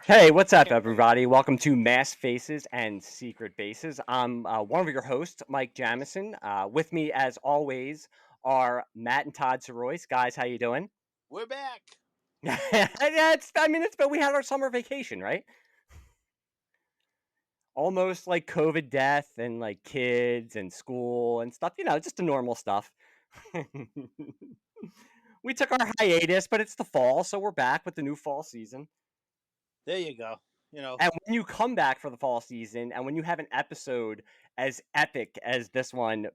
Hey, what's up, everybody? Welcome to Mass Faces and Secret Bases. I'm one of your hosts, Mike Jamison. With me, as always, are Matt and Todd Soroyce. Guys, how you doing? We're back. Yeah, it's but we had our summer vacation, right? Almost like COVID death and like kids and school and stuff. Just the normal stuff. We took our hiatus, but it's the fall, so we're back with the new fall season. There you go. You know, And when you come back for the fall season, and when you have an episode as epic as this one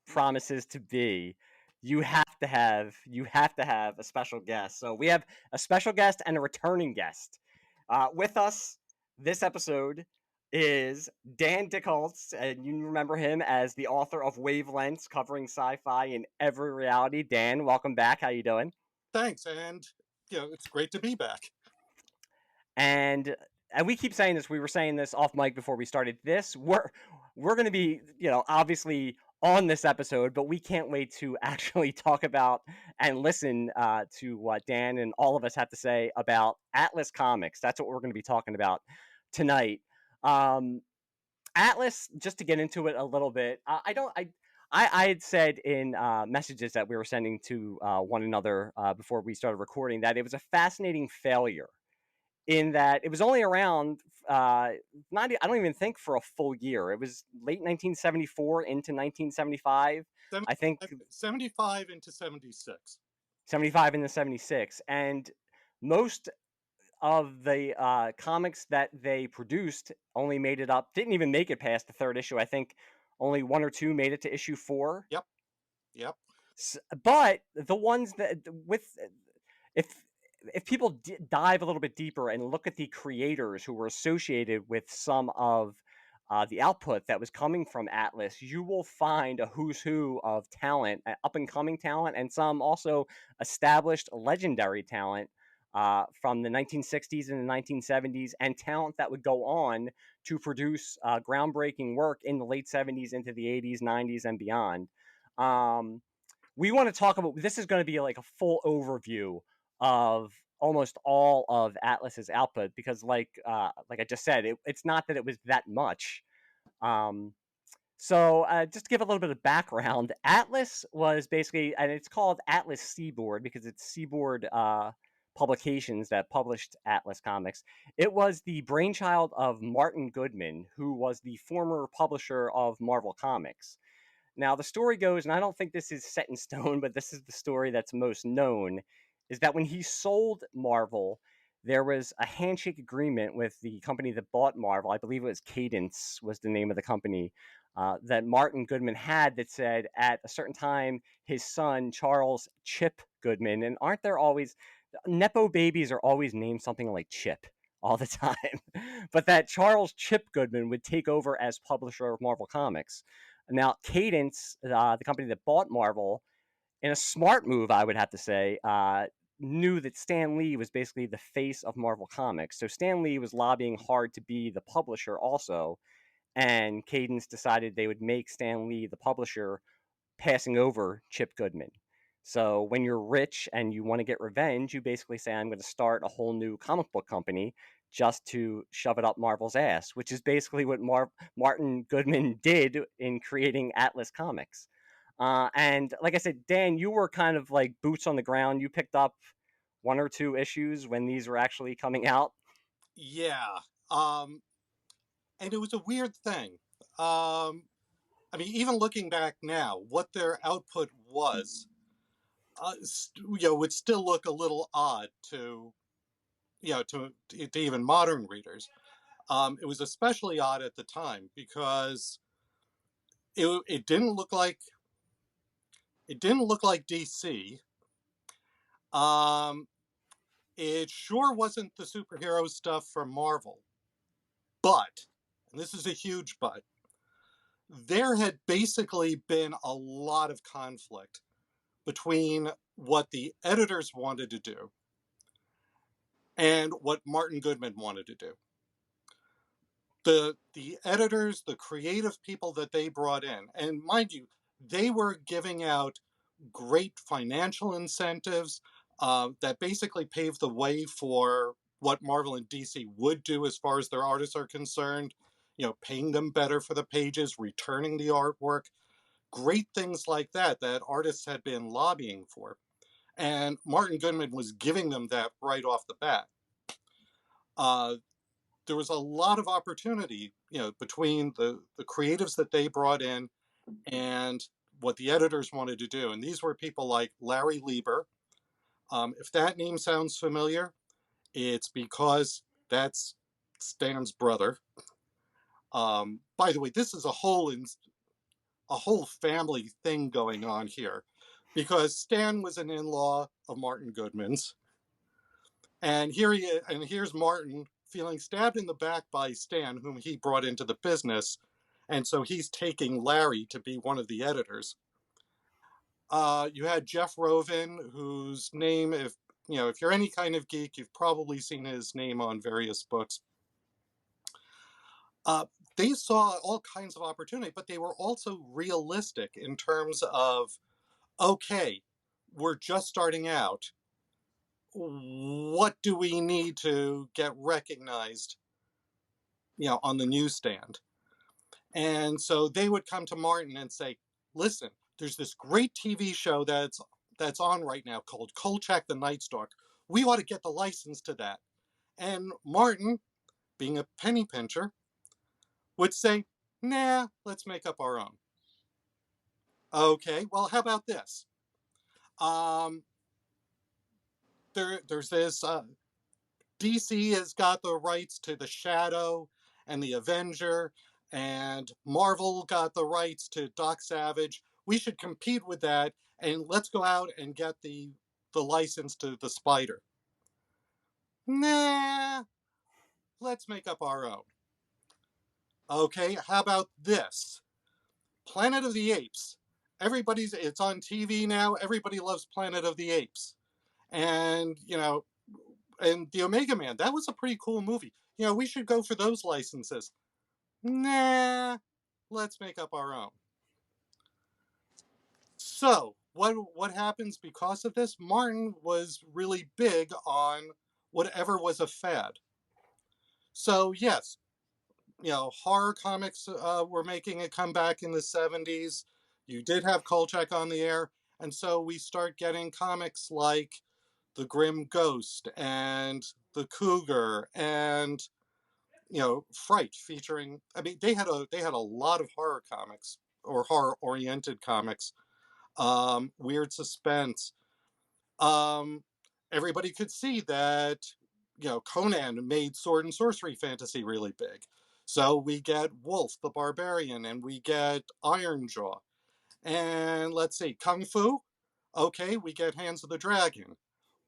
promises to be, you have to have a special guest. So we have a special guest and a returning guest with us. This episode is Dan Dickholtz, and you remember him as the author of Wavelengths, covering sci-fi in every reality. Dan, welcome back. How you doing? Thanks, and it's great to be back. And we keep saying this. We were saying this off mic before we started this. We're going to be, obviously on this episode, but we can't wait to actually talk about and listen to what Dan and all of us have to say about Atlas Comics. That's what we're going to be talking about tonight. Um, Atlas, just to get into it a little bit, I don't. I had said in messages that we were sending to one another before we started recording that it was a fascinating failure in that it was only around not I don't even think for a full year. It was late 1974 into 1975. I think 75 into 76. 75 into 76, and most of the comics that they produced only made it up, didn't even make it past the third issue. I think only one or two made it to issue 4. Yep. Yep. But the ones that with if people dive a little bit deeper and look at the creators who were associated with some of the output that was coming from Atlas, you will find a who's who of talent, up and coming talent, and some also established legendary talent from the 1960s and the 1970s, and talent that would go on to produce groundbreaking work in the late 70s into the 80s, 90s, and beyond. We want to talk about, this is going to be like a full overview of almost all of Atlas's output, because like I just said, it's not that it was that much. So just to give a little bit of background, Atlas was basically, and it's called Atlas Seaboard because it's Seaboard Publications that published Atlas Comics. It was the brainchild of Martin Goodman, who was the former publisher of Marvel Comics. Now, the story goes, and I don't think this is set in stone, but this is the story that's most known, is that when he sold Marvel, there was a handshake agreement with the company that bought Marvel. I believe it was Cadence was the name of the company that Martin Goodman had, that said at a certain time his son Charles Chip Goodman, and aren't there always Nepo babies are always named something like Chip all the time, but that Charles Chip Goodman would take over as publisher of Marvel Comics. Now, Cadence, the company that bought Marvel, in a smart move, I would have to say, knew that Stan Lee was basically the face of Marvel Comics. So Stan Lee was lobbying hard to be the publisher also, and Cadence decided they would make Stan Lee the publisher, passing over Chip Goodman. So when you're rich and you want to get revenge, you basically say, I'm going to start a whole new comic book company just to shove it up Marvel's ass, which is basically what Martin Goodman did in creating Atlas Comics. And like I said, Dan, you were kind of like boots on the ground. You picked up one or two issues when these were actually coming out. Yeah. And it was a weird thing. I mean, even looking back now, what their output was, would still look a little odd to, to even modern readers. It was especially odd at the time because it didn't look like DC. Um, it sure wasn't the superhero stuff from Marvel. But, and this is a huge but, there had basically been a lot of conflict between what the editors wanted to do and what Martin Goodman wanted to do. The editors, the creative people that they brought in, and mind you, they were giving out great financial incentives that basically paved the way for what Marvel and DC would do as far as their artists are concerned, paying them better for the pages, returning the artwork, great things like that artists had been lobbying for. And Martin Goodman was giving them that right off the bat. There was a lot of opportunity, between the creatives that they brought in and what the editors wanted to do. And these were people like Larry Lieber. If that name sounds familiar, it's because that's Stan's brother. By the way, this is a whole family thing going on here, because Stan was an in-law of Martin Goodman's, and here's Martin feeling stabbed in the back by Stan, whom he brought into the business, and so he's taking Larry to be one of the editors. You had Jeff Rovin, whose name, if you're any kind of geek, you've probably seen his name on various books. They saw all kinds of opportunity, but they were also realistic in terms of, okay, we're just starting out. What do we need to get recognized, on the newsstand? And so they would come to Martin and say, listen, there's this great TV show that's on right now called Kolchak the Night Stalker. We ought to get the license to that. And Martin, being a penny pincher, would say, nah, let's make up our own. Okay, well, how about this? There's this, DC has got the rights to the Shadow and the Avenger, and Marvel got the rights to Doc Savage. We should compete with that, and let's go out and get the license to the Spider. Nah, let's make up our own. Okay, how about this? Planet of the Apes. It's on TV now. Everybody loves Planet of the Apes. And, and the Omega Man, that was a pretty cool movie. We should go for those licenses. Nah, let's make up our own. So, what happens because of this? Martin was really big on whatever was a fad. So, yes, horror comics were making a comeback in the 70s. You did have Kolchak on the air. And so we start getting comics like The Grim Ghost and The Cougar and, Fright, featuring, they had a lot of horror comics, or horror-oriented comics. Weird Suspense. Everybody could see that, Conan made sword and sorcery fantasy really big. So we get Wolf the Barbarian, and we get Ironjaw. And let's see, Kung Fu. Okay, we get Hands of the Dragon.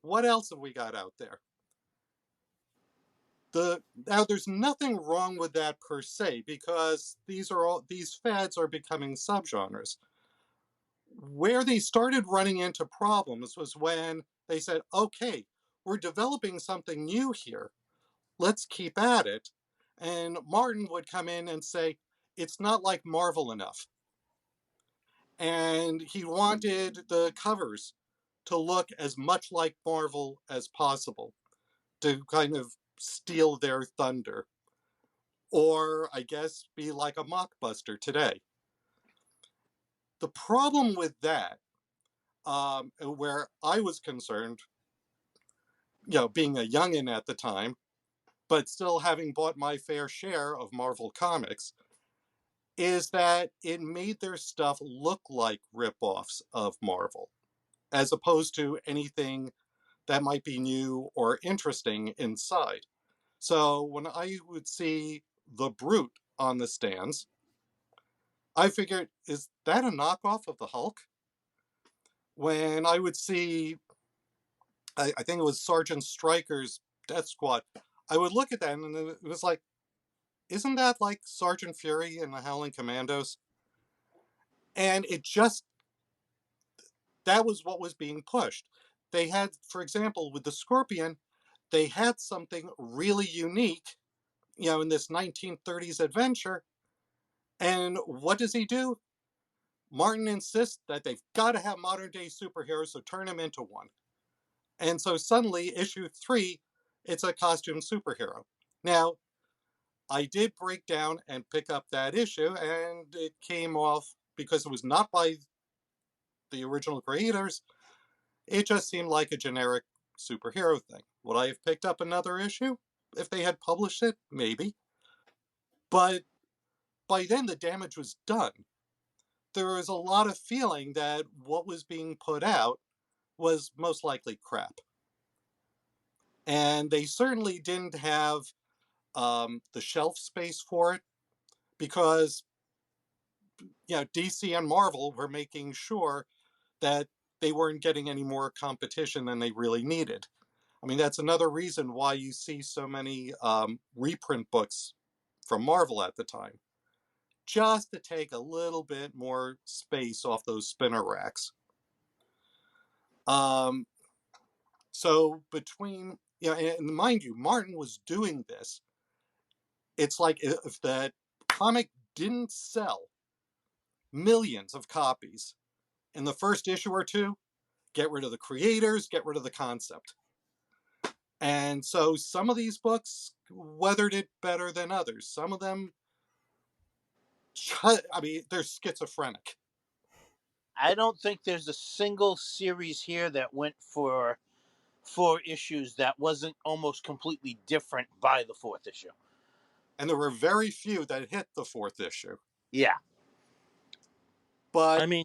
What else have we got out there? Now, there's nothing wrong with that per se, because these fads are becoming subgenres. Where they started running into problems was when they said, okay, we're developing something new here. Let's keep at it. And Martin would come in and say, it's not like Marvel enough. And he wanted the covers to look as much like Marvel as possible, to kind of steal their thunder. Or, I guess, be like a mockbuster today. The problem with that, where I was concerned, being a youngin' at the time, but still having bought my fair share of Marvel comics, is that it made their stuff look like rip-offs of Marvel, as opposed to anything that might be new or interesting inside. So when I would see The Brute on the stands, I figured, is that a knockoff of the Hulk? When I would see, I think it was Sergeant Stryker's Death Squad, I would look at that and it was like, isn't that like Sergeant Fury and the Howling Commandos? And that was what was being pushed. They had, for example, with the Scorpion, they had something really unique, in this 1930s adventure. And what does he do? Martin insists that they've got to have modern day superheroes, so turn him into one. And so suddenly, issue 3, It's a costume superhero. Now, I did break down and pick up that issue, and it came off because it was not by the original creators. It just seemed like a generic superhero thing. Would I have picked up another issue if they had published it? Maybe. But by then, the damage was done. There was a lot of feeling that what was being put out was most likely crap. And they certainly didn't have the shelf space for it because DC and Marvel were making sure that they weren't getting any more competition than they really needed. I mean, that's another reason why you see so many reprint books from Marvel at the time, just to take a little bit more space off those spinner racks. So between, and mind you, Martin was doing this. It's like if that comic didn't sell millions of copies in the first issue or two, get rid of the creators, get rid of the concept. And so some of these books weathered it better than others. Some of them, I mean, they're schizophrenic. I don't think there's a single series here that went for 4 issues that wasn't almost completely different by the 4th issue. And there were very few that hit the 4th issue. Yeah. But I mean,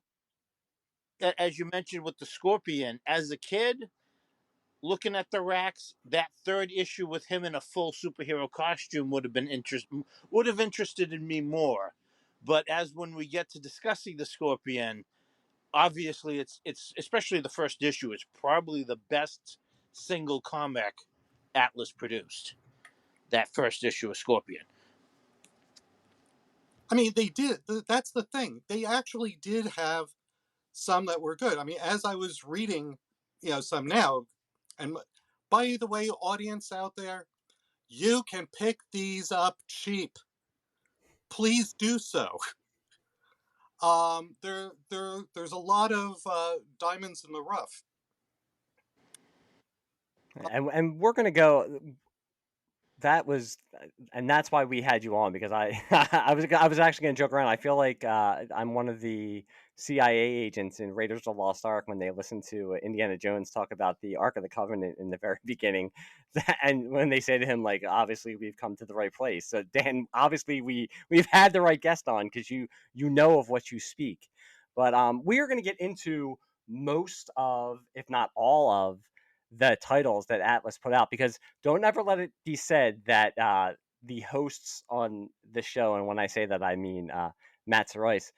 as you mentioned with the Scorpion, as a kid, looking at the racks, that 3rd issue with him in a full superhero costume would have interested in me more. But as when we get to discussing the Scorpion, obviously it's especially the first issue, it's probably the best single comic Atlas produced. That first issue of Scorpion. I mean, they did. That's the thing. They actually did have some that were good. I mean, as I was reading, some now, and by the way, audience out there, you can pick these up cheap. Please do so. There's a lot of diamonds in the rough. And we're gonna go. That was, and that's why we had you on, because I I was actually gonna joke around. I feel like I'm one of the CIA agents in Raiders of the Lost Ark when they listen to Indiana Jones talk about the Ark of the Covenant in the very beginning, and when they say to him, like, obviously we've come to the right place. So Dan, obviously we've had the right guest on, because you know of what you speak. But we are going to get into most of, if not all of, the titles that Atlas put out, because don't ever let it be said that the hosts on the show, and when I say that I mean Matt Royce,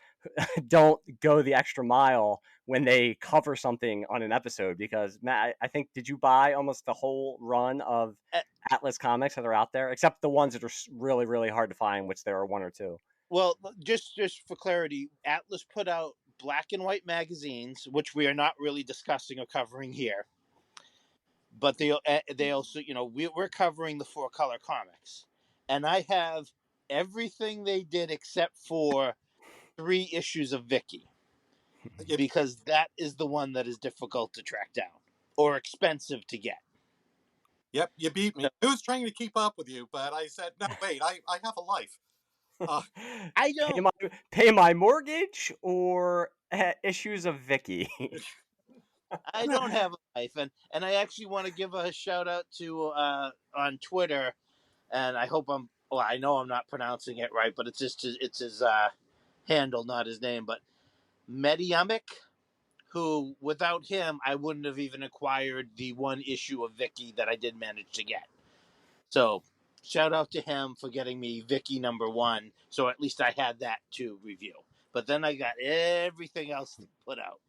don't go the extra mile when they cover something on an episode. Because Matt, I think, did you buy almost the whole run of Atlas comics that are out there, except the ones that are really, really hard to find, which there are one or two? Well, just for clarity, Atlas put out black and white magazines, which we are not really discussing or covering here. But they also, we're covering the 4-color comics, and I have everything they did except for 3 issues of Vicky, because that is the one that is difficult to track down or expensive to get. Yep, you beat me. I was trying to keep up with you, but I said, no, wait, I have a life. I don't pay my mortgage or issues of Vicky. I don't have a life, and I actually want to give a shout out to on Twitter, and I hope I know I'm not pronouncing it right, but it's his handle, not his name, but Mediamic, who without him I wouldn't have even acquired the 1 issue of Vicky that I did manage to get. So shout out to him for getting me Vicky #1, so at least I had that to review. But then I got everything else put out.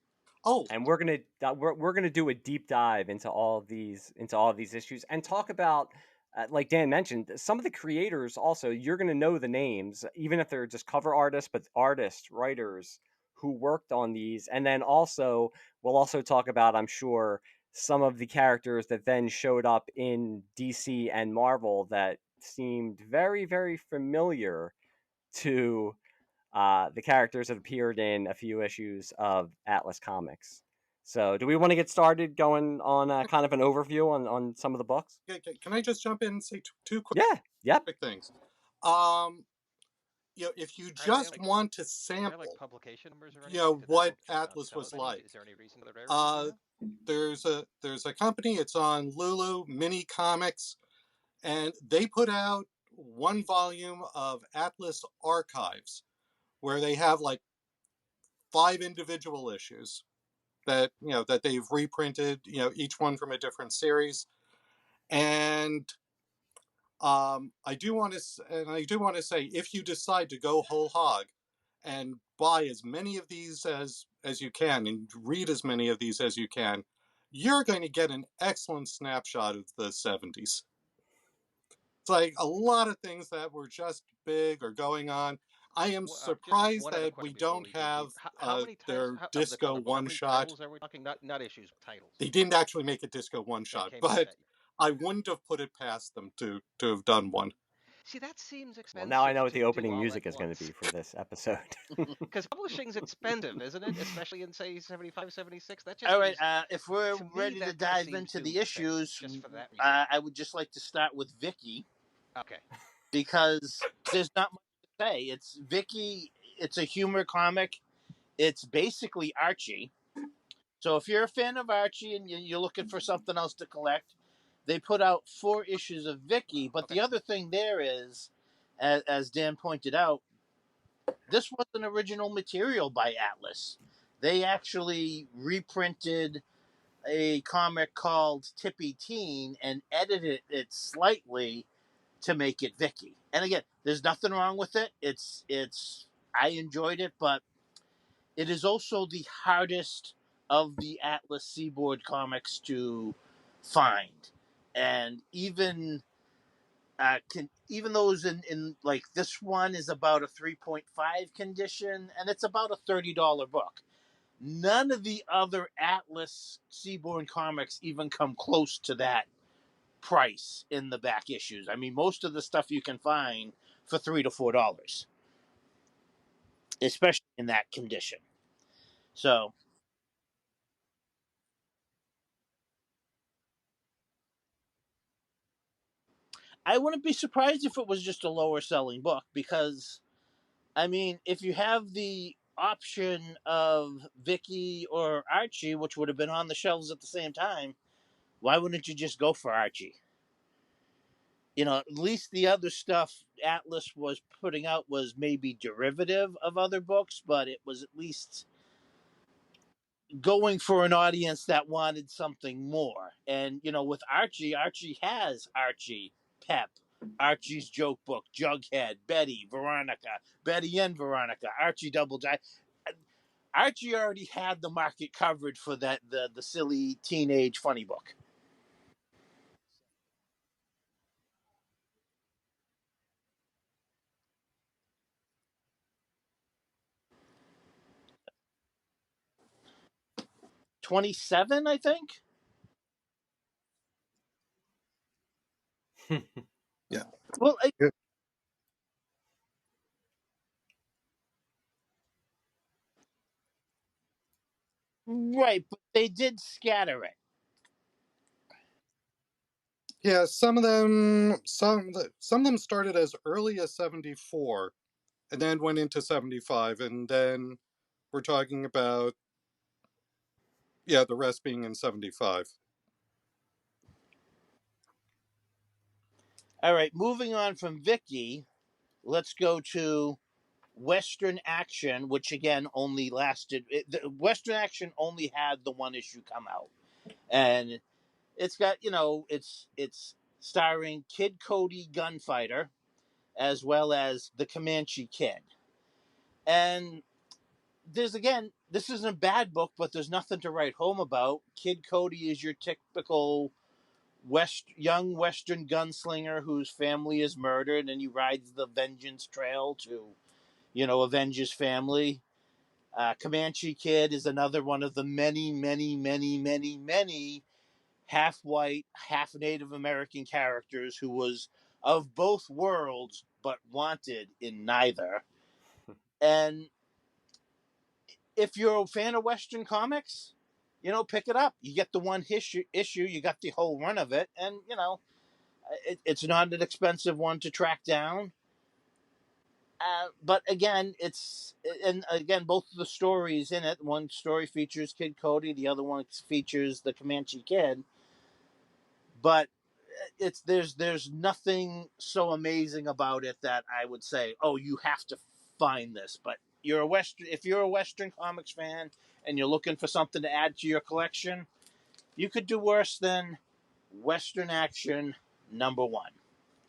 Oh, And we're gonna do a deep dive into all of these issues, and talk about, like Dan mentioned, some of the creators. Also, you're gonna know the names, even if they're just cover artists, but artists, writers who worked on these. And then also we'll also talk about, I'm sure, some of the characters that then showed up in DC and Marvel that seemed very, very familiar to the characters that appeared in a few issues of Atlas Comics. So, do we want to get started going on kind of an overview on some of the books? Okay, can I just jump in and say two Yeah. Yep. quick things? If you Are there, just like, want to are there sample, like publication numbers or anything? Did that what book Atlas sell was any? like. Is there any reason that rarity you know? There's a company. It's on Lulu Mini Comics, and they put out one volume of Atlas Archives, where they have like 5 individual issues that they've reprinted. Each one from a different series, and I do want to say, if you decide to go whole hog and buy as many of these as you can and read as many of these as you can, you're going to get an excellent snapshot of the 70s. It's like a lot of things that were just big or going on. I am Just surprised one other that we question before don't we have do. How many titles their of the disco comic book? How one many shot. titles are we talking? Not issues, titles. They didn't actually make a disco one That shot, came out but that. I wouldn't have put it past them to have done one. See, that seems Well, now I expensive know what to the do opening all music at is going to once. be for this episode. Because publishing's expensive, isn't it? Especially in, say, 75, 76. That just All right. seems, If we're to me, ready to that kind of dive seems into too the expensive, issues, just for that reason. I would just like to start with Vicky, Okay. because there's not much to say. It's Vicky. It's a humor comic. It's basically Archie. So if you're a fan of Archie and you're looking for something else to collect, they put out 4 issues of Vicky. But Okay. the other thing there is, as Dan pointed out, this wasn't original material by Atlas. They actually reprinted a comic called Tippy Teen and edited it slightly to make it Vicky. And again, there's nothing wrong with it. It's I enjoyed it, but it is also the hardest of the Atlas Seaboard comics to find. And even those in like this one is about a 3.5 condition, and it's about a $30 book. None of the other Atlas Seaboard comics even come close to that price in the back issues. I mean, most of the stuff you can find for $3 to $4, especially in that condition. So I wouldn't be surprised if it was just a lower selling book, because I mean, if you have the option of Vicky or Archie, which would have been on the shelves at the same time, why wouldn't you just go for Archie? At least the other stuff Atlas was putting out was maybe derivative of other books, but it was at least going for an audience that wanted something more. And, with Archie has Archie, Pep, Archie's Joke Book, Jughead, Betty, Veronica, Betty and Veronica, Archie Double J. Archie already had the market covered for the silly teenage funny book. $27, I think. Yeah. Well, right, but they did scatter it. Yeah, some of them started as early as 74 and then went into 75, and then we're talking about the rest being in 75. All right, moving on from Vicky, let's go to Western Action, which again only lasted. Western Action only had the one issue come out, and it's got it's starring Kid Cody Gunfighter, as well as the Comanche Kid. And this isn't a bad book, but there's nothing to write home about. Kid Cody is your typical young Western gunslinger whose family is murdered, and he rides the vengeance trail to, avenge his family. Comanche Kid is another one of the many, many, many, many, many half white, half Native American characters who was of both worlds but wanted in neither. And if you're a fan of Western comics, pick it up. You get the one issue, you got the whole run of it, and it's not an expensive one to track down. But again, both of the stories in it. One story features Kid Cody, the other one features the Comanche Kid. But there's nothing so amazing about it that I would say, oh, you have to find this. But if you're a Western comics fan and you're looking for something to add to your collection, you could do worse than Western Action #1.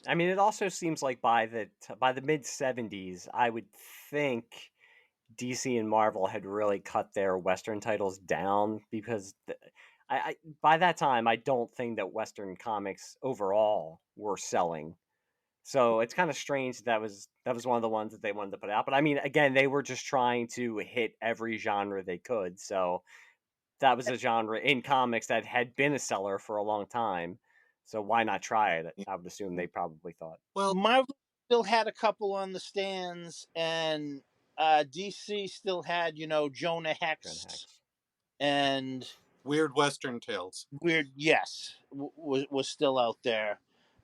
I mean, it also seems like by the mid 70s, I would think DC and Marvel had really cut their Western titles down because by that time, I don't think that Western comics overall were selling. So it's kind of strange that was one of the ones that they wanted to put out. But I mean, again, they were just trying to hit every genre they could. So that was a genre in comics that had been a seller for a long time. So why not try it? I would assume they probably thought. Well, Marvel still had a couple on the stands, and DC still had, Jonah John Hex Hex. and Weird Western Tales. Weird, yes, was still out there.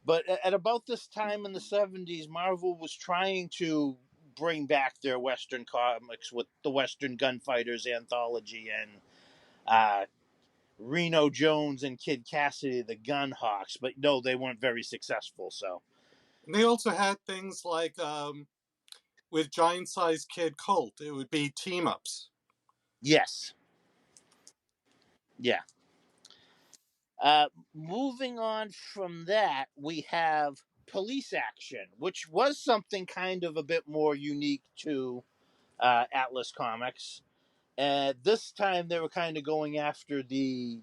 But at about this time in the 70s, Marvel was trying to bring back their Western comics with the Western Gunfighters anthology and Reno Jones and Kid Cassidy, the Gunhawks. But no, they weren't very successful. So And they also had things like with Giant Size Kid Colt, it would be team ups. yes, yeah. Moving on from that, we have Police Action, which was something kind of a bit more unique to Atlas Comics. This time they were kind of going after the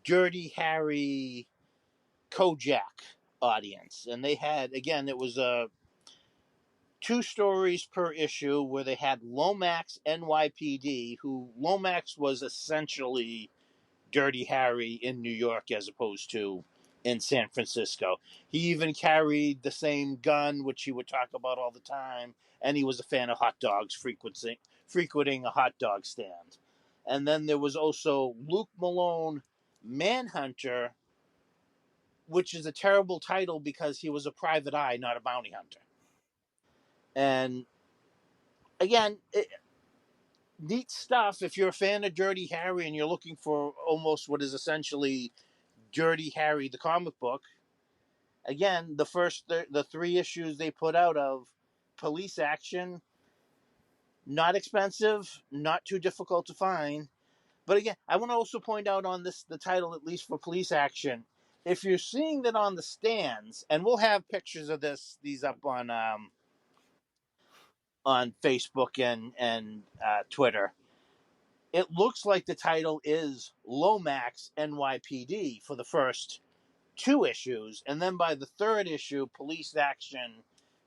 Dirty Harry Kojak audience. And they had, again, it was 2 stories per issue where they had Lomax NYPD, who Lomax was essentially Dirty Harry in New York as opposed to in San Francisco. He even carried the same gun, which he would talk about all the time, and he was a fan of hot dogs, frequenting a hot dog stand. And then there was also Luke Malone, Manhunter, which is a terrible title because he was a private eye, not a bounty hunter. And again, neat stuff if you're a fan of Dirty Harry and you're looking for almost what is essentially Dirty Harry, the comic book. Again, the 3 issues they put out of Police Action, not expensive, not too difficult to find. But again, I want to also point out on the title, at least for Police Action, if you're seeing that on the stands, and we'll have pictures of these up on Facebook and Twitter. It looks like the title is Lomax NYPD for the first 2 issues, and then by the 3rd issue, Police Action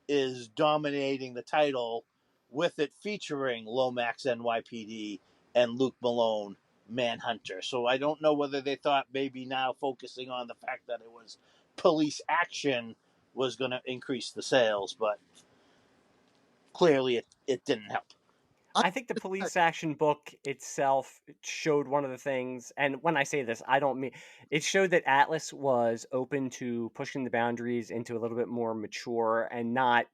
is dominating the title, with it featuring Lomax NYPD and Luke Malone Manhunter. So I don't know whether they thought maybe now focusing on the fact that it was Police Action was going to increase the sales, but clearly it didn't help. I think the Police Action book itself showed one of the things, and when I say this, I don't mean it showed that Atlas was open to pushing the boundaries into a little bit more mature and not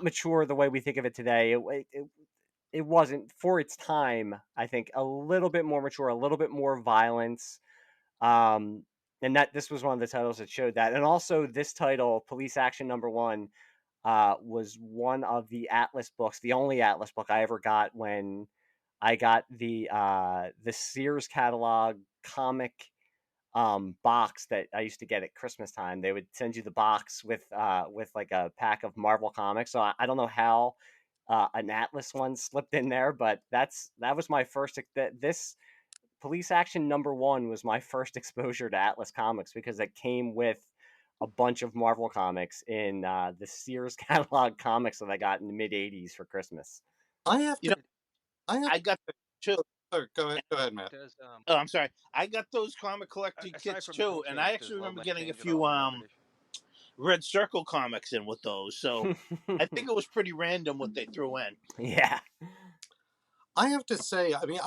mature the way we think of it today. It wasn't for its time. I think a little bit more mature, a little bit more violence, and that this was one of the titles that showed that. And also, this title, Police Action #1. Was one of the Atlas books, the only Atlas book I ever got when I got the Sears catalog comic box that I used to get at Christmas time. They would send you the box with like a pack of Marvel comics. So I don't know how an Atlas one slipped in there, but that was my first. This Police Action #1 was my first exposure to Atlas Comics because it came with a bunch of Marvel comics in the Sears catalog comics that I got in the mid '80s for Christmas. I have You to. know, I got the 2. Sorry, go ahead, Matt. Does Oh, I'm sorry. I got those comic collecting aside kits from the too, cool and I change, does actually remember Lomax getting a change at few all in the 3rd issue? Red Circle comics in with those. So I think it was pretty random what they threw in. Yeah. I have to say, I mean,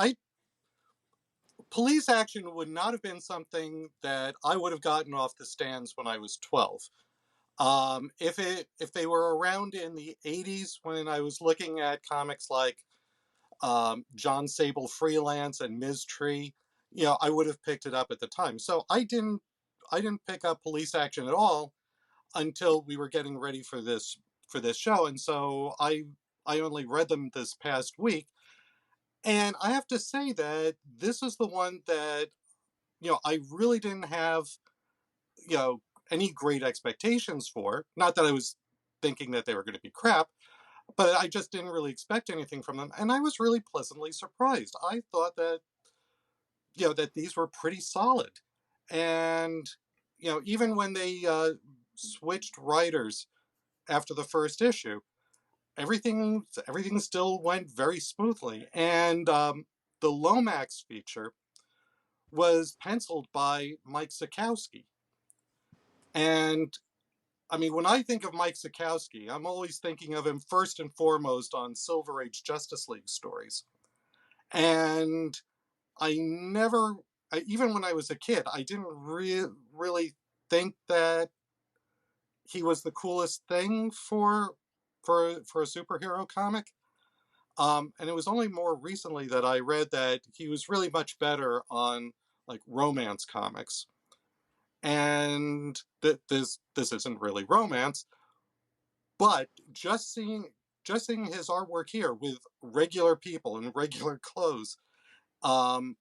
police action would not have been something that I would have gotten off the stands when I was 12. If they were around in the 80s when I was looking at comics like John Sable Freelance and Ms. Tree, I would have picked it up at the time. So I didn't pick up police action at all until we were getting ready for this show, and so I only read them this past week, and I have to say that this is the one that I really didn't have you know any great expectations for. Not that I was thinking that they were going to be crap, but I just didn't really expect anything from them, and I was really pleasantly surprised. I thought that that these were pretty solid, and even when they switched writers after the first issue, everything still went very smoothly, and the Lomax feature was penciled by Mike Sekowsky. And I mean, when I think of Mike Sekowsky, I'm always thinking of him first and foremost on Silver Age Justice League stories. And I never, even when I was a kid, I didn't really think that he was the coolest thing for a superhero comic. And it was only more recently that I read that he was really much better on like romance comics. And this isn't really romance, but just seeing his artwork here with regular people in regular clothes, and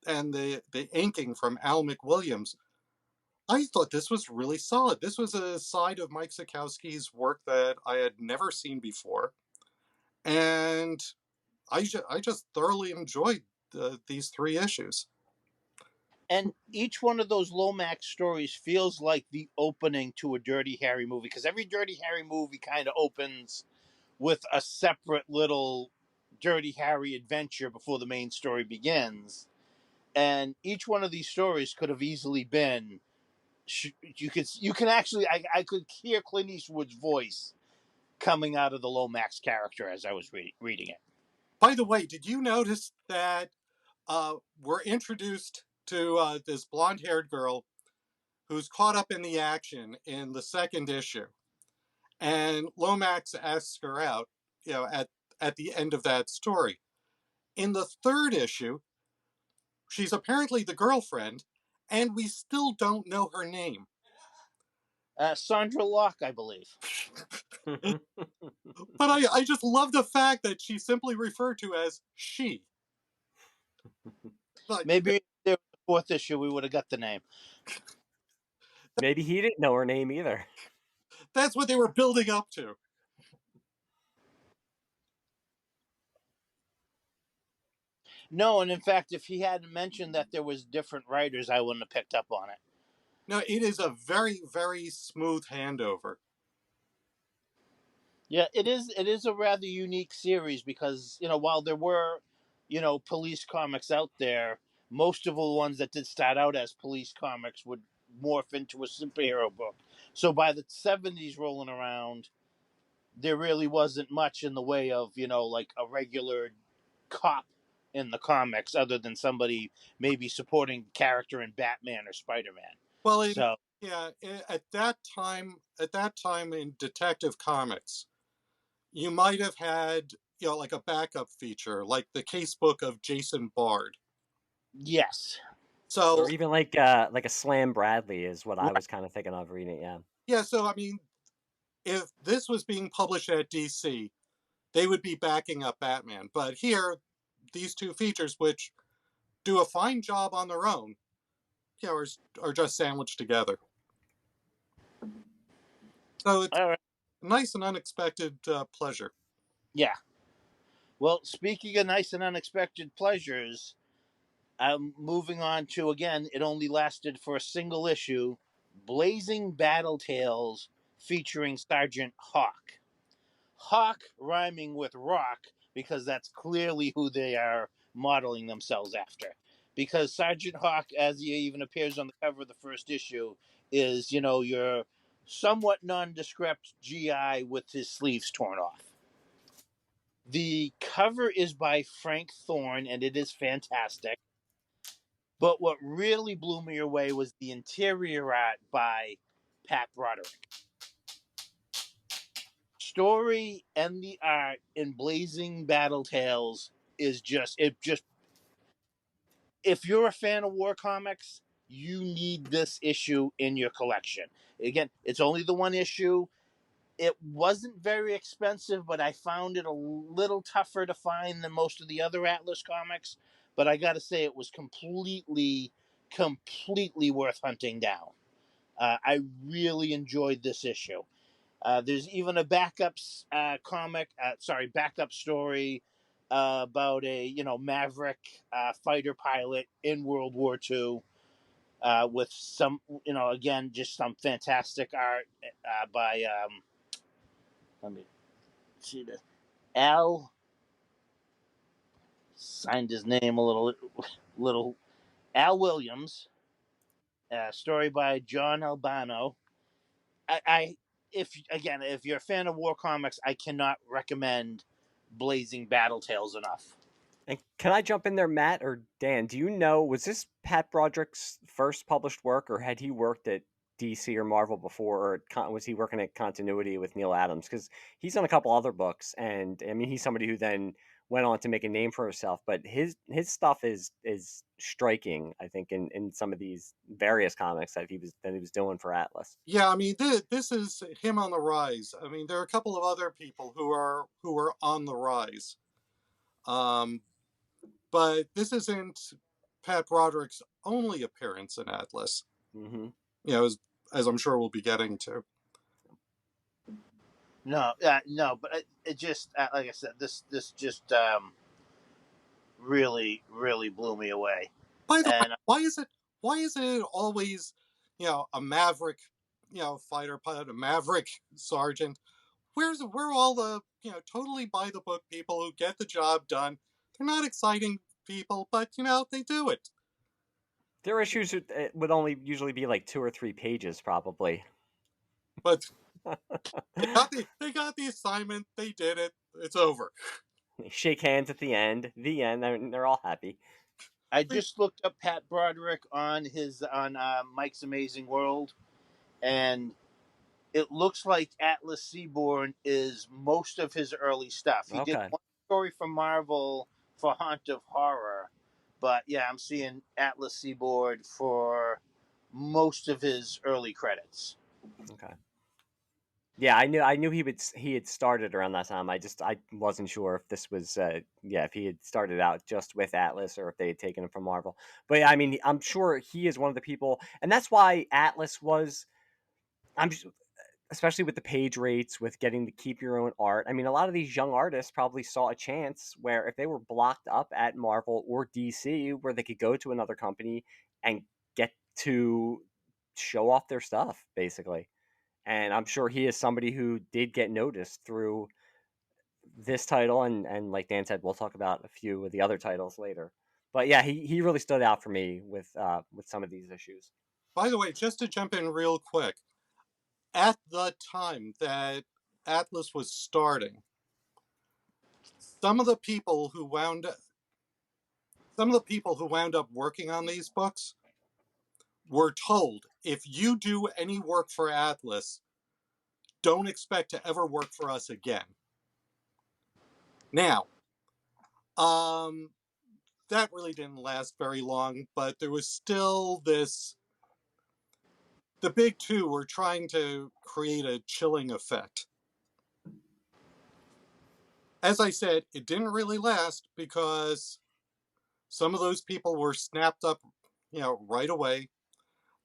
the inking from Al McWilliams, I thought this was really solid. This was a side of Mike Sekowsky's work that I had never seen before, and I just thoroughly enjoyed these 3 issues. And each one of those Lomax stories feels like the opening to a Dirty Harry movie, because every Dirty Harry movie kind of opens with a separate little Dirty Harry adventure before the main story begins. And each one of these stories could have easily been, you can actually, I could hear Clint Eastwood's voice coming out of the Lomax character as I was reading it. By the way, did you notice that we're introduced to this blonde-haired girl who's caught up in the action in the second issue, and Lomax asks her out, at the end of that story. In the third issue, she's apparently the girlfriend, and we still don't know her name. Sandra Locke, I believe. But I just love the fact that she's simply referred to as she. Like, Maybe if there was a fourth issue, we would have got the name. Maybe he didn't know her name either. that's what they were building up to. No, and in fact, if he hadn't mentioned that there was different writers, I wouldn't have picked up on it. No, it is a very, very smooth handover. Yeah, it is. It is a rather unique series because while there were, police comics out there, most of the ones that did start out as police comics would morph into a superhero book. So by the 70s rolling around, there really wasn't much in the way of like a regular cop in the comics, other than somebody maybe supporting character in Batman or Spider-Man. Well, So yeah, at that time in Detective Comics, you might have had like a backup feature, like the casebook of Jason Bard. yes, So Or even like a Slam Bradley is what I right, was kind of thinking of reading it. Yeah. yeah. So I mean, if this was being published at DC, they would be backing up Batman. But here, these 2 features, which do a fine job on their own, are just sandwiched together. So it's all right, nice and unexpected pleasure. yeah. Well, speaking of nice and unexpected pleasures, I'm moving on to, again, it only lasted for a single issue, Blazing Battle Tales featuring Sergeant Hawk. Hawk rhyming with rock because that's clearly who they are modeling themselves after. Because Sergeant Hawk, as he even appears on the cover of the first issue, is, your somewhat nondescript GI with his sleeves torn off. The cover is by Frank Thorne, and it is fantastic. But what really blew me away was the interior art by Pat Broderick. Story and the art in Blazing Battle Tales is just if you're a fan of war comics, you need this issue in your collection. Again, it's only the one issue. It wasn't very expensive, but I found it a little tougher to find than most of the other Atlas comics. But I got to say, it was completely worth hunting down. I really enjoyed this issue. There's even a backup story about a maverick fighter pilot in World War II, with some again just some fantastic art by let me see this. Al signed his name a little Al Williams. Story by John Albano. I if you're a fan of war comics, I cannot recommend Blazing Battle Tales enough. And can I jump in there, Matt or Dan? Do you know, was this Pat Broderick's first published work, or had he worked at DC or Marvel before, or was he working at Continuity with Neil Adams? Because he's done a couple other books, and I mean, he's somebody who then went on to make a name for himself. But his stuff is striking, I think, in some of these various comics that he was doing for Atlas. Yeah, I mean, this is him on the rise. I mean, there are a couple of other people who are on the rise. But this isn't Pat Broderick's only appearance in Atlas. Mm-hmm. You know, as I'm sure we'll be getting to. No, but it just like I said, this just really blew me away. By the way, why is it always, a maverick, fighter pilot, a maverick sergeant? Where all the totally by the book people who get the job done? They're not exciting people, but they do it. Their issues would only usually be like 2 or 3 pages, probably. But they got the assignment. They did it. It's over. They shake hands at the end. The end. They're all happy. I just looked up Pat Broderick on Mike's Amazing World, and it looks like Atlas Seaborn is most of his early stuff. He did one story for Marvel for Haunt of Horror, but yeah, I'm seeing Atlas Seaboard for most of his early credits. Okay. Yeah, I knew he had started around that time. I wasn't sure if this was if he had started out just with Atlas or if they had taken him from Marvel. But yeah, I mean, I'm sure he is one of the people, and that's why Atlas was. Especially with the page rates, with getting to keep your own art. I mean, a lot of these young artists probably saw a chance where if they were blocked up at Marvel or DC, where they could go to another company and get to show off their stuff, basically. And I'm sure he is somebody who did get noticed through this title, and like Dan said, we'll talk about a few of the other titles later. But yeah, he really stood out for me with some of these issues. By the way, just to jump in real quick, at the time that Atlas was starting, some of the people who wound up working on these books were told, if you do any work for Atlas, don't expect to ever work for us again. Now, that really didn't last very long, but there was still this. The big two were trying to create a chilling effect. As I said, it didn't really last because some of those people were snapped up, right away.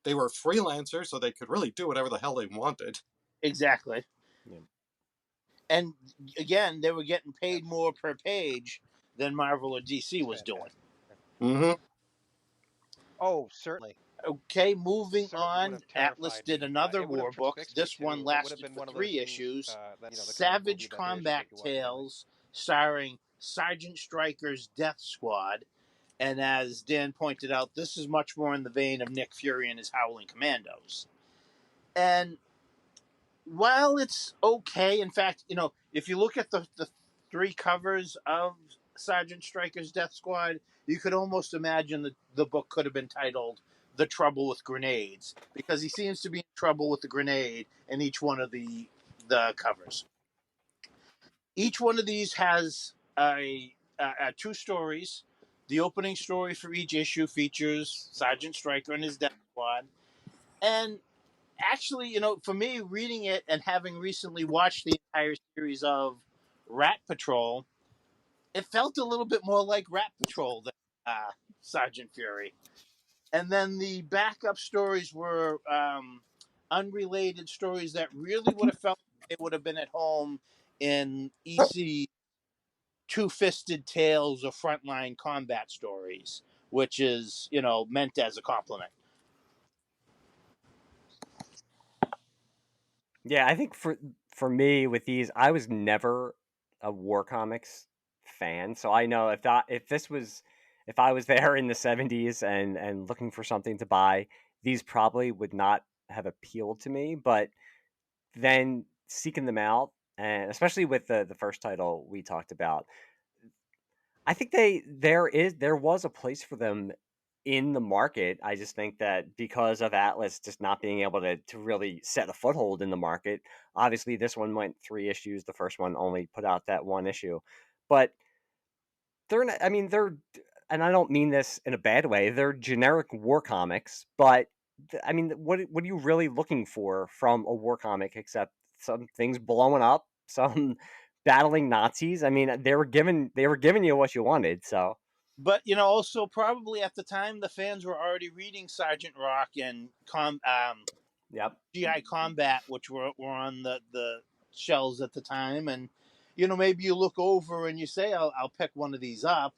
They were freelancers, so they could really do whatever the hell they wanted. Exactly. Yeah. And again, they were getting paid more per page than Marvel or DC was doing. Mm-hmm. Oh, certainly. Okay, moving on. Atlas did another war book. This one lasted for 3 issues. Savage Combat Tales, starring Sergeant Stryker's Death Squad. And as Dan pointed out, this is much more in the vein of Nick Fury and his Howling Commandos. And while it's okay, in fact, if you look at the 3 covers of Sergeant Stryker's Death Squad, you could almost imagine that the book could have been titled "The Trouble with Grenades," because he seems to be in trouble with the grenade in each one of the covers. Each one of these has two stories. The opening story for each issue features Sergeant Stryker and his death squad. And actually, for me, reading it and having recently watched the entire series of Rat Patrol, it felt a little bit more like Rat Patrol than Sergeant Fury. And then the backup stories were unrelated stories that really would have felt like they would have been at home in EC Two-Fisted Tales or Frontline Combat Stories, which is, meant as a compliment. Yeah, I think for me with these, I was never a war comics fan, so I know if I was there in the 70s and looking for something to buy, these probably would not have appealed to me, but then seeking them out, and especially with the first title we talked about, I think there was a place for them in the market. I just think that because of Atlas just not being able to really set a foothold in the market, obviously this one went 3 issues. The first one only put out that 1 issue, but they're not, I mean they're, and I don't mean this in a bad way. They're generic war comics, but I mean what are you really looking for from a war comic except some things blowing up, some battling Nazis? I mean they were giving you what you wanted, so. But also probably at the time the fans were already reading Sergeant Rock and Yep. GI Combat, which were on the shelves at the time, and maybe you look over and you say, I'll pick one of these up.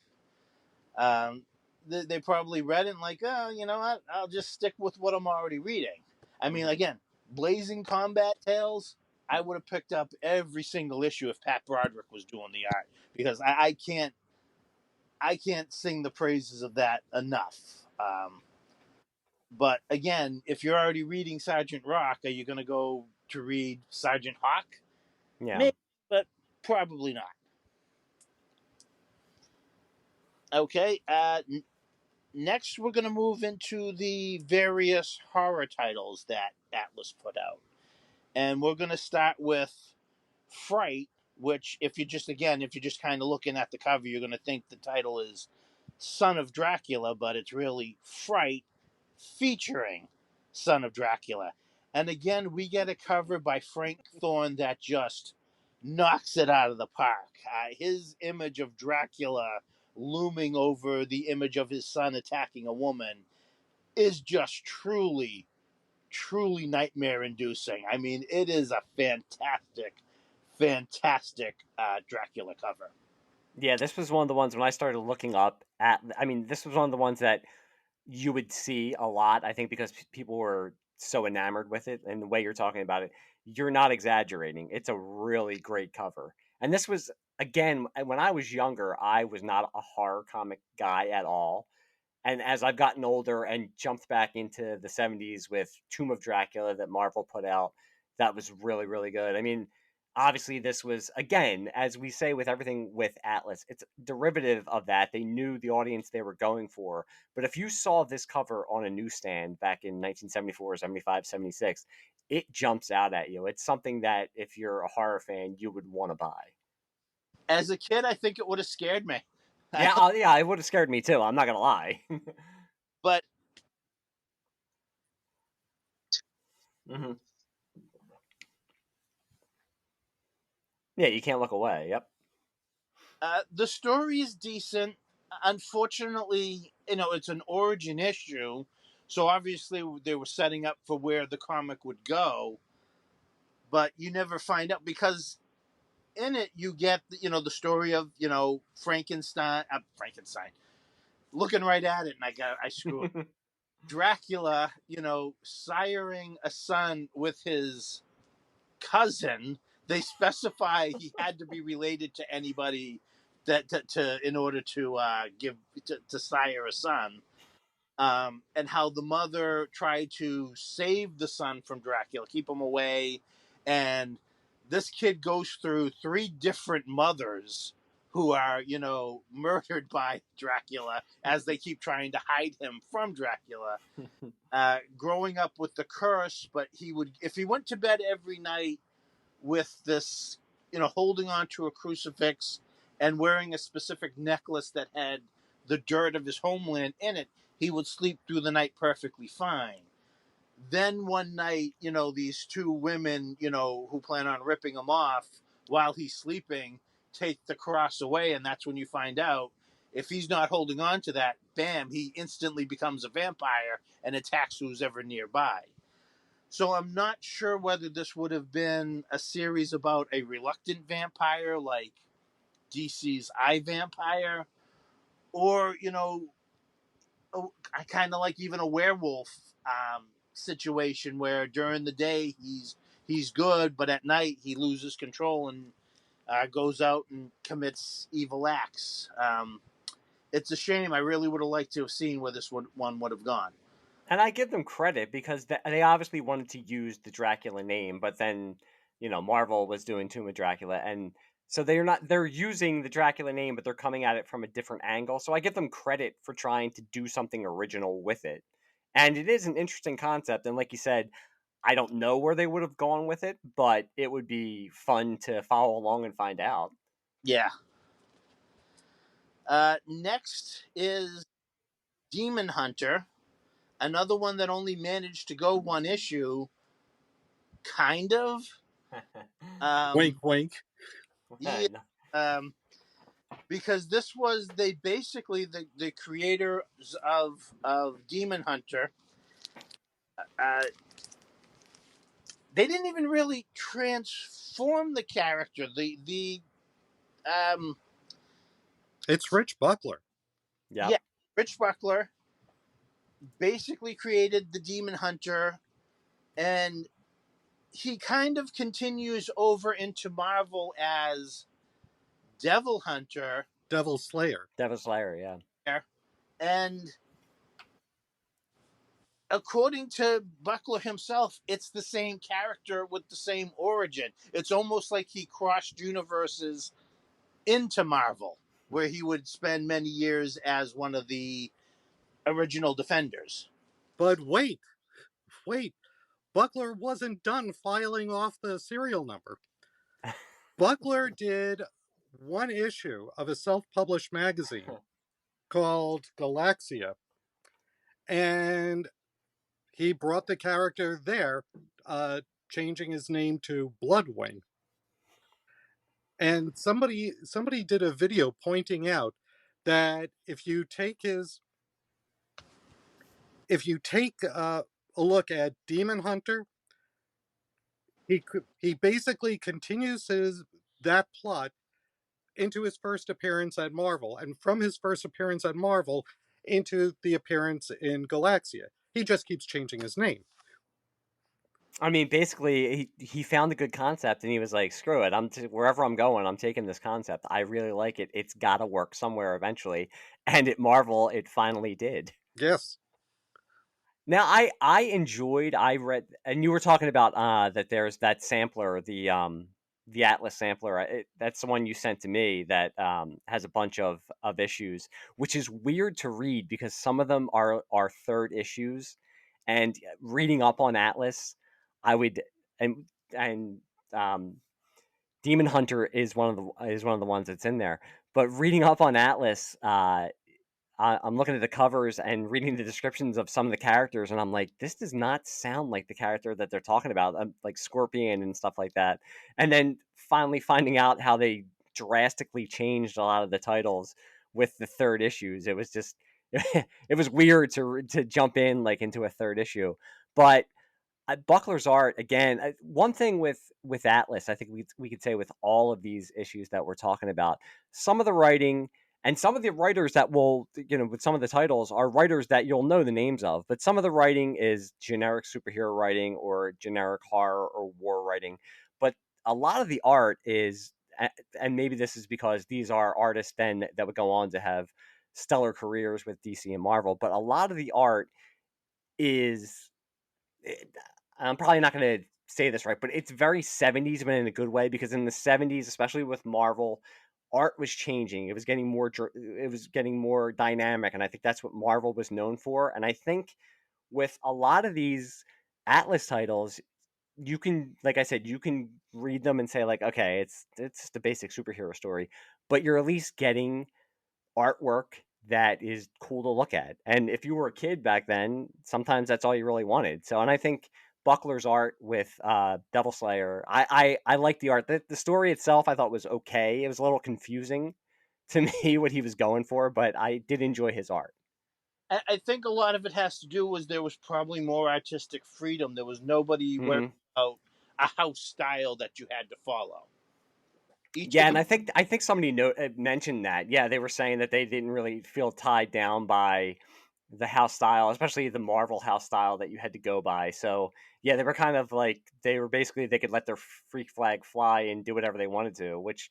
They probably read it and like, oh, you know what? I'll just stick with what I'm already reading. I mean, again, Blazing Combat Tales, I would have picked up every single issue if Pat Broderick was doing the art, because I can't sing the praises of that enough. But again, if you're already reading Sergeant Rock, are you going to go to read Sergeant Hawk? Yeah. Maybe, but probably not. Okay. Next, we're going to move into the various horror titles that Atlas put out. And we're going to start with Fright, which, if you're just kind of looking at the cover, you're going to think the title is Son of Dracula, but it's really Fright featuring Son of Dracula. And again, we get a cover by Frank Thorne that just knocks it out of the park. His image of Dracula looming over the image of his son attacking a woman is just truly, truly nightmare inducing. I mean, it is a fantastic, fantastic Dracula cover. Yeah, this was one of the ones when I started looking up at, I mean, this was one of the ones that you would see a lot, I think, because people were so enamored with it and the way you're talking about it. You're not exaggerating. It's a really great cover. And this was, again, when I was younger, I was not a horror comic guy at all. And as I've gotten older and jumped back into the 70s with Tomb of Dracula that Marvel put out, that was really, really good. I mean, obviously, this was, again, as we say with everything with Atlas, it's derivative of that. They knew the audience they were going for. But if you saw this cover on a newsstand back in 1974, 75, 76, it jumps out at you. It's something that if you're a horror fan, you would want to buy. As a kid, I think it would have scared me. Yeah, it would have scared me too. I'm not going to lie. But Mm-hmm. Yeah, you can't look away. Yep. the story is decent. Unfortunately, it's an origin issue, so obviously they were setting up for where the comic would go, but you never find out because in it you get the story of Frankenstein. Looking right at it, and I screw it. Dracula, siring a son with his cousin. They specify he had to be related to anybody that to in order to give to sire a son. And how the mother tried to save the son from Dracula, keep him away, and this kid goes through 3 different mothers who are, murdered by Dracula as they keep trying to hide him from Dracula. Growing up with the curse, but if he went to bed every night with this, holding on to a crucifix and wearing a specific necklace that had the dirt of his homeland in it, he would sleep through the night perfectly fine. Then one night, these two women, who plan on ripping him off while he's sleeping, take the cross away. And that's when you find out if he's not holding on to that, bam, he instantly becomes a vampire and attacks who's ever nearby. So I'm not sure whether this would have been a series about a reluctant vampire like DC's I Vampire, or, I kind of like even a werewolf situation where during the day he's good, but at night he loses control and goes out and commits evil acts. It's a shame. I really would have liked to have seen where this one would have gone. And I give them credit because they obviously wanted to use the Dracula name, but then, Marvel was doing Tomb of Dracula, and so they're using the Dracula name, but they're coming at it from a different angle. So I give them credit for trying to do something original with it. And it is an interesting concept, and like you said, I don't know where they would have gone with it, but it would be fun to follow along and find out. Yeah. Next is Demon Hunter, another one that only managed to go one issue, kind of. Wink, wink. Yeah, because this was basically the creators of Demon Hunter. They didn't even really transform the character. It's Rich Buckler. Yep. Yeah, Rich Buckler basically created the Demon Hunter, and he kind of continues over into Marvel as Devil Hunter. Devil Slayer. Devil Slayer, yeah. And according to Buckler himself, it's the same character with the same origin. It's almost like he crossed universes into Marvel, where he would spend many years as one of the original Defenders. But wait. Buckler wasn't done filing off the serial number. Buckler did one issue of a self-published magazine called Galaxia, and he brought the character there, changing his name to Bloodwing. And somebody did a video pointing out that if you take a look at Demon Hunter, he basically continues that plot into his first appearance at Marvel, and from his first appearance at Marvel into the appearance in Galaxia. He just keeps changing his name. I mean, basically, he found a good concept, and he was like, "Screw it! Wherever I'm going, I'm taking this concept. I really like it. It's got to work somewhere eventually." And at Marvel, it finally did. Yes. Now, I read, and you were talking about that there's that sampler, the Atlas sampler. That's the one you sent to me that has a bunch of issues, which is weird to read because some of them are third issues, and reading up on Atlas, I would and Demon Hunter is one of the ones that's in there. But reading up on Atlas, I'm looking at the covers and reading the descriptions of some of the characters, and I'm like, this does not sound like the character that they're talking about, like Scorpion and stuff like that. And then finally finding out how they drastically changed a lot of the titles with the third issues, it was just it was weird to jump in like into a third issue. But Buckler's art again. One thing with Atlas, I think we could say with all of these issues that we're talking about, some of the writing and some of the writers that will, with some of the titles are writers that you'll know the names of, but some of the writing is generic superhero writing or generic horror or war writing. But a lot of the art is, and maybe this is because these are artists then that would go on to have stellar careers with DC and Marvel, but a lot of the art is, I'm probably not going to say this right, but it's very 70s, but in a good way, because in the 70s, especially with Marvel, art was changing. It was getting more dynamic, and I think that's what Marvel was known for. And I think with a lot of these Atlas titles, you can, like I said, you can read them and say like, okay, it's just a basic superhero story, but you're at least getting artwork that is cool to look at. And if you were a kid back then, sometimes that's all you really wanted. So, and I think Buckler's art with Devil Slayer, I like the art. The story itself I thought was okay. It was a little confusing to me what he was going for, but I did enjoy his art. I think a lot of it has to do was there was probably more artistic freedom. There was nobody worried Hmm. about a house style that you had to follow. Each Yeah, of and them. I think somebody mentioned that. Yeah, they were saying that they didn't really feel tied down by the house style, especially the Marvel house style that you had to go by. So yeah, they were kind of like they were basically they could let their freak flag fly and do whatever they wanted to. Which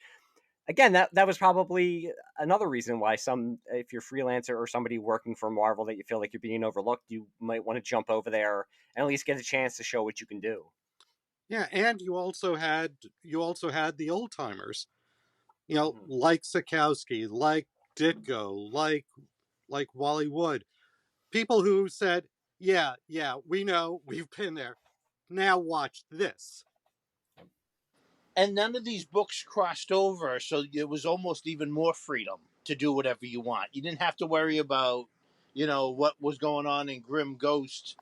again, that was probably another reason why some, if you're freelancer or somebody working for Marvel that you feel like you're being overlooked, you might want to jump over there and at least get a chance to show what you can do. Yeah, and you also had the old timers, Mhm. like Sikowski, like Ditko, like Wally Wood, people who said, "Yeah, yeah, we know, we've been there. Now watch this." And none of these books crossed over, so it was almost even more freedom to do whatever you want. You didn't have to worry about, what was going on in Grim Ghost.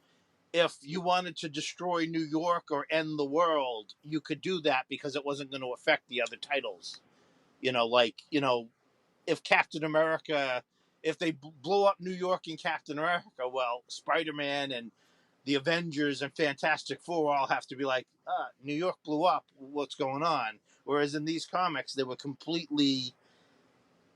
If you wanted to destroy New York or end the world, you could do that because it wasn't going to affect the other titles. If Captain America, if they blew up New York in Captain America, well, Spider Man and the Avengers and Fantastic Four all have to be like, New York blew up. What's going on? Whereas in these comics, they were completely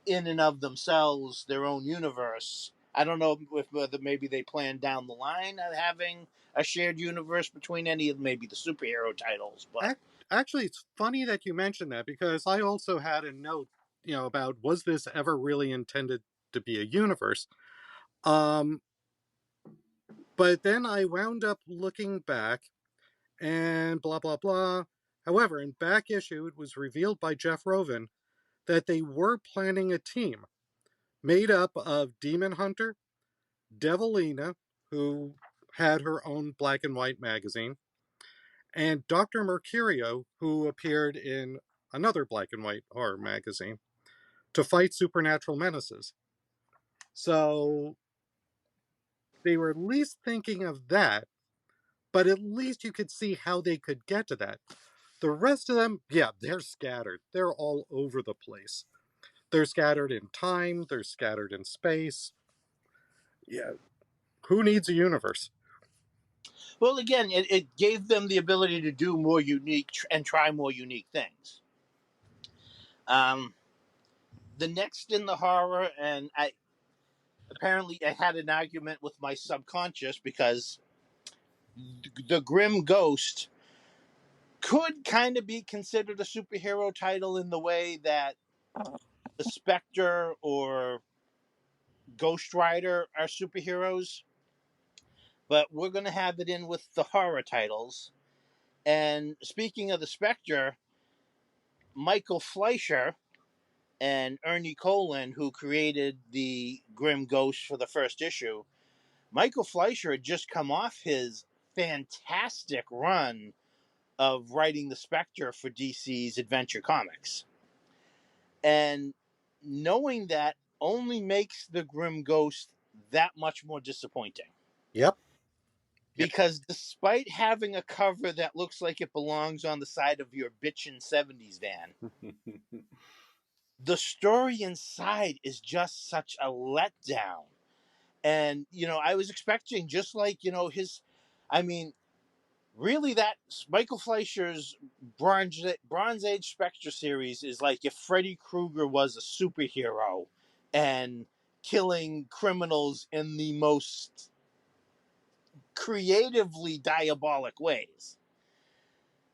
in and of themselves, their own universe. I don't know if whether maybe they plan down the line of having a shared universe between any of maybe the superhero titles, but Actually, it's funny that you mentioned that because I also had a note, about was this ever really intended to be a universe? Um, but then I wound up looking back and blah blah blah. However, in back issue, it was revealed by Jeff Rovin that they were planning a team made up of Demon Hunter, Devilina, who had her own black and white magazine, and Dr. Mercurio, who appeared in another black and white horror magazine, to fight supernatural menaces. So they were at least thinking of that, but at least you could see how they could get to that. The rest of them, yeah, they're scattered. They're all over the place. They're scattered in time, they're scattered in space. Yeah, who needs a universe? well, again, it gave them the ability to do more unique and try more unique things. Um, the next in the horror, and I had an argument with my subconscious because the Grim Ghost could kind of be considered a superhero title in the way that the Spectre or Ghost Rider are superheroes, but we're going to have it in with the horror titles. And speaking of the Spectre, Michael Fleischer and Ernie Colin, who created the Grim Ghost for the first issue, Michael Fleischer had just come off his fantastic run of writing the Spectre for DC's Adventure Comics. And knowing that only makes the Grim Ghost that much more disappointing. Yep. Yep. Because despite having a cover that looks like it belongs on the side of your bitchin' 70s van, the story inside is just such a letdown. And, I was expecting just like, I mean, really that Michael Fleischer's Bronze Age Spectre series is like if Freddy Krueger was a superhero and killing criminals in the most creatively diabolic ways.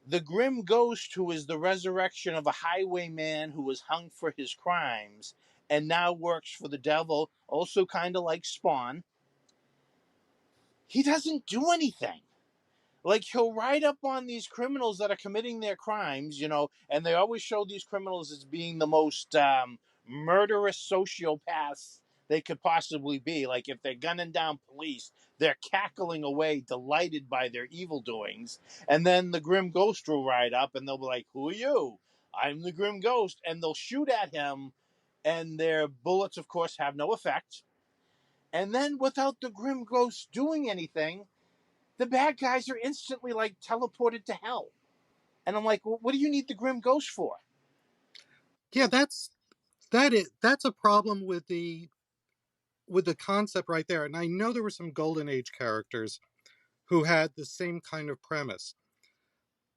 The Grim Ghost, who is the resurrection of a highwayman who was hung for his crimes and now works for the devil, also kind of like Spawn, he doesn't do anything. Like, he'll ride up on these criminals that are committing their crimes, and they always show these criminals as being the most murderous sociopaths they could possibly be. Like, if they're gunning down police, they're cackling away, delighted by their evil doings. And then the Grim Ghost will ride up and they'll be like, "Who are you?" "I'm the Grim Ghost." And they'll shoot at him, and their bullets, of course, have no effect. And then, without the Grim Ghost doing anything, the bad guys are instantly like teleported to hell. And I'm like, well, what do you need the Grim Ghost for? Yeah, that's a problem with the concept right there. And I know there were some Golden Age characters who had the same kind of premise.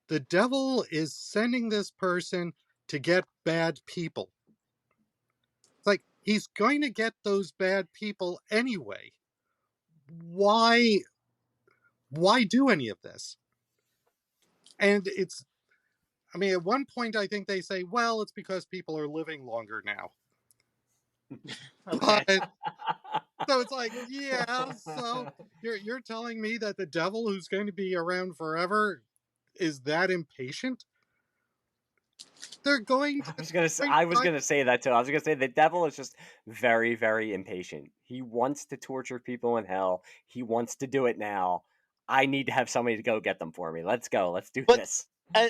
The devil is sending this person to get bad people. It's like, he's going to get those bad people anyway. Why do any of this? And at one point I think they say, well, it's because people are living longer now. Okay. But so it's like, yeah, so you're telling me that the devil, who's going to be around forever, is that impatient? They're going to I was gonna say that too. I was gonna say the devil is just very, very impatient. He wants to torture people in hell. He wants to do it now. I need to have somebody to go get them for me. Let's go. Let's do But this.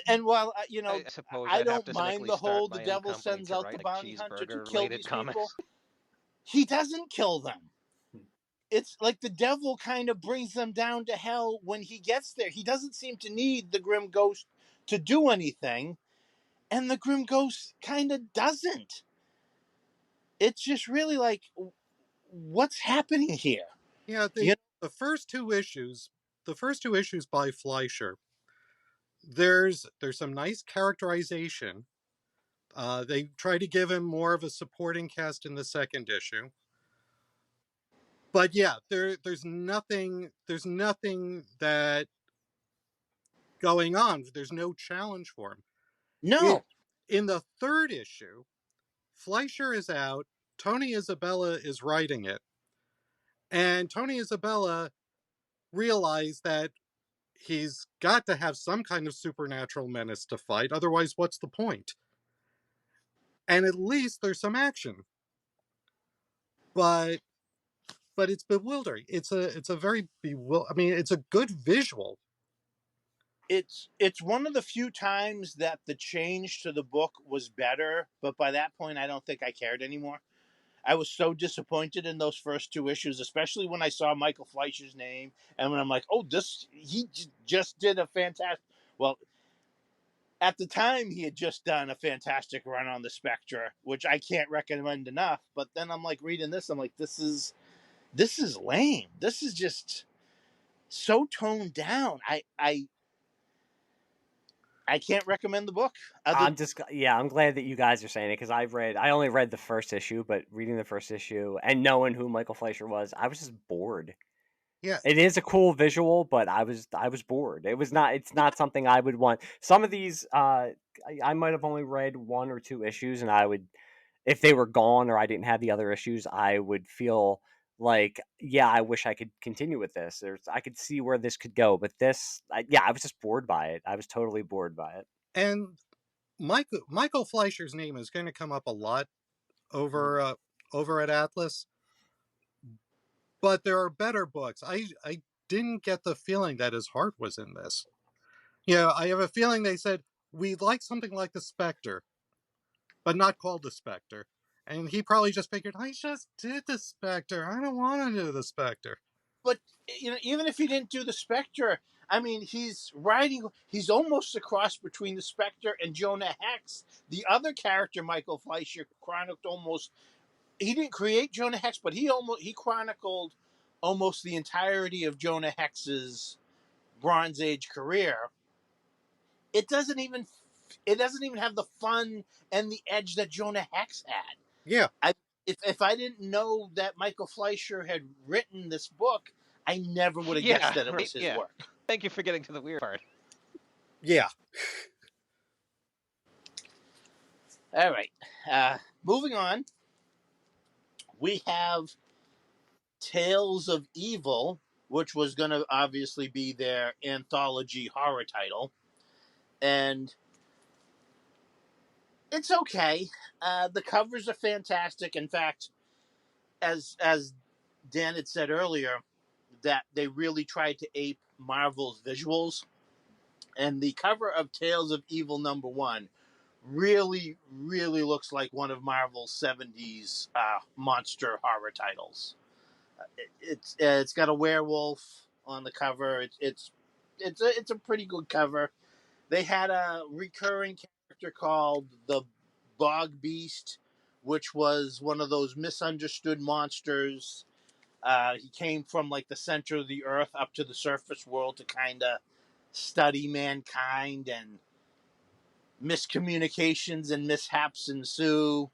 and while I suppose I I'd have don't to mind cynically the start whole the my own devil company sends to out the write bounty hunter to cheeseburger kill related these people, comics. he doesn't kill them. It's like the devil kind of brings them down to hell when he gets there. He doesn't seem to need the Grim Ghost to do anything, and the Grim Ghost kind of doesn't. It's just really like, what's happening here? Yeah, You the first two issues, by Fleischer, there's some nice characterization. They try to give him more of a supporting cast in the second issue. But yeah, there's nothing that going on. There's no challenge for him. No, In the third issue, Fleischer is out, Tony Isabella is writing it, and Tony Isabella realized that he's got to have some kind of supernatural menace to fight, otherwise what's the point? And at least there's some action. But it's bewildering. It's a very it's a good visual. it's one of the few times that the change to the book was better, but by that point I don't think I cared anymore. I was so disappointed in those first two issues, especially when I saw Michael Fleischer's name, and when I'm like, oh, he just did a fantastic. Well, at the time, he had just done a fantastic run on the Spectre, which I can't recommend enough. But then I'm like reading this, I'm like, this is lame. This is just so toned down. I can't recommend the book. I'm glad that you guys are saying it because I only read the first issue, but reading the first issue and knowing who Michael Fleischer was, I was just bored. Yeah. It is a cool visual, but I was bored. It's not something I would want. Some of these I might have only read one or two issues, and I would, if they were gone or I didn't have the other issues, I would feel like, yeah, I wish I could continue with this. I could see where this could go, but I was just bored by it. I was totally bored by it. And Michael Fleischer's name is going to come up a lot over at Atlas. But there are better books. I didn't get the feeling that his heart was in this. I have a feeling they said, we'd like something like the Spectre, but not called the Spectre. And he probably just figured, I just did the Spectre. I don't want to do the Spectre. But even if he didn't do the Spectre, I mean, he's almost a cross between the Spectre and Jonah Hex. The other character Michael Fleischer chronicled he didn't create Jonah Hex, but he chronicled almost the entirety of Jonah Hex's Bronze Age career. It doesn't even have the fun and the edge that Jonah Hex had. Yeah. If I didn't know that Michael Fleischer had written this book, I never would have guessed that it was his work. Thank you for getting to the weird part. Yeah. All right. Moving on. We have Tales of Evil, which was going to obviously be their anthology horror title. And it's okay. The covers are fantastic. In fact, as Dan had said earlier, that they really tried to ape Marvel's visuals. And the cover of Tales of Evil #1 really, really looks like one of Marvel's 70s monster horror titles. It's got a werewolf on the cover. It's a pretty good cover. They had a recurring character called the Bog Beast, which was one of those misunderstood monsters. He came from like the center of the earth up to the surface world to kind of study mankind, and miscommunications and mishaps ensue.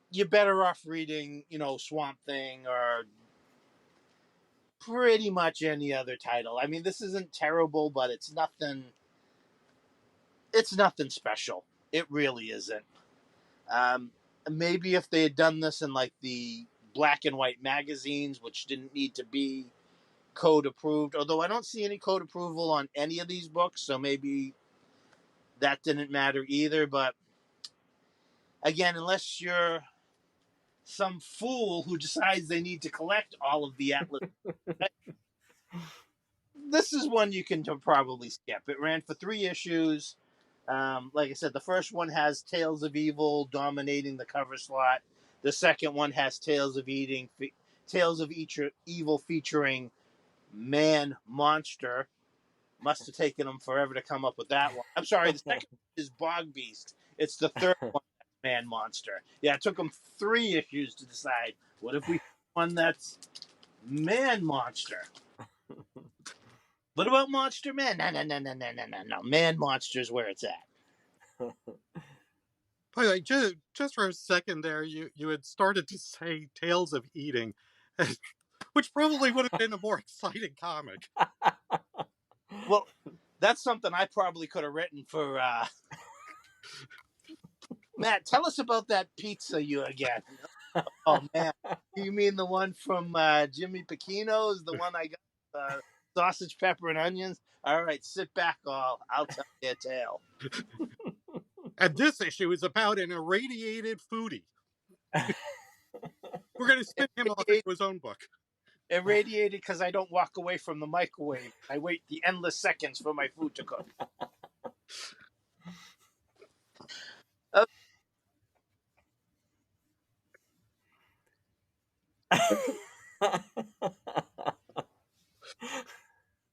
You're better off reading, Swamp Thing or pretty much any other title. I mean, this isn't terrible, but it's nothing. It's nothing special. It really isn't. Maybe if they had done this in like the black and white magazines, which didn't need to be code approved, although I don't see any code approval on any of these books, so maybe that didn't matter either. But again, unless you're some fool who decides they need to collect all of the Atlas, this is one you can probably skip. It ran for 3 issues. Like I said, the first one has Tales of Evil dominating the cover slot. The second one has Tales of Evil featuring Man Monster. Must have taken them forever to come up with that one. I'm sorry, the second one is Bog Beast. It's the third one, Man Monster. Yeah, it took them 3 issues to decide. What if we one that's Man Monster? What about Monster Man? No. Man Monster is where it's at. By the way, just for a second there, you had started to say Tales of Eating, which probably would have been a more exciting comic. Well, that's something I probably could have written for. Matt, tell us about that pizza you again. Oh man, you mean the one from Jimmy Pacino's? The one I got sausage, pepper, and onions? All right, sit back, I'll tell you a tale. And this issue is about an irradiated foodie. We're going to spin him off into his own book. Irradiated because I don't walk away from the microwave. I wait the endless seconds for my food to cook.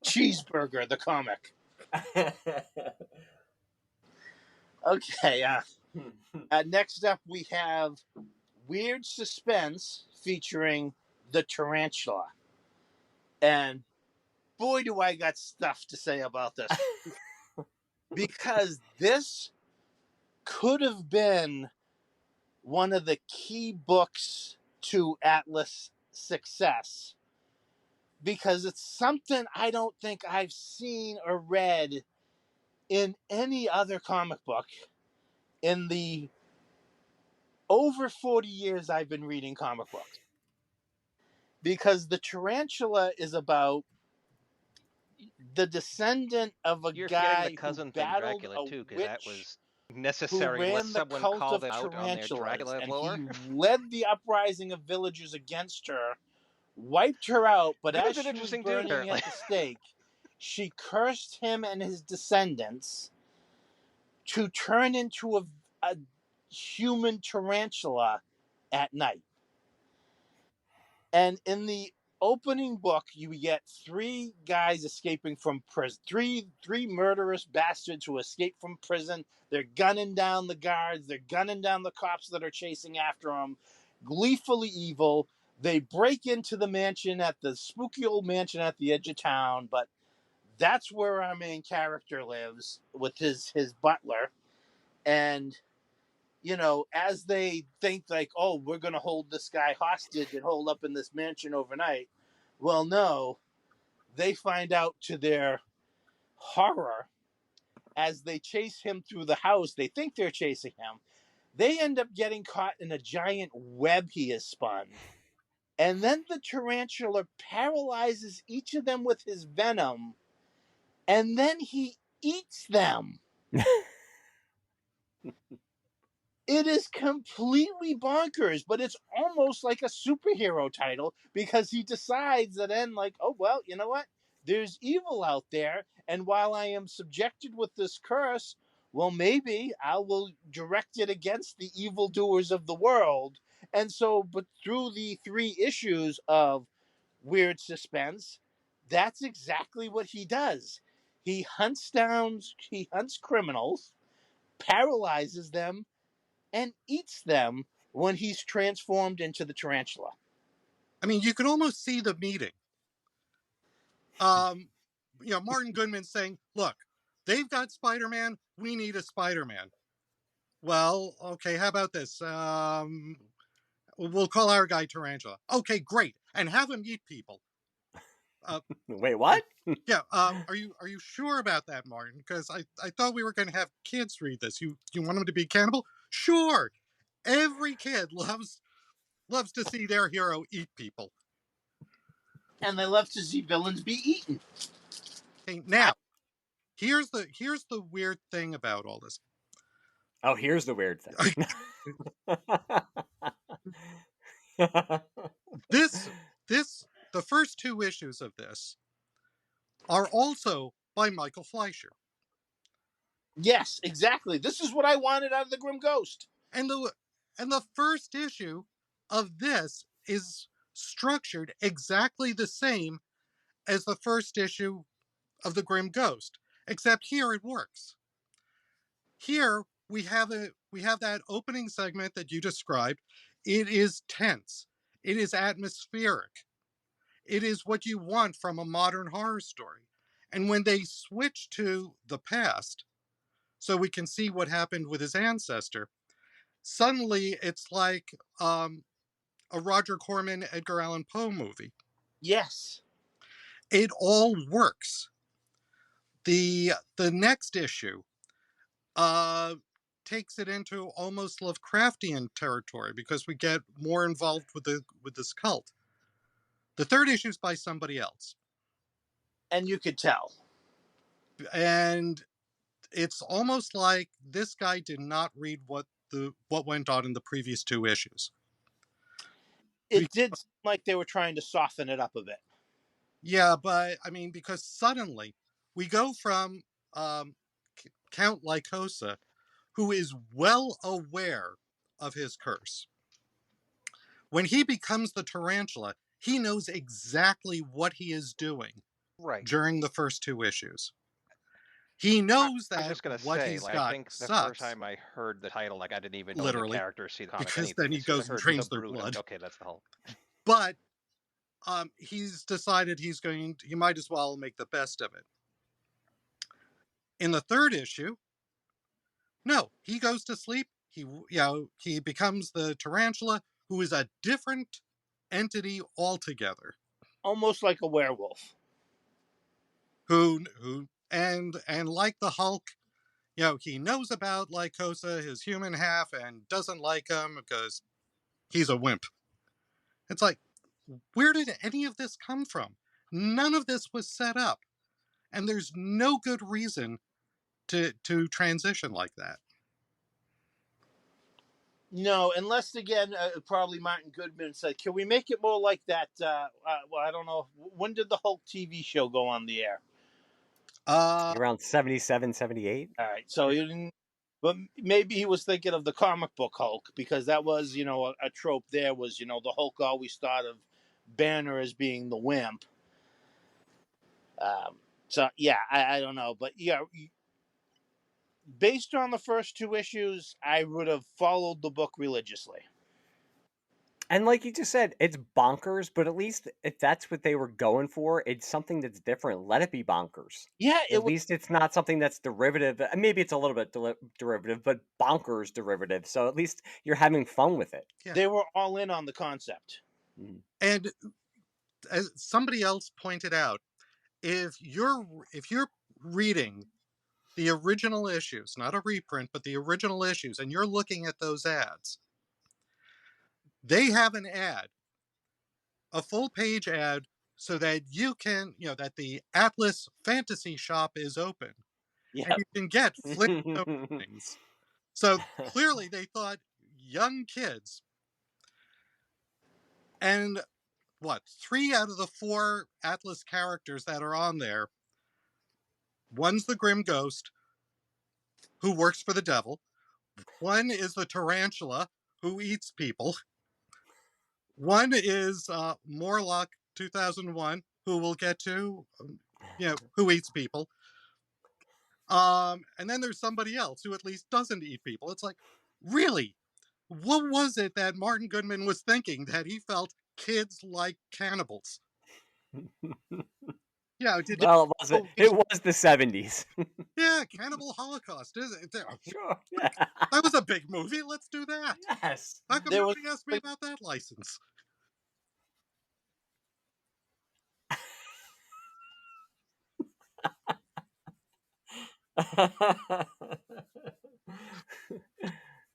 Cheeseburger, the comic. Okay, next up we have Weird Suspense featuring the Tarantula. And boy, do I got stuff to say about this. Because this could have been one of the key books to Atlas' success. Because it's something I don't think I've seen or read in any other comic book in the over 40 years I've been reading comic books. Because the Tarantula is about the descendant of a You're guy the cousin who thing battled Dracula a too, because witch that was who necessary ran unless the someone cult called of them out on their tarantulas, Dracula and lore. he led the uprising of villagers against her, wiped her out, but as An she was interesting dude, burning apparently. at the stake, she cursed him and his descendants to turn into a human tarantula at night. And in the opening book, you get 3 guys escaping from prison. Three murderous bastards who escape from prison. They're gunning down the guards. They're gunning down the cops that are chasing after them. Gleefully evil. They break into the mansion at the spooky old mansion at the edge of town, but that's where our main character lives with his butler. And as they think like, oh, we're going to hold this guy hostage and hold up in this mansion overnight. Well, no, they find out to their horror as they chase him through the house. They think they're chasing him. They end up getting caught in a giant web he has spun. And then the tarantula paralyzes each of them with his venom, and then he eats them. It is completely bonkers, but it's almost like a superhero title because he decides that then, like, oh, well, you know what? There's evil out there. And while I am subjected with this curse, well, maybe I will direct it against the evildoers of the world. And so, but through the 3 issues of weird suspense, that's exactly what he does. He hunts criminals, paralyzes them, and eats them when he's transformed into the tarantula. I mean, you could almost see the meeting. Martin Goodman saying, look, they've got Spider-Man, we need a Spider-Man. Well, okay, how about this? We'll call our guy Tarantula. Okay, great. And have him eat people. Wait, what? Yeah, are you sure about that, Martin? Because I thought we were going to have kids read this. You want them to be cannibal? Sure. Every kid loves to see their hero eat people. And they love to see villains be eaten. Okay, now, here's the weird thing about all this. Oh, here's the weird thing. The first 2 issues of this are also by Michael Fleischer. Yes, exactly. This is what I wanted out of the Grim Ghost. And the first issue of this is structured exactly the same as the first issue of the Grim Ghost, except here it works. Here we have that opening segment that you described. It is tense. It is atmospheric. It is what you want from a modern horror story. And when they switch to the past, so we can see what happened with his ancestor, suddenly it's like a Roger Corman, Edgar Allan Poe movie. Yes. It all works. The next issue takes it into almost Lovecraftian territory because we get more involved with this cult. The third issue is by somebody else. And you could tell. And it's almost like this guy did not read what went on in the previous 2 issues. It did seem like they were trying to soften it up a bit. Yeah, but I mean, because suddenly we go from Count Lycosa, who is well aware of his curse. When he becomes the tarantula, he knows exactly what he is doing during the first 2 issues. He knows that I was just gonna what say, he's like, got I think the sucks. first time I heard the title, like, I didn't even know the Literally, character, see the comic, because anything. then he As soon as goes I and heard drains the their Brood, I'm blood. like, okay, that's the Hulk. But he's decided he might as well make the best of it. In the third issue, no, he goes to sleep. He becomes the tarantula, who is a different entity altogether. Almost like a werewolf. And like the Hulk, he knows about Lycosa, his human half, and doesn't like him because he's a wimp. It's like, where did any of this come from? None of this was set up. And there's no good reason to transition like that. No, unless, again, probably Martin Goodman said, can we make it more like that? Well, I don't know. When did the Hulk TV show go on the air? Around 77, 78. All right. So you didn't, but maybe he was thinking of the comic book Hulk, because that was, a trope there was, the Hulk always thought of Banner as being the wimp. So, yeah, I don't know. But, yeah, based on the first 2 issues, I would have followed the book religiously. And like you just said, it's bonkers, but at least if that's what they were going for, it's something that's different. Let it be bonkers. Yeah, At least it's not something that's derivative. Maybe it's a little bit derivative, but bonkers derivative. So at least you're having fun with it. Yeah. They were all in on the concept. And as somebody else pointed out, if you're reading the original issues, not a reprint, but the original issues, and you're looking at those ads, they have an ad a full-page ad so that you can, that the Atlas Fantasy Shop is open and Yeah. you can get Flintstone things. So clearly they thought young kids. And what, 3 out of the 4 Atlas characters that are on there, one's the Grim Ghost, who works for the devil. One is the tarantula, who eats people. One is Morlock 2001, who we'll get to, who eats people. And then there's somebody else who at least doesn't eat people. It's like, really? What was it that Martin Goodman was thinking that he felt kids like cannibals? Yeah, Well, it was the 70s. yeah, Cannibal Holocaust, isn't it? Sure. Yeah. That was a big movie. Let's do that. Yes. How come There was nobody asked me about that license?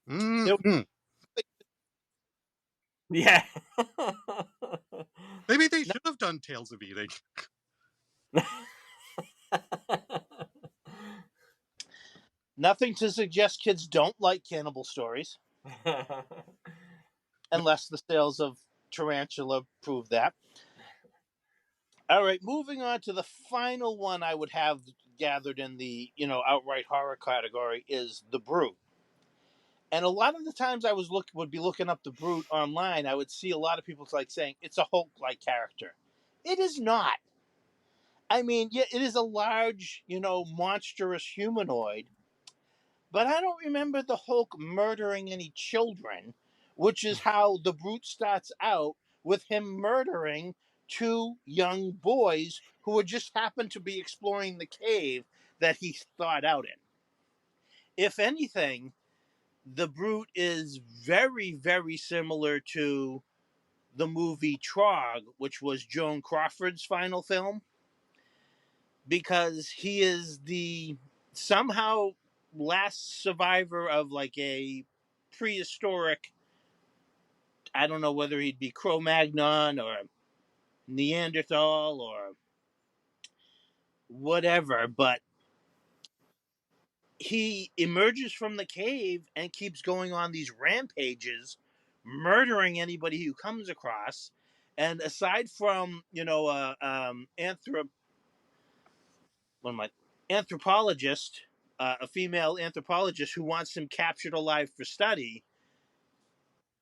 Mm-hmm. Yeah. Maybe they should have done Tales of Eating. nothing to suggest kids don't like cannibal stories, unless the sales of Tarantula prove that. All right, moving on to the final one I would have gathered in the outright horror category is The Brute. And a lot of the times I would be looking up The Brute online, I would see a lot of people saying it's a Hulk-like character. It is not. I mean, yeah, it is a large, monstrous humanoid, but I don't remember the Hulk murdering any children, which is how The Brute starts out, with him murdering 2 young boys who would just happen to be exploring the cave that he thawed out in. If anything, The Brute is very, very similar to the movie Trog, which was Joan Crawford's final film, because he is the somehow last survivor of a prehistoric, I don't know whether he'd be Cro-Magnon or Neanderthal or whatever, but he emerges from the cave and keeps going on these rampages, murdering anybody who comes across. And aside from anthropologist, a female anthropologist who wants him captured alive for study,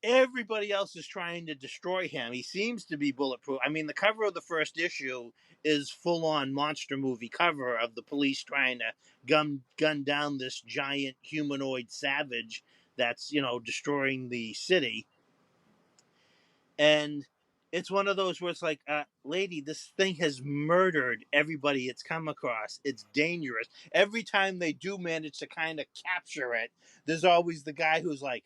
everybody else is trying to destroy him. He seems to be bulletproof. I mean, the cover of the first issue is full-on monster movie cover of the police trying to gun down this giant humanoid savage that's destroying the city. And it's one of those where it's like, lady, this thing has murdered everybody it's come across. It's dangerous. Every time they do manage to kind of capture it, there's always the guy who's like,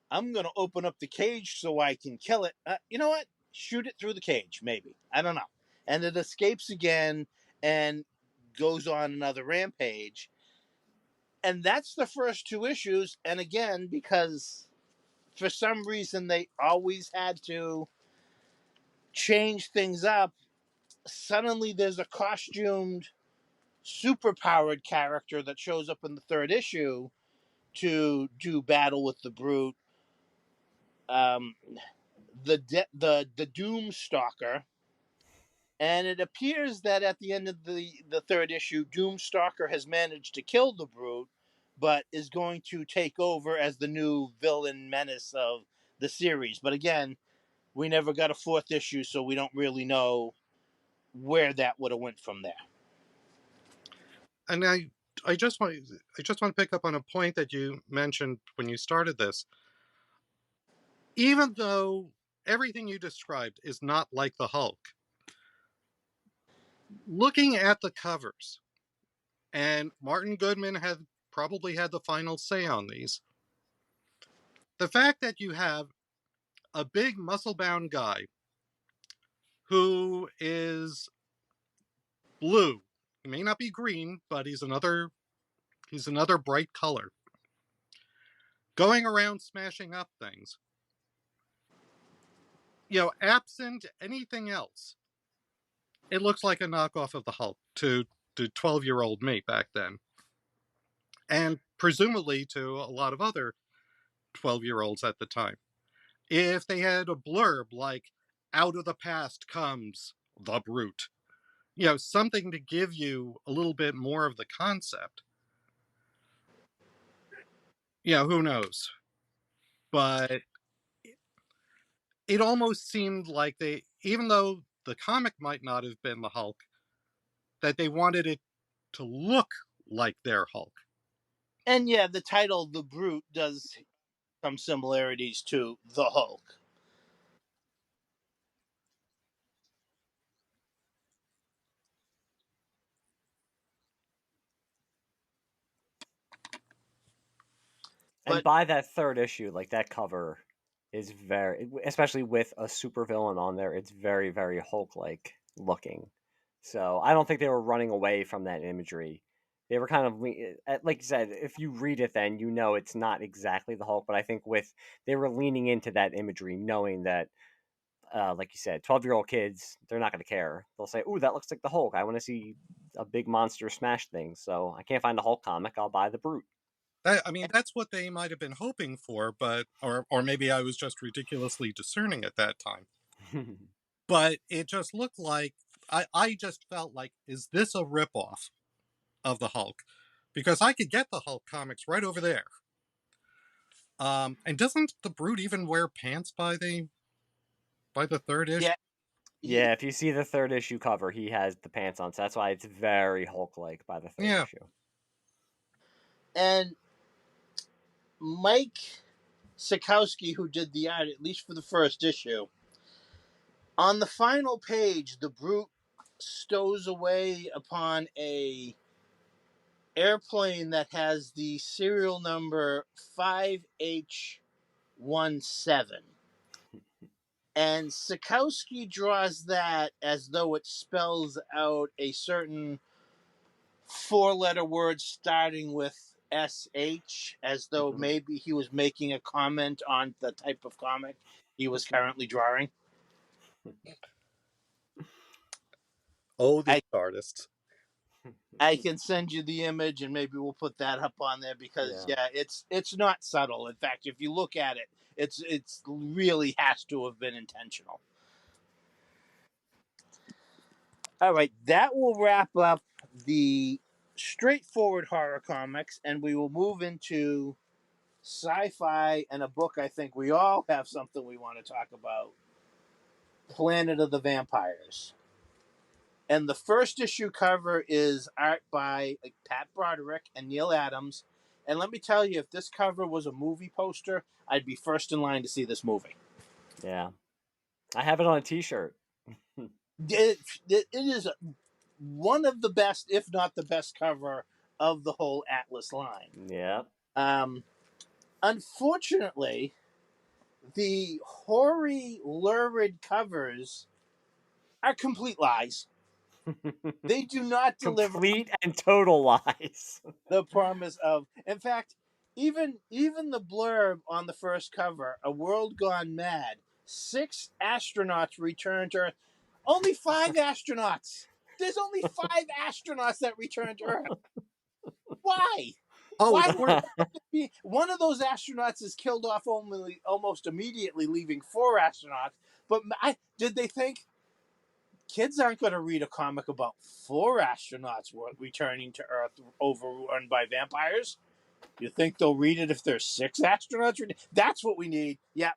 I'm going to open up the cage so I can kill it. You know what? Shoot it through the cage, maybe. I don't know. And it escapes again and goes on another rampage. And that's the first 2 issues. And again, because for some reason they always had to change things up, suddenly there's a costumed, superpowered character that shows up in the 3rd issue to do battle with the Brute. The Doom Stalker, and it appears that at the end of the 3rd issue, Doom Stalker has managed to kill the Brute, but is going to take over as the new villain menace of the series. But again, we never got a 4th issue, so we don't really know where that would have went from there. And I just want to pick up on a point that you mentioned when you started this. Even though everything you described is not like the Hulk, looking at the covers, and Martin Goodman had probably had the final say on these, the fact that you have a big muscle-bound guy who is blue, he may not be green, but he's another bright color, going around smashing up things. absent anything else, it looks like a knockoff of the Hulk to 12-year-old me back then. And presumably to a lot of other 12-year-olds at the time. If they had a blurb like, out of the past comes the Brute, something to give you a little bit more of the concept. Who knows? But it almost seemed like they, even though the comic might not have been the Hulk, that they wanted it to look like their Hulk. And yeah, the title "The Brute" does some similarities to the Hulk. And But by that third issue, like that cover is very, especially with a supervillain on there, it's very, very Hulk-like looking. So I don't think they were running away from that imagery. They were kind of, like you said, if you read it, then you know it's not exactly the Hulk. But I think they were leaning into that imagery, knowing that, like you said, 12-year-old kids, they're not going to care. They'll say, "Ooh, that looks like the Hulk. I want to see a big monster smash things." So I can't find the Hulk comic. I'll buy the Brute. I mean, that's what they might have been hoping for, but or maybe I was just ridiculously discerning at that time. But it just looked like I just felt like, is this a ripoff of the Hulk? Because I could get the Hulk comics right over there. And doesn't the Brute even wear pants by the third issue? yeah, Yeah, if you see the third issue cover, he has the pants on. So that's why it's very Hulk-like by the third Yeah. issue. and Mike Sikowski, who did the art, at least for the first issue, on the final page, the Brute stows away upon a airplane that has the serial number 5H17. And Sikowski draws that as though it spells out a certain four-letter word starting with SH, as though maybe he was making a comment on the type of comic he was currently drawing. Oh, these artists. I can send you the image, and maybe we'll put that up on there because it's not subtle. In fact, if you look at it, it's really has to have been intentional. All right, that will wrap up the straightforward horror comics, and we will move into sci-fi and a book I think we all have something we want to talk about: Planet of the Vampires. And the first issue cover is art by Pat Broderick and Neil Adams. And let me tell you, if this cover was a movie poster, I'd be first in line to see this movie. Yeah. I have it on a t-shirt. It is one of the best, if not the best cover of the whole Atlas line. Yeah. Unfortunately, the hoary, lurid covers are complete lies. They do not deliver Complete and total lies. the promise of. In fact, even the blurb on the first cover, "A World Gone Mad, 6 astronauts return to Earth." Only 5 astronauts. There's only 5 astronauts that return to Earth. Why? Oh, Why of course. one of those astronauts is killed off almost immediately, leaving 4 astronauts. But did they think kids aren't going to read a comic about 4 astronauts returning to Earth overrun by vampires? You think they'll read it if there's 6 astronauts? That's what we need. Yeah,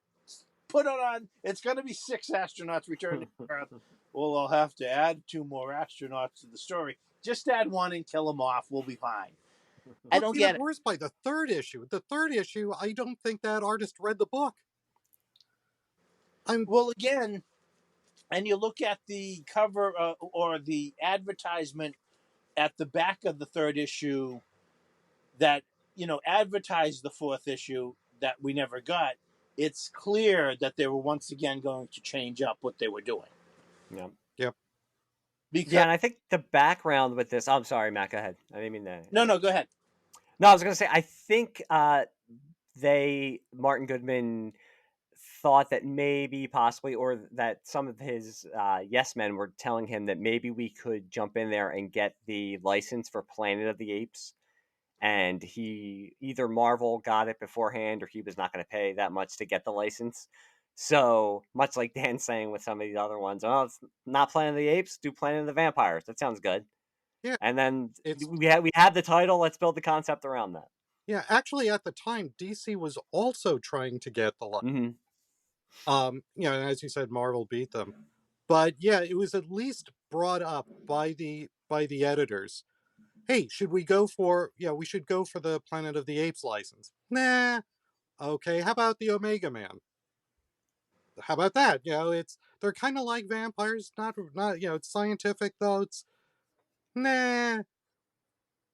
put it on. It's going to be 6 astronauts returning to Earth. Well, I'll have to add 2 more astronauts to the story. Just add 1 and kill them off. We'll be fine. I don't get it. Worse, by the third issue. The third issue, I don't think that artist read the book. Well, again, and you look at the cover or the advertisement at the back of the third issue that advertised the fourth issue that we never got. It's clear that they were once again going to change up what they were doing. Yeah. Yep. Because and I think the background with this. I'm sorry, Matt. Go ahead. I didn't mean that. No, go ahead. No, I was going to say. I think Martin Goodman thought that maybe possibly, or that some of his yes men were telling him that maybe we could jump in there and get the license for Planet of the Apes, and he either Marvel got it beforehand or he was not going to pay that much to get the license. So much like Dan's saying with some of these other ones, oh, it's not Planet of the Apes, do Planet of the Vampires. That sounds good. Yeah, And then it's we have the title. Let's build the concept around that. yeah. Actually, at the time, DC was also trying to get the Mm-hmm. and as you said, Marvel beat them. But yeah, it was at least brought up by the editors. Hey, should we go for we should go for the Planet of the Apes license? Nah. Okay, how about the Omega Man? How about that? They're kind of like vampires, not it's scientific though. It's nah.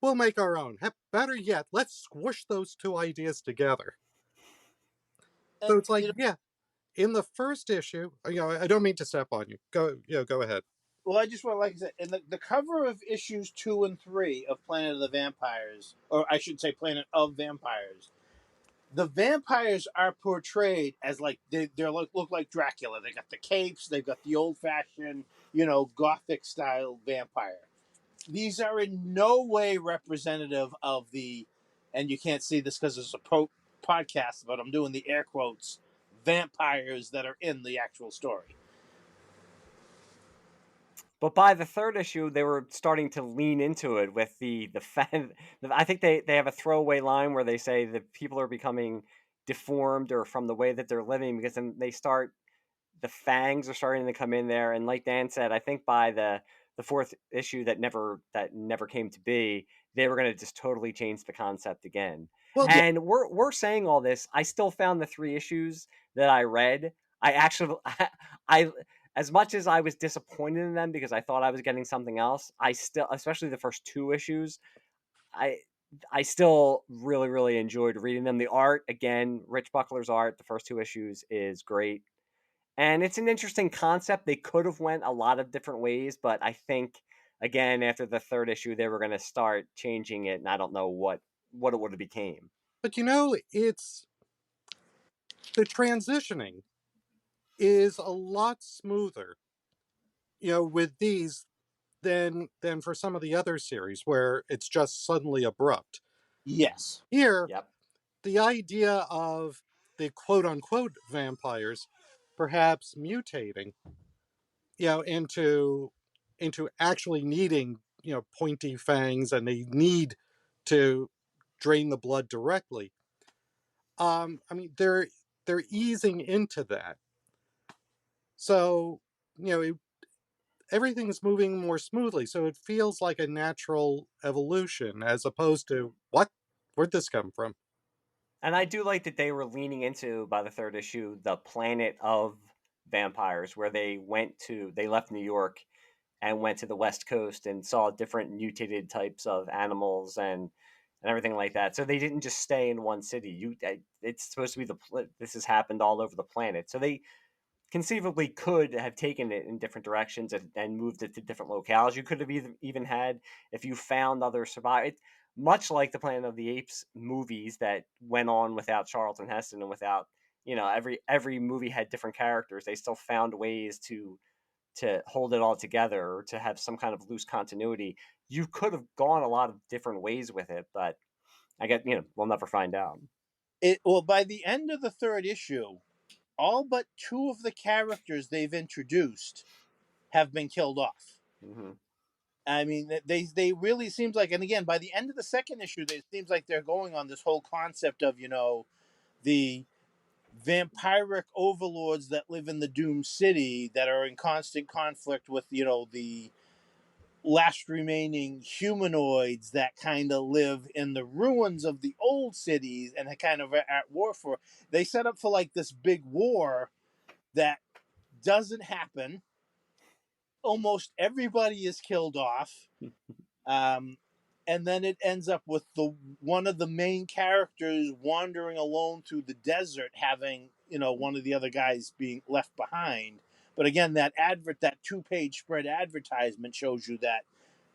We'll make our own. Better yet, let's squish those two ideas together. So And it's like, yeah, in the first issue, I don't mean to step on you. Go ahead. well, I just want, like I said, in the cover of issues 2 and 3 of Planet of the Vampires, or I should say, Planet of Vampires, the vampires are portrayed as like they're look like Dracula. They got the capes, they've got the old fashioned, gothic style vampire. These are in no way representative of the, and you can't see this because it's a podcast, but I'm doing the air quotes, vampires that are in the actual story. But by the third issue, they were starting to lean into it with the fan. I think they have a throwaway line where they say that people are becoming deformed or from the way that they're living, because then the fangs are starting to come in there. And like Dan said, I think by the fourth issue that never came to be, they were going to just totally change the concept again. Well, Yeah. And we're saying all this. I still found the 3 issues that I read. I actually I as much as I was disappointed in them because I thought I was getting something else, I still, especially the first 2 issues, I I still really, really enjoyed reading them. The art, again, Rich Buckler's art, the first 2 issues is great. And it's an interesting concept. They could have went a lot of different ways, but I think again after the third issue they were going to start changing it, and I don't know what it would have became. but it's the transitioning is a lot smoother, with these than for some of the other series where it's just suddenly abrupt. Yes. Here, Yep. the idea of the quote unquote vampires perhaps mutating, into actually needing, pointy fangs, and they need to drain the blood directly. I mean, they're easing into that. So, everything's moving more smoothly. So it feels like a natural evolution as opposed to what? Where'd this come from? And I do like that they were leaning into, by the third issue, the planet of vampires, where they left New York and went to the West Coast and saw different mutated types of animals and everything like that. So they didn't just stay in one city. It's supposed to be this has happened all over the planet. So they conceivably could have taken it in different directions and moved it to different locales. You could have even had, if you found other survivors, much like the Planet of the Apes movies that went on without Charlton Heston and without, every movie had different characters. They still found ways to hold it all together or to have some kind of loose continuity. You could have gone a lot of different ways with it, but I guess, we'll never find out. Well, by the end of the third issue, all but 2 of the characters they've introduced have been killed off. Mm-hmm. I mean, they really seems like, and again, by the end of the second issue, it seems like they're going on this whole concept of the vampiric overlords that live in the doomed city that are in constant conflict with the last remaining humanoids that kind of live in the ruins of the old cities and are kind of at war for. They set up for like this big war that doesn't happen. Almost everybody is killed off. Um, and then it ends up with one of the main characters wandering alone through the desert, having one of the other guys being left behind. But again, that 2-page spread advertisement shows you that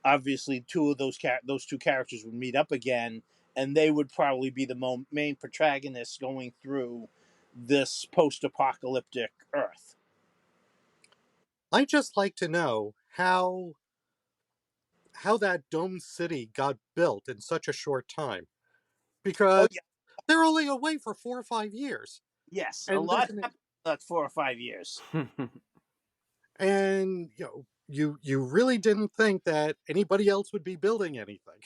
obviously two of those 2 characters would meet up again, and they would probably be the main protagonists going through this post-apocalyptic Earth. I'd just like to know how that dome city got built in such a short time, Oh because yeah, they're only away for 4 or 5 years, yes, a and lot happened in that 4 or 5 years. and you really didn't think that anybody else would be building anything.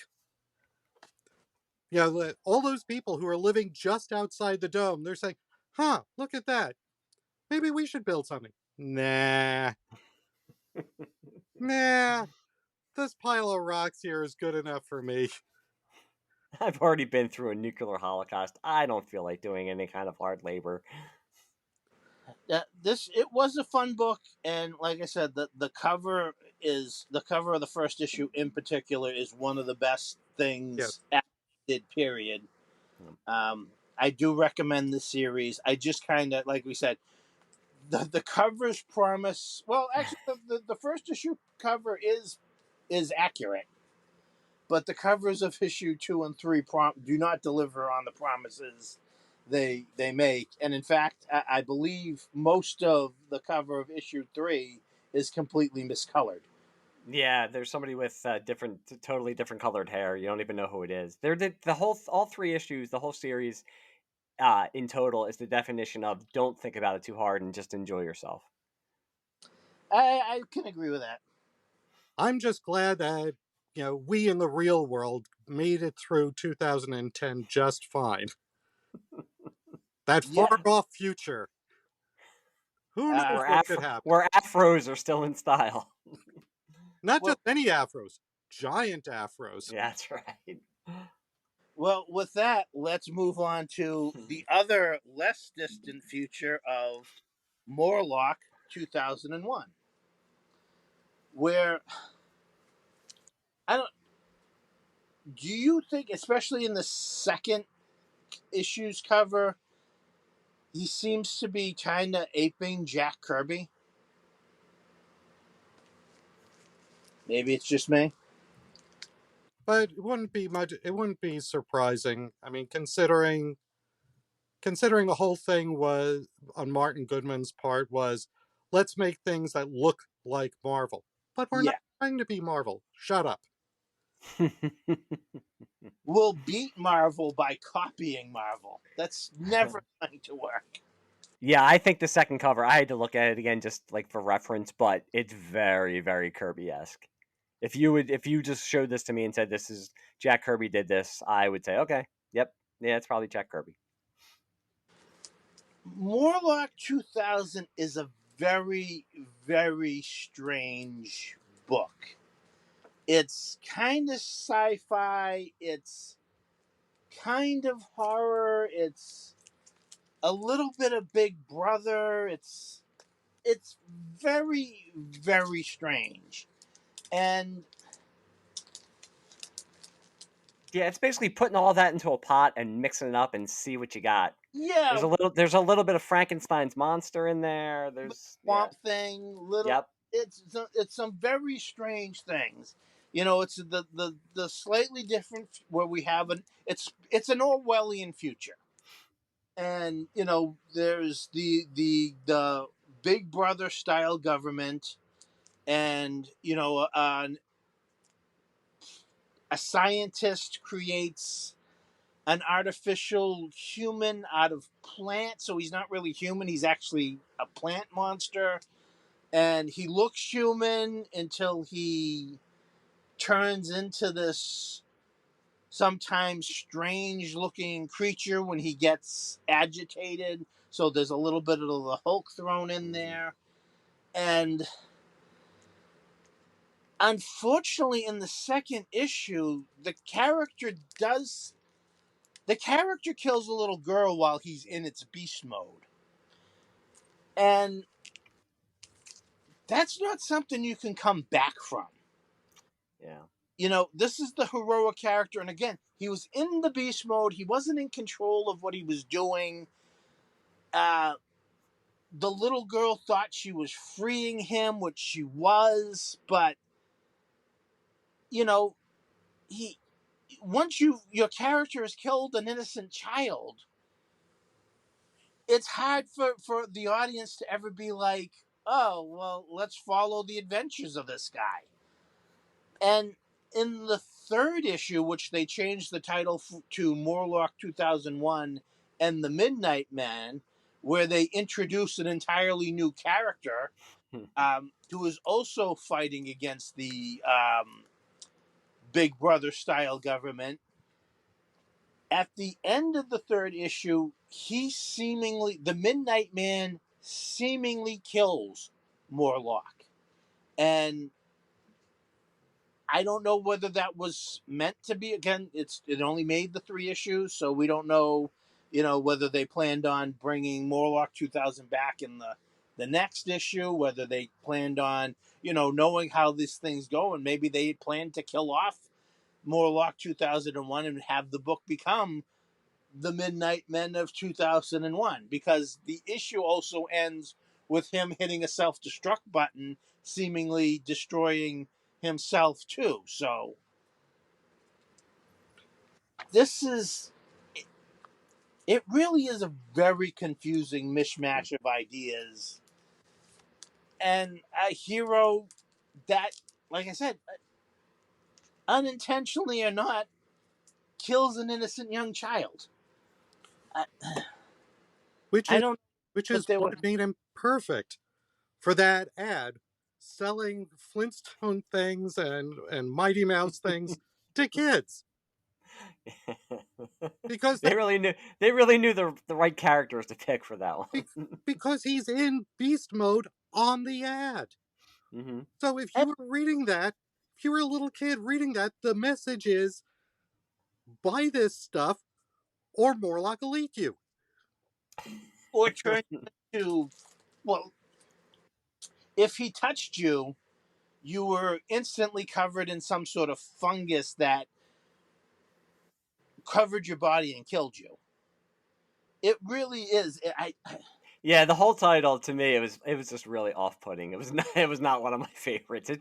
All those people who are living just outside the dome, they're saying, "Huh, look at that. Maybe we should build something." Nah, nah. This pile of rocks here is good enough for me. I've already been through a nuclear holocaust. I don't feel like doing any kind of hard labor. It was a fun book, and like I said, the cover of the first issue in particular is one of the best Yes. things Apple did. Period. Hmm. I do recommend the series. I just kind of, like we said, the covers promise. Well, actually, the first issue cover is accurate, but the covers of issue 2 and 3 do not deliver on the promises they make. And in fact, I believe most of the cover of issue 3 is completely miscolored. Yeah, there's somebody with totally different colored hair. You don't even know who it is. They're the whole, all 3 issues, the whole series, in total, is the definition of don't think about it too hard and just enjoy yourself. I can agree with that. I'm just glad that we in the real world made it through 2010 just fine. That Yeah. far off future, who knows Where what could happen? afros are still in style. Not Well, just any afros, giant afros. Yeah, that's right. well, with that, let's move on to the other less distant future of Morlock 2001, where I don't. Do you think, especially in the second issue's cover, he seems to be kind of aping Jack Kirby? Maybe it's just me. But it wouldn't be much. It wouldn't be surprising. I mean, considering the whole thing was on Martin Goodman's part was, let's make things that look like Marvel, but we're not Yeah. trying to be Marvel. Shut up. We'll beat Marvel by copying Marvel. That's never going to work. Yeah, I think the second cover, I had to look at it again just like for reference, but it's very, very Kirby-esque. If you just showed this to me and said this is Jack Kirby did this, I would say, okay, yep, yeah, it's probably Jack Kirby. Morlock 2000 is a very, very strange book. It's kind of sci-fi. It's kind of horror. It's a little bit of Big Brother. It's very, very strange. And Yeah, it's basically putting all that into a pot and mixing it up and see what you got. yeah, There's a little bit of Frankenstein's monster in there. Yeah, Swamp Thing, little. yep. It's some very strange things. It's the slightly different where we have it's an Orwellian future, and there's the Big Brother style government, and a scientist creates an artificial human out of plant, so he's not really human, he's actually a plant monster, and he looks human until he turns into this sometimes strange looking creature when he gets agitated, so there's a little bit of the Hulk thrown in there. And unfortunately, in the second issue, the character kills a little girl while he's in its beast mode. And that's not something you can come back from. Yeah. This is the heroic character. And again, he was in the beast mode. He wasn't in control of what he was doing. The little girl thought she was freeing him, which she was. But, he once your character has killed an innocent child, it's hard for the audience to ever be like, oh, well, let's follow the adventures of this guy. And in the third issue, which they changed the title to Morlock 2001 and the Midnight Man, where they introduce an entirely new character who is also fighting against the Big Brother style government. At the end of the third issue, the Midnight Man seemingly kills Morlock. And I don't know whether that was meant to be. Again, it only made the 3 issues, so we don't know, whether they planned on bringing Morlock 2000 back in the next issue, whether they planned on, knowing how these things go, and maybe they planned to kill off Morlock 2001 and have the book become the Midnight Men of 2001, because the issue also ends with him hitting a self-destruct button, seemingly destroying himself too. So it really is a very confusing mishmash of ideas, and a hero that, like I said, unintentionally or not, kills an innocent young child. I, which I is don't, which but is there were what made him perfect for that ad, selling Flintstone things and Mighty Mouse things to kids. Because they really knew the right characters to pick for that one. because he's in beast mode on the ad. Mm-hmm. So if you were reading that, if you were a little kid reading that, the message is buy this stuff or Morlock will eat you. or turn into, well, if he touched you, you were instantly covered in some sort of fungus that covered your body and killed you. It really is. Yeah, the whole title to me it was just really off-putting. It was not one of my favorites.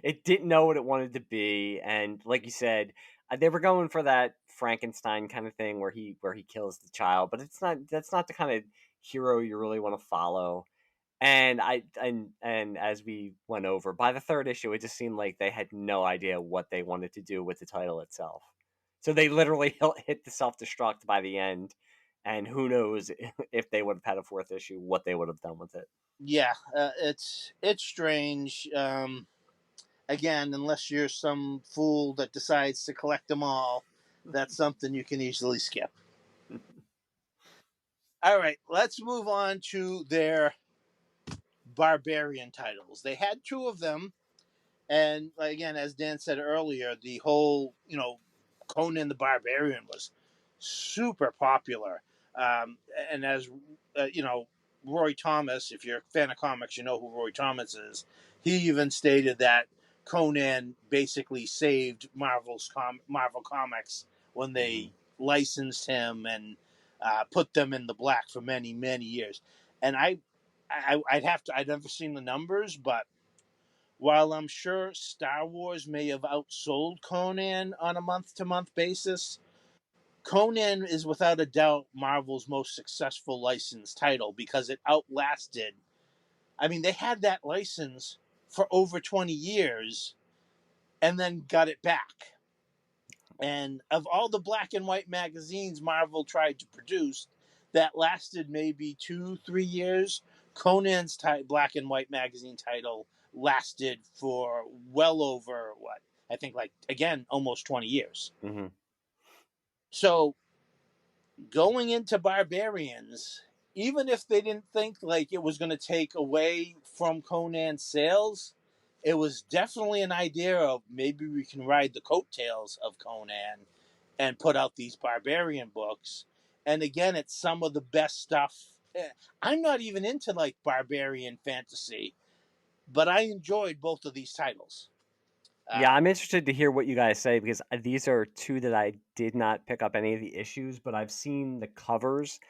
It didn't know what it wanted to be, and like you said, they were going for that Frankenstein kind of thing where he kills the child, but that's not the kind of hero you really want to follow. And and as we went over, by the third issue, it just seemed like they had no idea what they wanted to do with the title itself. So they literally hit the self-destruct by the end, and who knows if they would have had a fourth issue, what they would have done with it. Yeah, it's strange. Again, unless you're some fool that decides to collect them all, that's something you can easily skip. All right, let's move on to their barbarian titles. They had 2 of them, and again, as Dan said earlier, the whole Conan the Barbarian was super popular. And as Roy Thomas, if you're a fan of comics, you know who Roy Thomas is. He even stated that Conan basically saved Marvel Comics when they licensed him and put them in the black for many, many years. And I'd never seen the numbers, but while I'm sure Star Wars may have outsold Conan on a month-to-month basis, Conan is without a doubt Marvel's most successful licensed title because it outlasted. I mean, they had that license for over 20 years and then got it back. And of all the black and white magazines Marvel tried to produce that lasted maybe 2-3 years, Conan's black and white magazine title lasted for well over what I think, like, again, almost 20 years. Mm-hmm. So going into Barbarians, even if they didn't think like it was going to take away from Conan's sales, it was definitely an idea of maybe we can ride the coattails of Conan and put out these Barbarian books. And again, it's some of the best stuff. I'm not even into like Barbarian fantasy, but I enjoyed both of these titles. Yeah, I'm interested to hear what you guys say because these are 2 that I did not pick up any of the issues, but I've seen the covers,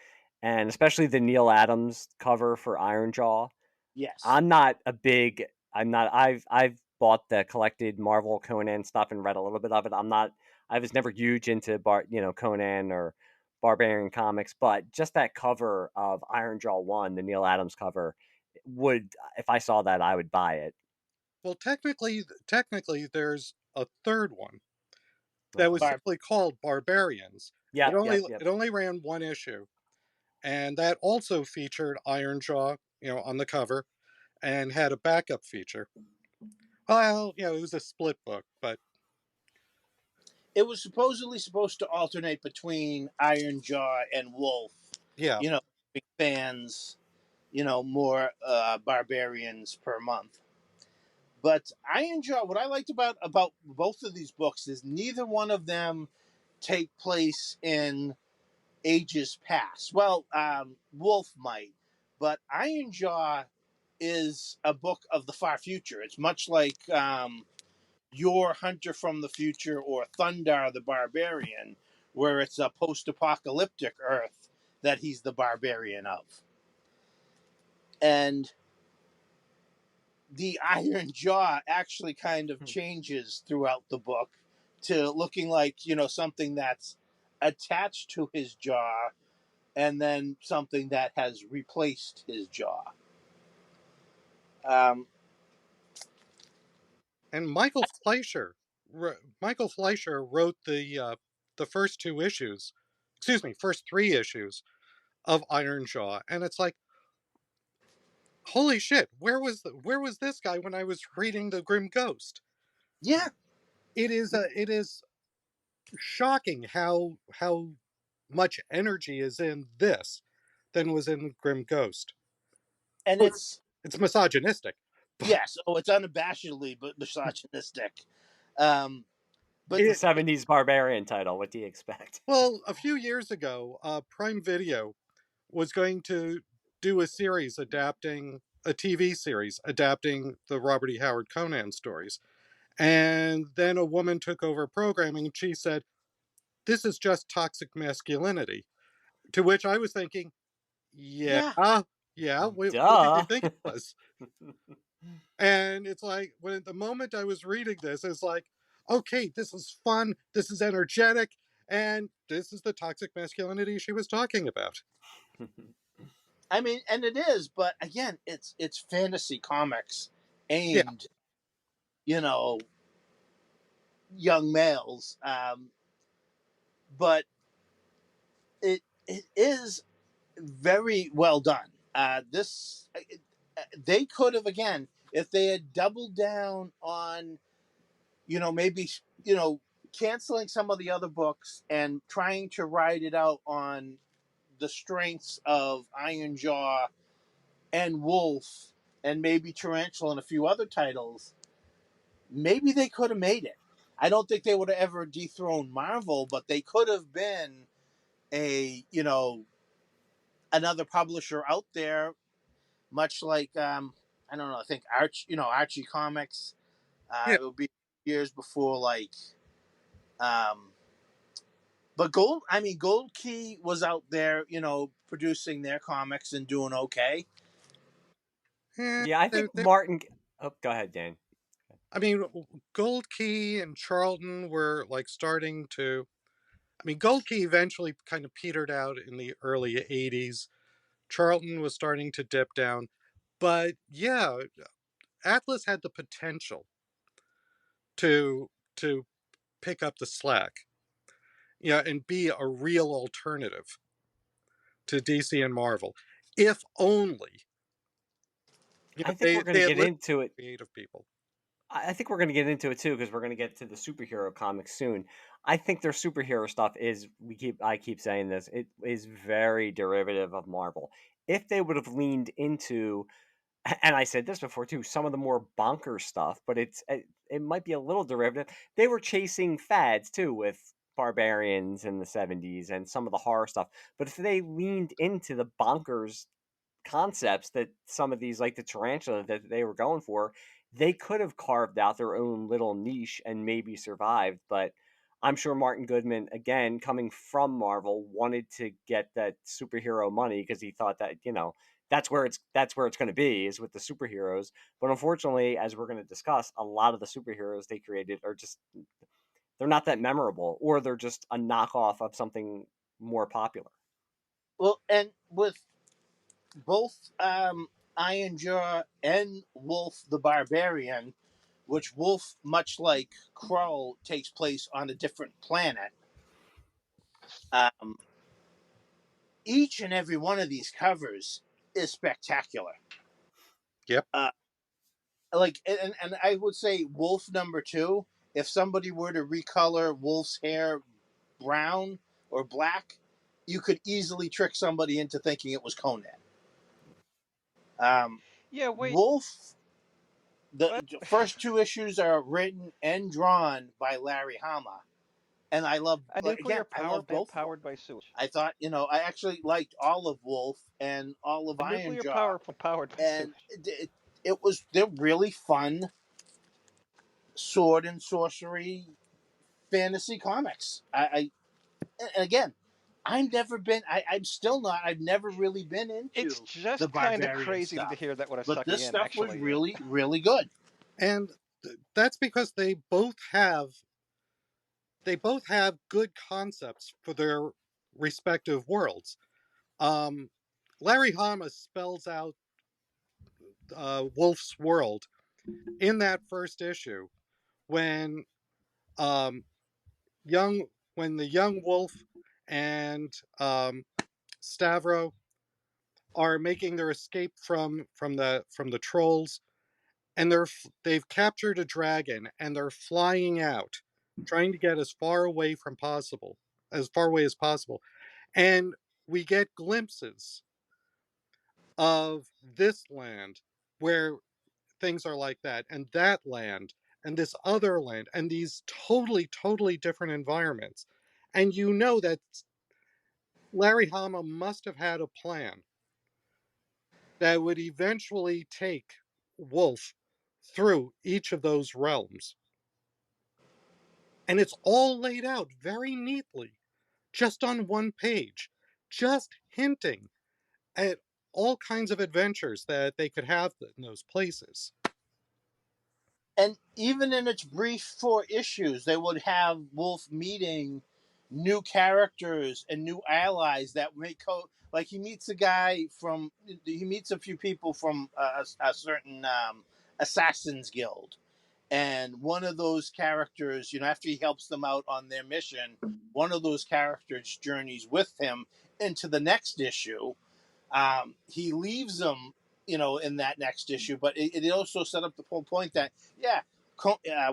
and especially the Neil Adams cover for Iron Jaw. Yes. I'm not a big. I'm not. I've bought the collected Marvel Conan stuff and read a little bit of it. I was never huge into Conan or Barbarian comics, but just that cover of Iron Jaw 1, the Neil Adams cover, would, if I saw that, I would buy it. Well, technically, there's a third one that was Uh-huh. Barb. simply called Barbarians. It Yep, only yep, yep. it only ran one issue, and that also featured Iron Jaw, on the cover, and had a backup feature. Well, it was a split book, but It was supposedly supposed to alternate between Iron Jaw and Wolf. yeah. You know, big fans. More barbarians per month. But Iron Jaw, what I liked about both of these books is neither one of them take place in ages past. Well, Wolf might, but Iron Jaw is a book of the far future. It's much like Your Hunter from the Future or Thundar the Barbarian, where it's a post-apocalyptic Earth that he's the barbarian of. And the Iron Jaw actually kind of changes throughout the book to looking like, something that's attached to his jaw and then something that has replaced his jaw. Um, And Michael Fleischer wrote the first two issues, excuse me, first three issues of Iron Jaw, and it's like, holy shit, where was this guy when I was reading the Grim Ghost? yeah, It is shocking how much energy is in this than was in Grim Ghost. and Oh, it's it's misogynistic. yes, it's unabashedly but misogynistic. Um, but It's a It, 70s barbarian title. What do you expect? well, a few years ago, Prime Video was going to do a TV series adapting the Robert E. Howard Conan stories. And then a woman took over programming and she said, "This is just toxic masculinity." To which I was thinking, yeah, yeah, yeah, what did you Duh. think it was? And it's like, when the moment I was reading this, it's like, okay, this is fun, this is energetic, and this is the toxic masculinity she was talking about. I mean, and it is, but again, it's fantasy comics Yeah, aimed, you know, young males. But it is very well done. This they could have, again, if they had doubled down on, maybe, canceling some of the other books and trying to ride it out on the strengths of Iron Jaw and Wolf and maybe Tarantula and a few other titles, maybe they could have made it. I don't think they would have ever dethroned Marvel, but they could have been a, another publisher out there, much like, I don't know. I think Archie Comics. yeah. It would be years before, like, um, but Gold Key was out there, producing their comics and doing okay. Yeah, Yeah, I think Martin. Oh, go ahead, Dan. I mean, Gold Key and Charlton were like starting to. I mean, Gold Key eventually kind of petered out in the early '80s. Charlton was starting to dip down, but yeah, Atlas had the potential to pick up the slack, and be a real alternative to DC and Marvel, if only I think we're going they to had get listened into it. to creative people. I think we're going to get into it too because we're going to get to the superhero comics soon. I think their superhero stuff is I keep saying this. It is very derivative of Marvel. If they would have leaned into, and I said this before too, some of the more bonkers stuff, but it might be a little derivative. They were chasing fads too with barbarians in the 70s and some of the horror stuff. But if they leaned into the bonkers concepts that some of these, like the tarantula that they were going for, they could have carved out their own little niche and maybe survived. But I'm sure Martin Goodman, again, coming from Marvel, wanted to get that superhero money because he thought that, that's where it's going to be, is with the superheroes. But unfortunately, as we're going to discuss, a lot of the superheroes they created are just, they're not that memorable, or they're just a knockoff of something more popular. Well, and with both Ironjaw and Wolf the Barbarian, which Wolf, much like Krull, takes place on a different planet. Um, each and every one of these covers is spectacular. Yep. And I would say Wolf #2. If somebody were to recolor Wolf's hair brown or black, you could easily trick somebody into thinking it was Conan. Um, Yeah, wait. Wolf. The What? first two issues are written and drawn by Larry Hama, and I love. A nuclear I power love plant both of them. powered by sewage. I thought, I actually liked all of Wolf and all of A nuclear Ironjaw, power plant powered by and sewage. they're really fun sword and sorcery fantasy comics. And again, I'm still not. I've never really been It's into the just kind of barbarian crazy to stuff, hear that what a but sucking this in, stuff was actually. really, really good. And that's because they both have good concepts for their respective worlds. Larry Hama spells out Wolf's world in that first issue when um, young when the young Wolf and Stavro are making their escape from the trolls, and they've captured a dragon and they're flying out, trying to get as far away as possible, and we get glimpses of this land where things are like that, and that land, and this other land, and these totally different environments. And you know that Larry Hama must have had a plan that would eventually take Wolf through each of those realms. And it's all laid out very neatly, just on one page, just hinting at all kinds of adventures that they could have in those places. And even in its brief 4 issues, they would have Wolf meeting new characters and new allies that make like he meets he meets a few people from a certain assassins guild, and one of those characters, after he helps them out on their mission, one of those characters journeys with him into the next issue. He leaves them, in that next issue, but it also set up the whole point that, yeah,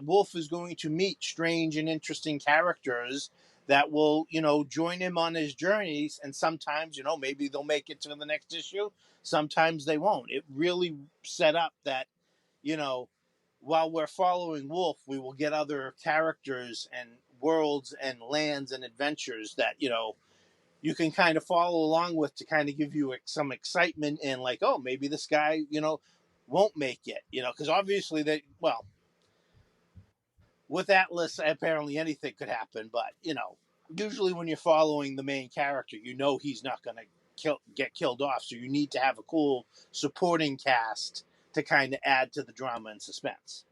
Wolf is going to meet strange and interesting characters that will, join him on his journeys, and sometimes, maybe they'll make it to the next issue, sometimes they won't. It really set up that, you know, while we're following Wolf, we will get other characters and worlds and lands and adventures that, you can kind of follow along with, to kind of give you some excitement, and like, oh, maybe this guy, won't make it, because obviously with Atlas, apparently anything could happen, but usually when you're following the main character, he's not going to get killed off, so you need to have a cool supporting cast to kind of add to the drama and suspense.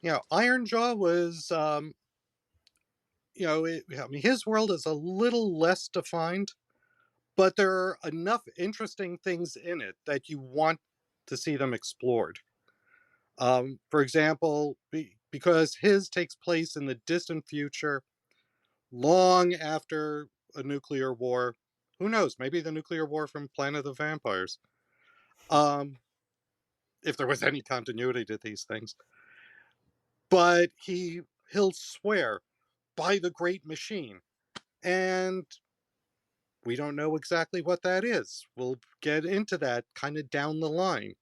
Ironjaw was, his world is a little less defined, but there are enough interesting things in it that you want to see them explored. For example, because his takes place in the distant future, long after a nuclear war. Who knows? Maybe the nuclear war from Planet of the Vampires. If there was any continuity to these things. But he'll swear by the Great Machine. And we don't know exactly what that is. We'll get into that kind of down the line.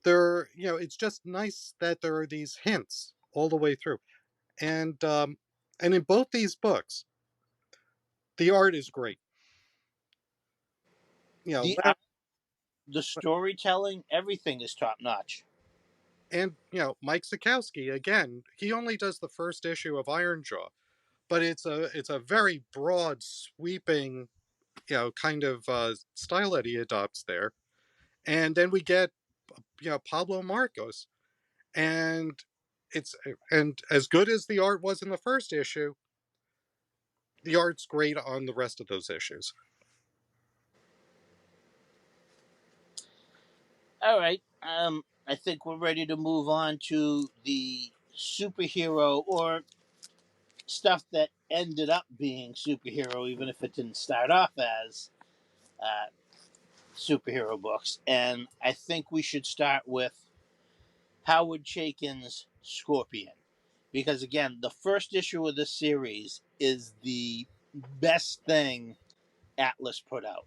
It's just nice that there are these hints all the way through. And in both these books, the art is great. The storytelling, everything is top notch. And Mike Sikowski, again, he only does the first issue of Ironjaw, but it's a very broad, sweeping, kind of style that he adopts there. And then we get Pablo Marcos, and and as good as the art was in the first issue, the art's great on the rest of those issues. All right. I think we're ready to move on to the superhero or stuff that ended up being superhero, even if it didn't start off as uh, superhero books. And I think we should start with Howard Chaykin's Scorpion. Because again, the first issue of this series is the best thing Atlas put out.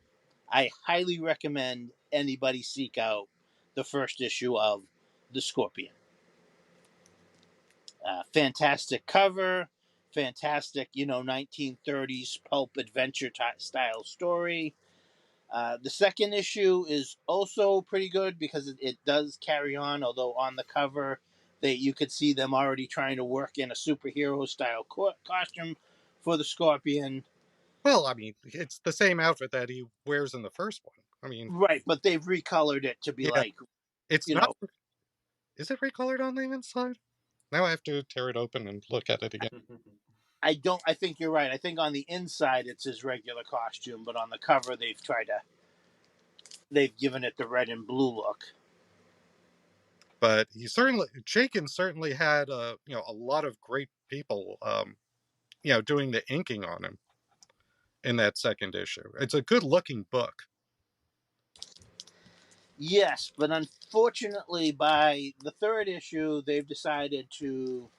I highly recommend anybody seek out the first issue of The Scorpion. Fantastic cover, fantastic, 1930s pulp adventure style story. The second issue is also pretty good because it does carry on, although on the cover you could see them already trying to work in a superhero style costume for the Scorpion. Well, I mean, it's the same outfit that he wears in the first one. I mean, Right, but they've recolored it to be yeah, like, it's you not. know, Is it recolored on the inside? Now I have to tear it open and look at it again. I think you're right. I think on the inside it's his regular costume, but on the cover they've given it the red and blue look. But Chaykin certainly had a lot of great people doing the inking on him in that second issue. It's a good looking book. Yes, but unfortunately by the third issue they've decided to,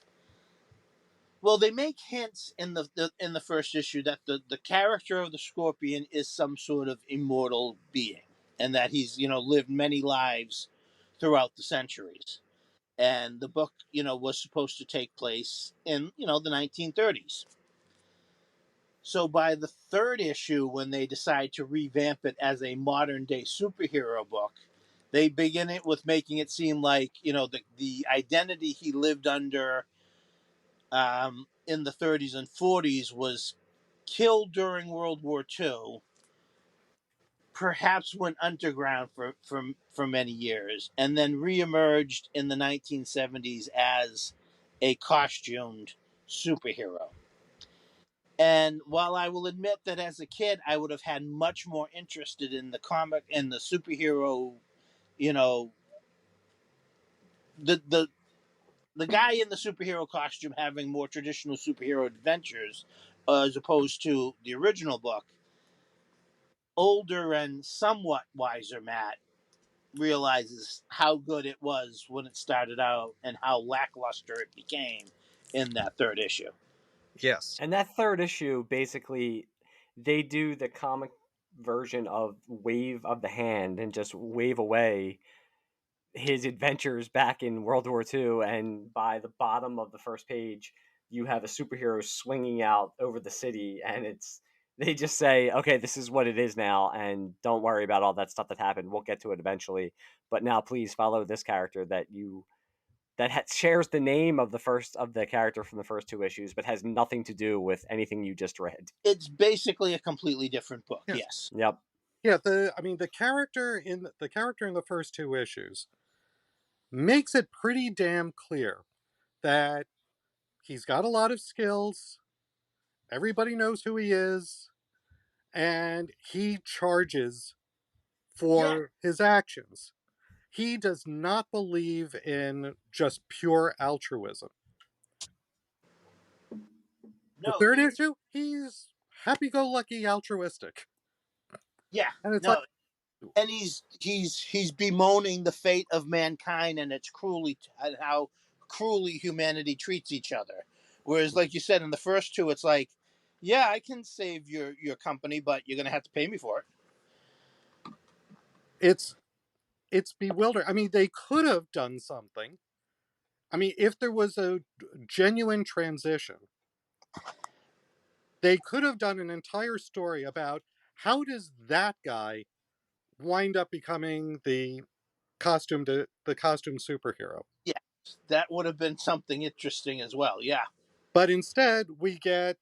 well, they make hints in the first issue that the character of the Scorpion is some sort of immortal being, and that he's lived many lives throughout the centuries. And the book was supposed to take place in the 1930s. So by the third issue, when they decide to revamp it as a modern day superhero book, they begin it with making it seem like the identity he lived under in the 30s and 40s was killed during World War II, perhaps went underground for many years, and then reemerged in the 1970s as a costumed superhero. And while I will admit that as a kid, I would have had much more interested in the comic and the superhero, you know, the the guy in the superhero costume having more traditional superhero adventures, as opposed to the original book. Older and somewhat wiser Matt realizes how good it was when it started out and how lackluster it became in that third issue. Yes. And that third issue, basically, they do the comic version of Wave of the Hand and just wave away his adventures back in World War II. And by the bottom of the first page, you have a superhero swinging out over the city, and they just say, okay, this is what it is now, and don't worry about all that stuff that happened. We'll get to it eventually. But now please follow this character that shares the name of the character from the first two issues, but has nothing to do with anything you just read. It's basically a completely different book. Yes. Yes. Yep. Yeah. The character in the first two issues makes it pretty damn clear that he's got a lot of skills. Everybody knows who he is, and he charges for his actions. He does not believe in just pure altruism. The No. third issue, he's happy-go-lucky altruistic. Yeah. And it's like, No. And he's bemoaning the fate of mankind and its cruelly and how cruelly humanity treats each other. Whereas, like you said in the first two, it's like, yeah, I can save your company, but you're gonna have to pay me for it. it's bewildering. I mean, they could have done something. I mean, if there was a genuine transition, they could have done an entire story about how does that guy wind up becoming the costume superhero. Yes, that would have been something interesting as well. Yeah. But instead, we get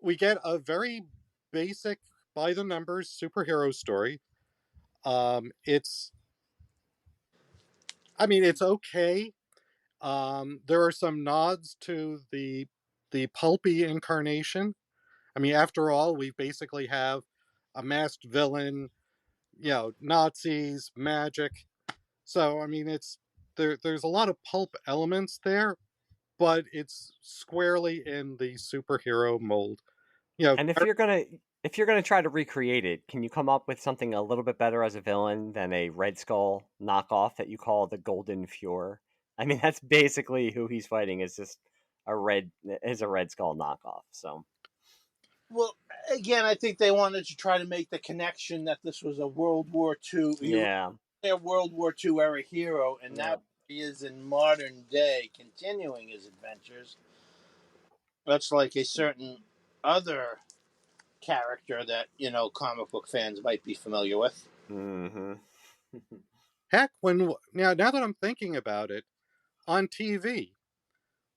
a very basic by the numbers superhero story. It's I mean, it's okay. There are some nods to the pulpy incarnation. I mean, after all, we basically have a masked villain, Nazis, magic. So I mean, there's a lot of pulp elements there, but it's squarely in the superhero mold. And if you're gonna try to recreate it, can you come up with something a little bit better as a villain than a Red Skull knockoff that you call the Golden Fuhrer? I mean, that's basically who he's fighting. Is just a Red Skull knockoff. So Well, again, I think they wanted to try to make the connection that this was a World War II, yeah, a World War II era hero, and now yeah. he is in modern day, continuing his adventures. That's like a certain other character that comic book fans might be familiar with. Mm-hmm. Heck, now that I'm thinking about it, on TV,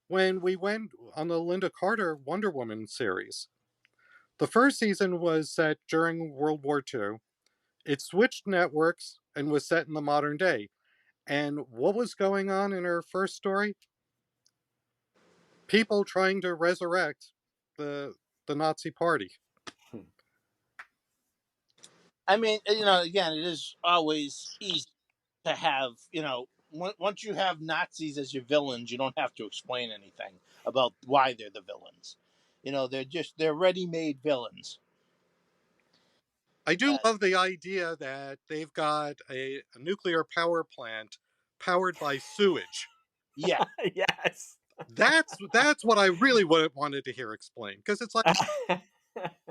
when we went on the Linda Carter Wonder Woman series, the first season was set during World War II. It switched networks and was set in the modern day. And what was going on in her first story? People trying to resurrect the Nazi Party. I mean, again, it is always easy to have, once you have Nazis as your villains, you don't have to explain anything about why they're the villains. They're ready-made villains. I do love the idea that they've got a nuclear power plant powered by sewage. Yeah. Yes. That's what I really wanted to hear explained, because it's like,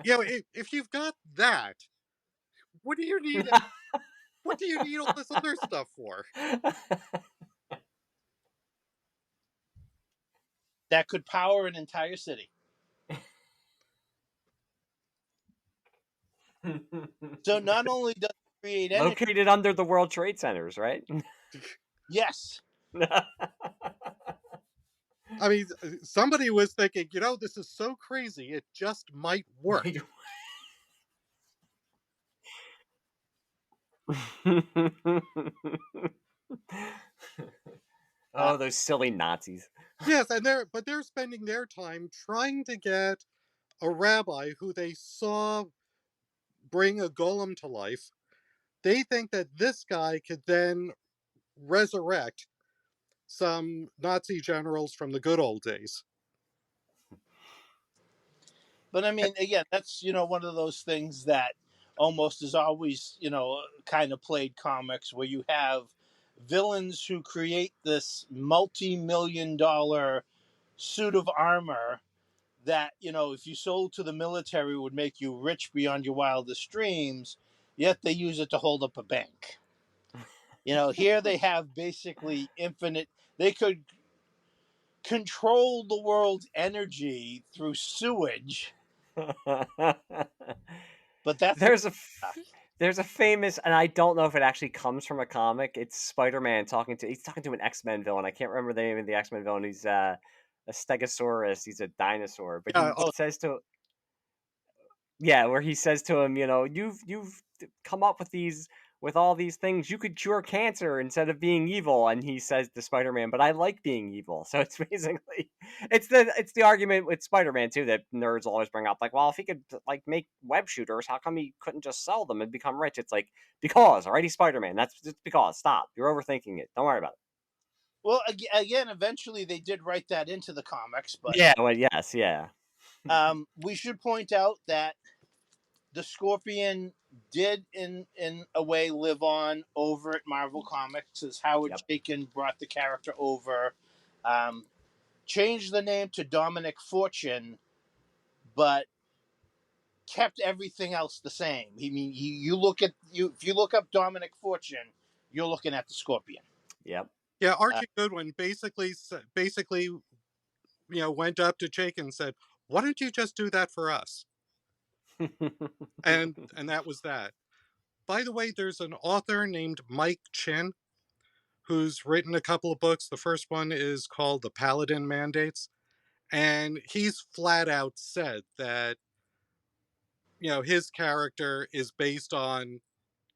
if you've got that, what do you need? What do you need all this other stuff for? That could power an entire city. So not only does it create energy, Located under the World Trade Centers, right? yes. I mean, somebody was thinking, this is so crazy, it just might work. Oh, those silly Nazis. Yes, and they're spending their time trying to get a rabbi who they saw bring a golem to life. They think that this guy could then resurrect some Nazi generals from the good old days. But I mean, again, that's one of those things that almost is always kind of played comics, where you have villains who create this multi-million-dollar suit of armor that if you sold to the military would make you rich beyond your wildest dreams, yet they use it to hold up a bank. Here they have basically infinite. They could control the world's energy through sewage, but that's there's a famous, and I don't know if it actually comes from a comic. It's Spider-Man he's talking to an X-Men villain. I can't remember the name of the X-Men villain. He's a Stegosaurus. He's a dinosaur, but he says to where he says to him, you've come up with all these things. You could cure cancer instead of being evil. And he says to Spider-Man, but I like being evil. So it's basically it's the argument with Spider-Man too that nerds always bring up. Like, well, if he could like make web shooters, how come he couldn't just sell them and become rich? It's like, because, all right, he's Spider-Man. That's just because. Stop. You're overthinking it. Don't worry about it. Well, again, eventually they did write that into the comics, but yes, yeah. We should point out that the Scorpion did, in a way, live on over at Marvel Comics, as Howard Chaykin brought the character over, changed the name to Dominic Fortune, but kept everything else the same. I mean, if you look up Dominic Fortune, you're looking at the Scorpion. Yep. Yeah, Archie Goodwin basically went up to Jake and said, "Why don't you just do that for us?" and that was that. By the way, there's an author named Mike Chin who's written a couple of books. The first one is called The Paladin Mandates, and he's flat out said that his character is based on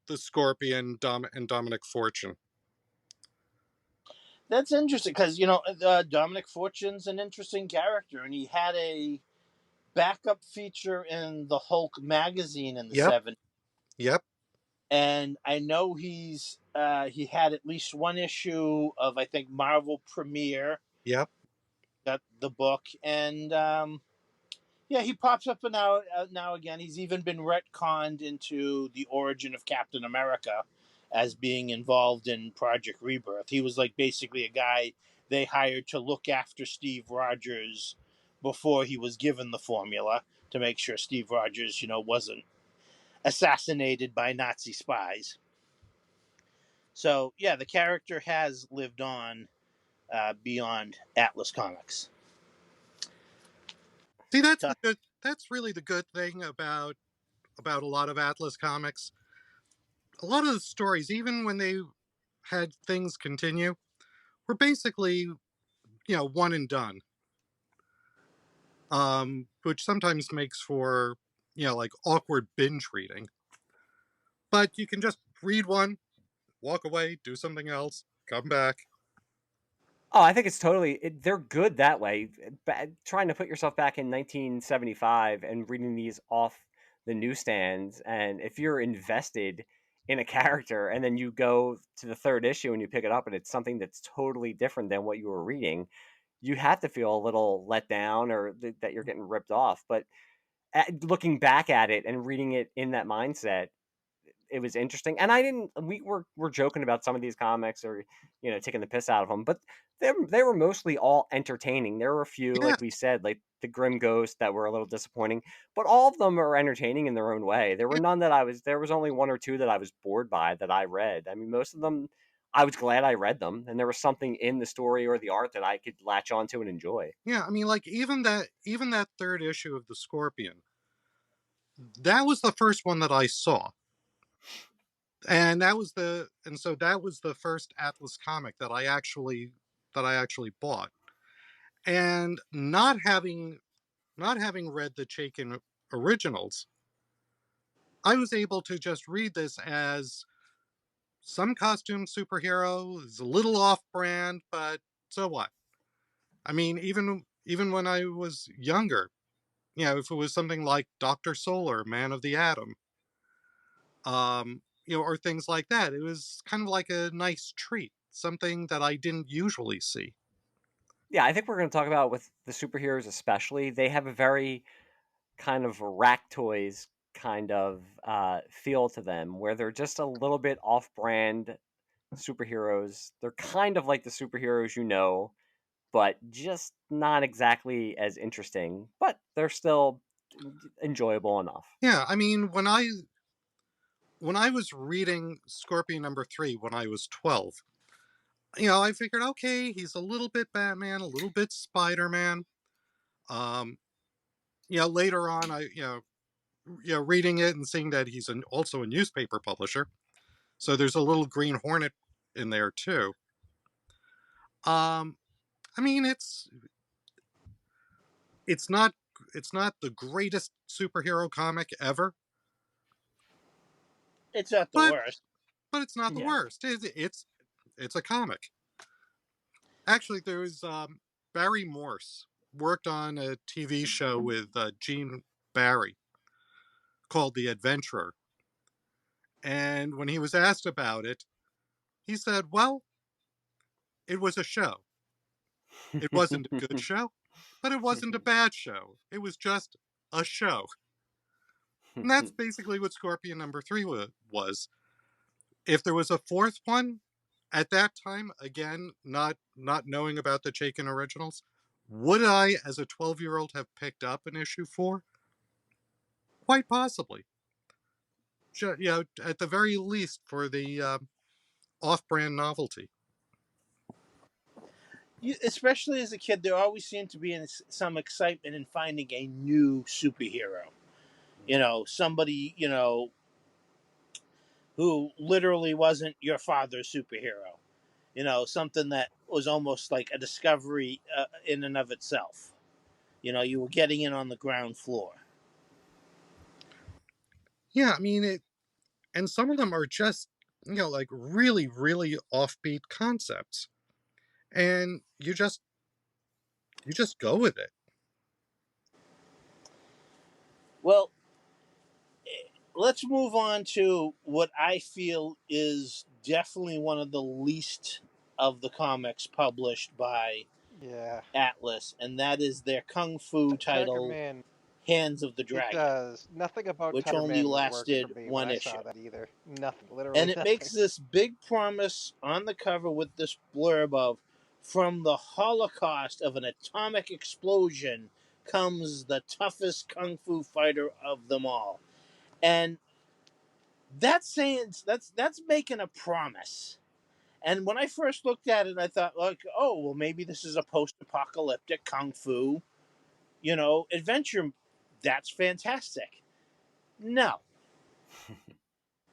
the Scorpion and Dominic Fortune. That's interesting because Dominic Fortune's an interesting character, and he had a backup feature in the Hulk magazine in the Yep. '70s. Yep. And I know he had at least one issue of, I think, Marvel Premiere, Yep. got the book, and yeah, he pops up now again. He's even been retconned into the origin of Captain America as being involved in Project Rebirth. He was like basically a guy they hired to look after Steve Rogers before he was given the formula to make sure Steve Rogers, wasn't assassinated by Nazi spies. So yeah, the character has lived on beyond Atlas Comics. See, that's So, the good. That's really the good thing about a lot of Atlas comics. A lot of the stories, even when they had things continue, were basically one and done. Which sometimes makes for like awkward binge reading. But you can just read one, walk away, do something else, come back. Oh, I think it's they're good that way. Trying to put yourself back in 1975 and reading these off the newsstands, and if you're invested in a character and then you go to the third issue and you pick it up and it's something that's totally different than what you were reading, you have to feel a little let down or that you're getting ripped off. But looking back at it and reading it in that mindset, it was interesting. And I didn't. We're joking about some of these comics or taking the piss out of them, but they were mostly all entertaining. There were a few, Yeah, like we said, like the Grim Ghost that were a little disappointing, but all of them are entertaining in their own way. There were yeah, none that there was only one or two that I was bored by that I read. I mean, most of them I was glad I read them, and there was something in the story or the art that I could latch onto and enjoy. yeah. I mean, like even that third issue of the Scorpion, that was the first one that I saw, and so that was the first Atlas comic that I actually bought, and not having read the Chaykin originals, I was able to just read this as some costume superhero is a little off-brand, but so what? I mean, even when I was younger, if it was something like Doctor Solar, Man of the Atom, or things like that, it was kind of like a nice treat, something that I didn't usually see. Yeah, I think we're going to talk about with the superheroes especially. They have a very kind of rack toys kind of feel to them, where they're just a little bit off-brand superheroes. They're kind of like the superheroes but just not exactly as interesting. But they're still enjoyable enough. Yeah, I mean, when I was reading Scorpion #3 when I was 12, I figured, okay, he's a little bit Batman, a little bit Spider-Man. Um, later on, reading it and seeing that he's also a newspaper publisher, so there's a little Green Hornet in there too. Um, I mean, it's not it's not the greatest superhero comic ever, it's not the but worst. it's not the Yeah. worst. It's a comic. Actually, there was Barry Morse worked on a TV show with Gene Barry called The Adventurer, and when he was asked about it, he said, "Well, it was a show. It wasn't a good show, but it wasn't a bad show. It was just a show." And that's basically what Scorpion #3 was. If there was a fourth one at that time, again, not knowing about the Chaykin originals, would I, as a 12-year-old, have picked up an issue 4? Quite possibly. At the very least for the off-brand novelty. Especially as a kid, there always seemed to be some excitement in finding a new superhero. Somebody, who literally wasn't your father's superhero. Something that was almost like a discovery in and of itself. You were getting in on the ground floor. Yeah, I mean it, and some of them are just like really, really offbeat concepts. and you just go with it. Well, let's move on to what I feel is definitely one of the least of the comics published by Yeah. Atlas, and that is their kung fu Tiger title, Man. Hands of the It Dragon, does. Nothing about which Tiger only Man worked for lasted me when one I issue. saw that either. Nothing. Literally And it nothing. makes this big promise on the cover with this blurb of, "From the Holocaust of an atomic explosion comes the toughest kung fu fighter of them all." And that's saying that's making a promise. And when I first looked at it, I thought, like, oh, well, maybe this is a post-apocalyptic kung fu, adventure. That's fantastic. No,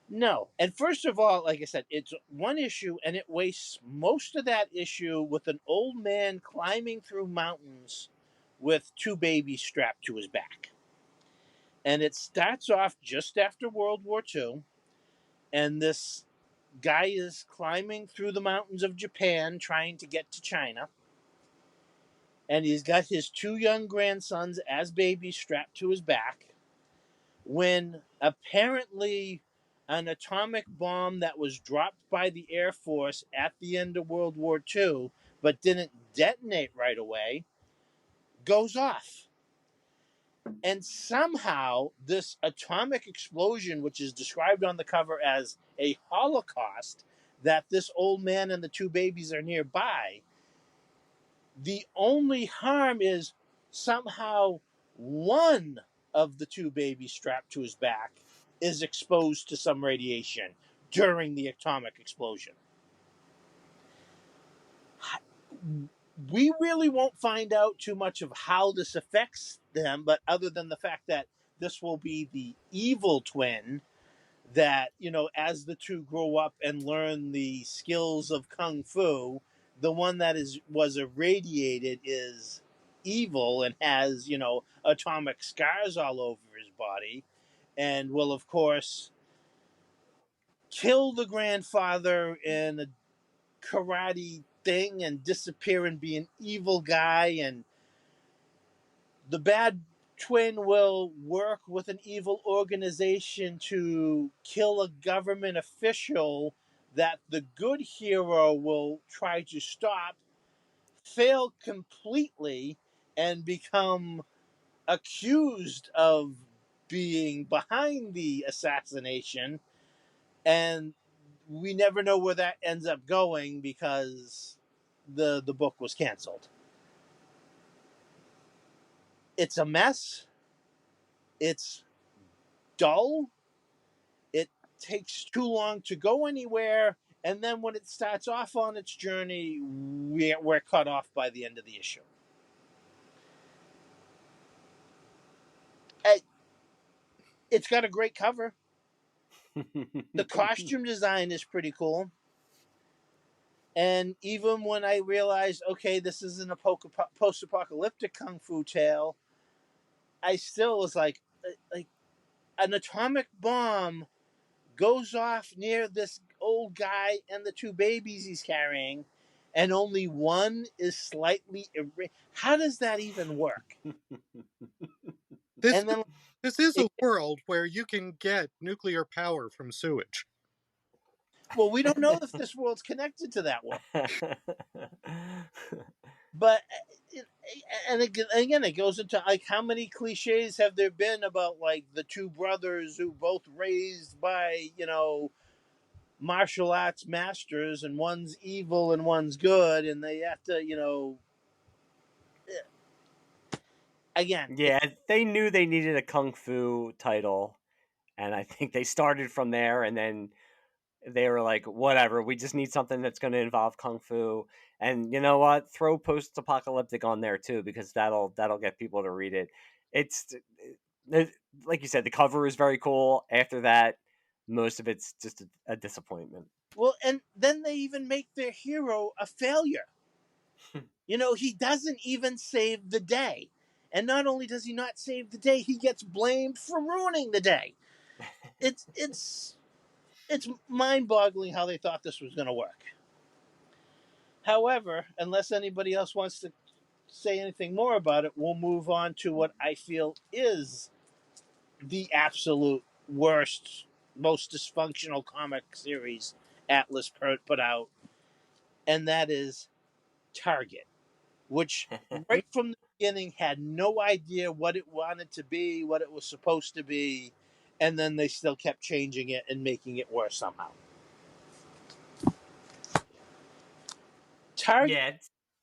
no. And first of all, like I said, it's one issue, and it wastes most of that issue with an old man climbing through mountains with two babies strapped to his back. And it starts off just after World War II, and this guy is climbing through the mountains of Japan trying to get to China. And he's got his two young grandsons as babies strapped to his back. When apparently an atomic bomb that was dropped by the Air Force at the end of World War II, but didn't detonate right away, goes off. And somehow, this atomic explosion, which is described on the cover as a holocaust, that this old man and the two babies are nearby, the only harm is somehow one of the two babies strapped to his back is exposed to some radiation during the atomic explosion. We really won't find out too much of how this affects them, but other than the fact that this will be the evil twin that, as the two grow up and learn the skills of kung fu, the one that was irradiated is evil and has, atomic scars all over his body, and will of course kill the grandfather in a karate thing and disappear and be an evil guy. And the bad twin will work with an evil organization to kill a government official that the good hero will try to stop, fail completely, and become accused of being behind the assassination. And we never know where that ends up going because the book was canceled. It's a mess. It's dull. It takes too long to go anywhere, and then when it starts off on its journey, we're cut off by the end of the issue. It's got a great cover. The costume design is pretty cool. And even when I realized, okay, this isn't a post-apocalyptic kung fu tale, I still was like an atomic bomb goes off near this old guy and the two babies he's carrying, and only one is slightly how does that even work? This And then this is a world where you can get nuclear power from sewage. well, we don't know if this world's connected to that world, but and again it goes into like how many cliches have there been about like the two brothers who both raised by martial arts masters, and one's evil and one's good, and they have to again. Yeah, they knew they needed a kung fu title, and I think they started from there, and then they were like, whatever, we just need something that's going to involve kung fu. And you know what? Throw post-apocalyptic on there too, because that'll get people to read it. It's like you said, the cover is very cool. After that, most of it's just a disappointment. Well, and then they even make their hero a failure. He doesn't even save the day. And not only does he not save the day, he gets blamed for ruining the day. It's mind-boggling how they thought this was going to work. However, unless anybody else wants to say anything more about it, we'll move on to what I feel is the absolute worst, most dysfunctional comic series Atlas put out, and that is Target, which right from the beginning had no idea what it wanted to be, what it was supposed to be, and then they still kept changing it and making it worse somehow. Target. Yeah.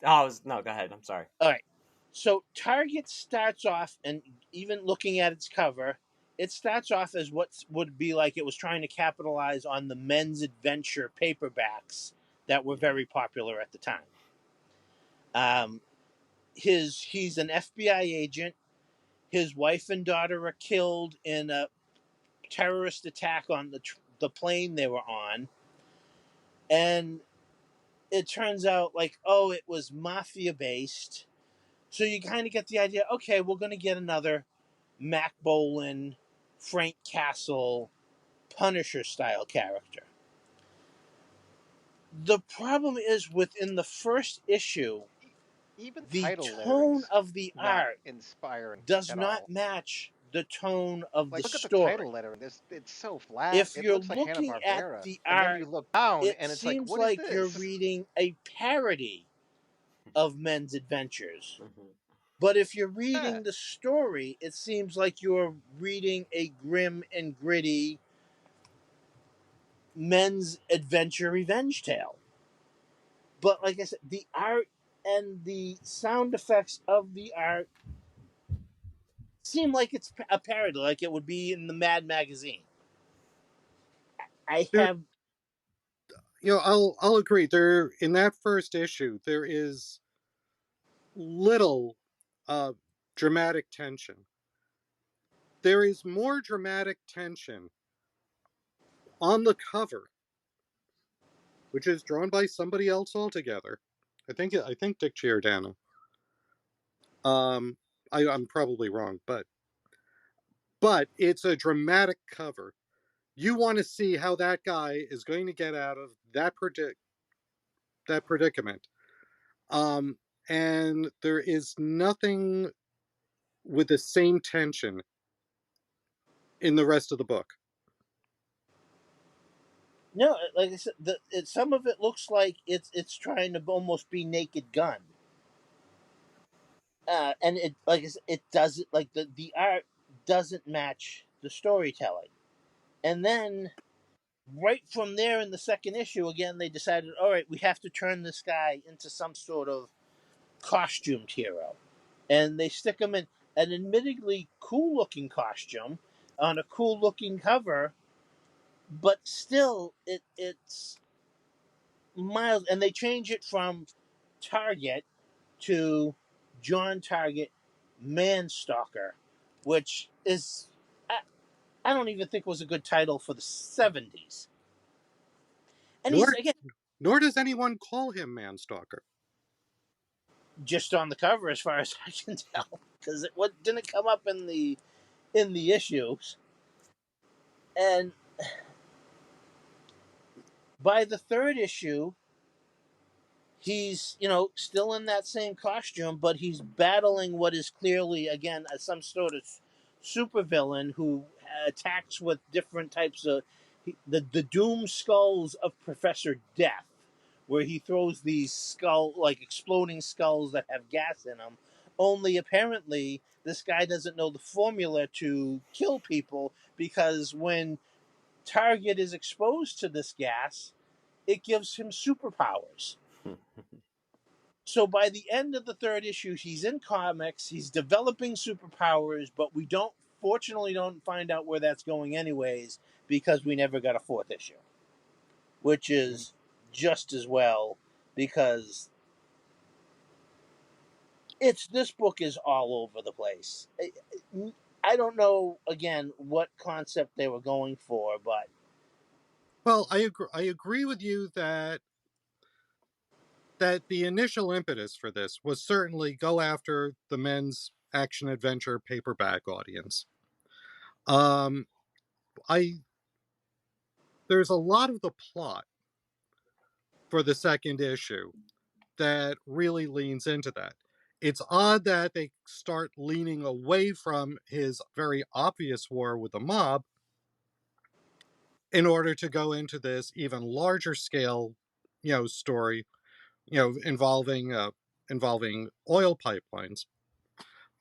Oh, no, go ahead. I'm sorry. All right. So Target starts off, and even looking at its cover, it starts off as what would be like it was trying to capitalize on the men's adventure paperbacks that were very popular at the time. He's an FBI agent. His wife and daughter are killed in a terrorist attack on the plane they were on, and it turns out like, oh, it was mafia based. So you kind of get the idea. Okay, we're going to get another Mac Bolan, Frank Castle, Punisher style character. The problem is within the first issue, Even the title tone lettering's of the not art inspiring does at not all. match the tone of the Like, look at the story. title lettering. It's so flat. If It you're looks like looking at Hanna-Barbera. the And then art, you look down, it and it's like, seems what is like you're this? reading a parody of men's adventures. Mhm. But if you're Yeah. reading the story, it seems like you're reading a grim and gritty men's adventure revenge tale. But like I said, the art and the sound effects of the art seem like it's a parody, like it would be in the Mad magazine. I There, have I'll agree. There in that first issue, there is little uh, dramatic tension. There is more dramatic tension on the cover, which is drawn by somebody else altogether. I think Dick Giordano. Um, I'm probably wrong, but it's a dramatic cover. You want to see how that guy is going to get out of that predicament. Um, and there is nothing with the same tension in the rest of the book. no, like I said, some of it looks like it's trying to almost be Naked Gun, and it like I said, it doesn't like the art doesn't match the storytelling, and then right from there in the second issue, again they decided, all right, we have to turn this guy into some sort of costumed hero, and they stick him in an admittedly cool looking costume on a cool looking cover, but still it's mild, and they change it from Target to John Target Manstalker, which is I don't even think was a good title for the 70s. And he's Nor again nor does anyone call him Manstalker. just on the cover as far as I can tell, because it what didn't come up in the issues. And by the third issue, he's still in that same costume, but he's battling what is clearly again some sort of supervillain who attacks with different types of the doom skulls of Professor Death, where he throws these exploding skulls that have gas in them. Only apparently this guy doesn't know the formula to kill people, because when Target is exposed to this gas, it gives him superpowers. So by the end of the third issue, he's in comics, he's developing superpowers, but we fortunately don't find out where that's going anyways, because we never got a fourth issue, which is just as well, because this book is all over the place. I don't know again what concept they were going for, but Well, I agree with you that the initial impetus for this was certainly go after the men's action adventure paperback audience. Um, I There's a lot of the plot for the second issue that really leans into that. It's odd that they start leaning away from his very obvious war with the mob in order to go into this even larger scale, story, involving oil pipelines.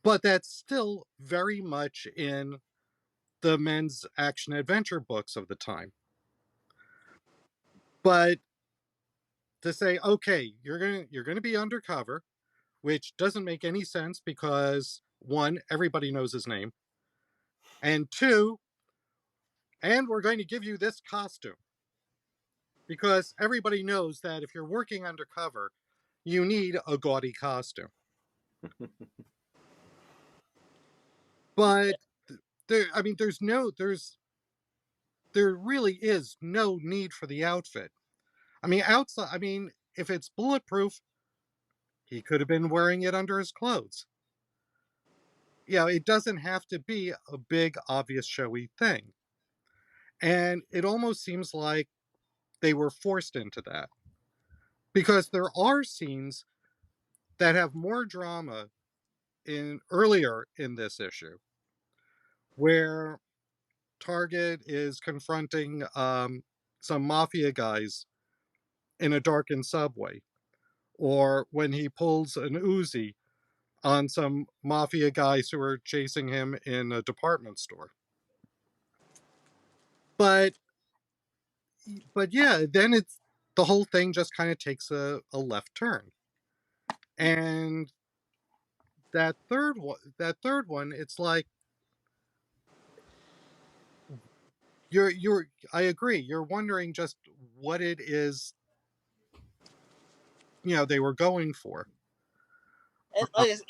But that's still very much in the men's action adventure books of the time. But to say, okay, you're gonna be undercover, which doesn't make any sense because one, everybody knows his name, and two, and we're going to give you this costume because everybody knows that if you're working undercover, you need a gaudy costume. But there really is no need for the outfit. If it's bulletproof, he could have been wearing it under his clothes. It doesn't have to be a big, obvious, showy thing. And it almost seems like they were forced into that. Because there are scenes that have more drama in earlier in this issue, where Target is confronting some mafia guys in a darkened subway, or when he pulls an Uzi on some mafia guys who are chasing him in a department store. But yeah, then it's the whole thing just kind of takes a left turn. And that third one, it's like you're I agree, you're wondering just what it is they were going for. And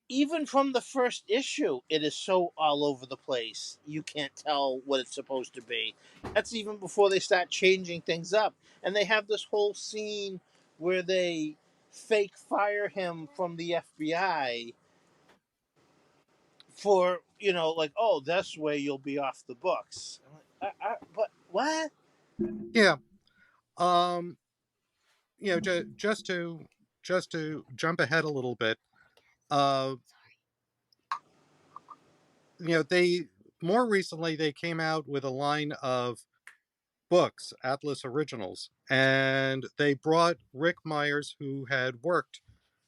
even from the first issue, it is so all over the place. You can't tell what it's supposed to be. That's even before they start changing things up. And they have this whole scene where they fake fire him from the FBI for, like, oh, this way you'll be off the books. But what? Yeah. um just to jump ahead a little bit, uh they more recently they came out with a line of books, Atlas Originals, and they brought Rick Myers, who had worked,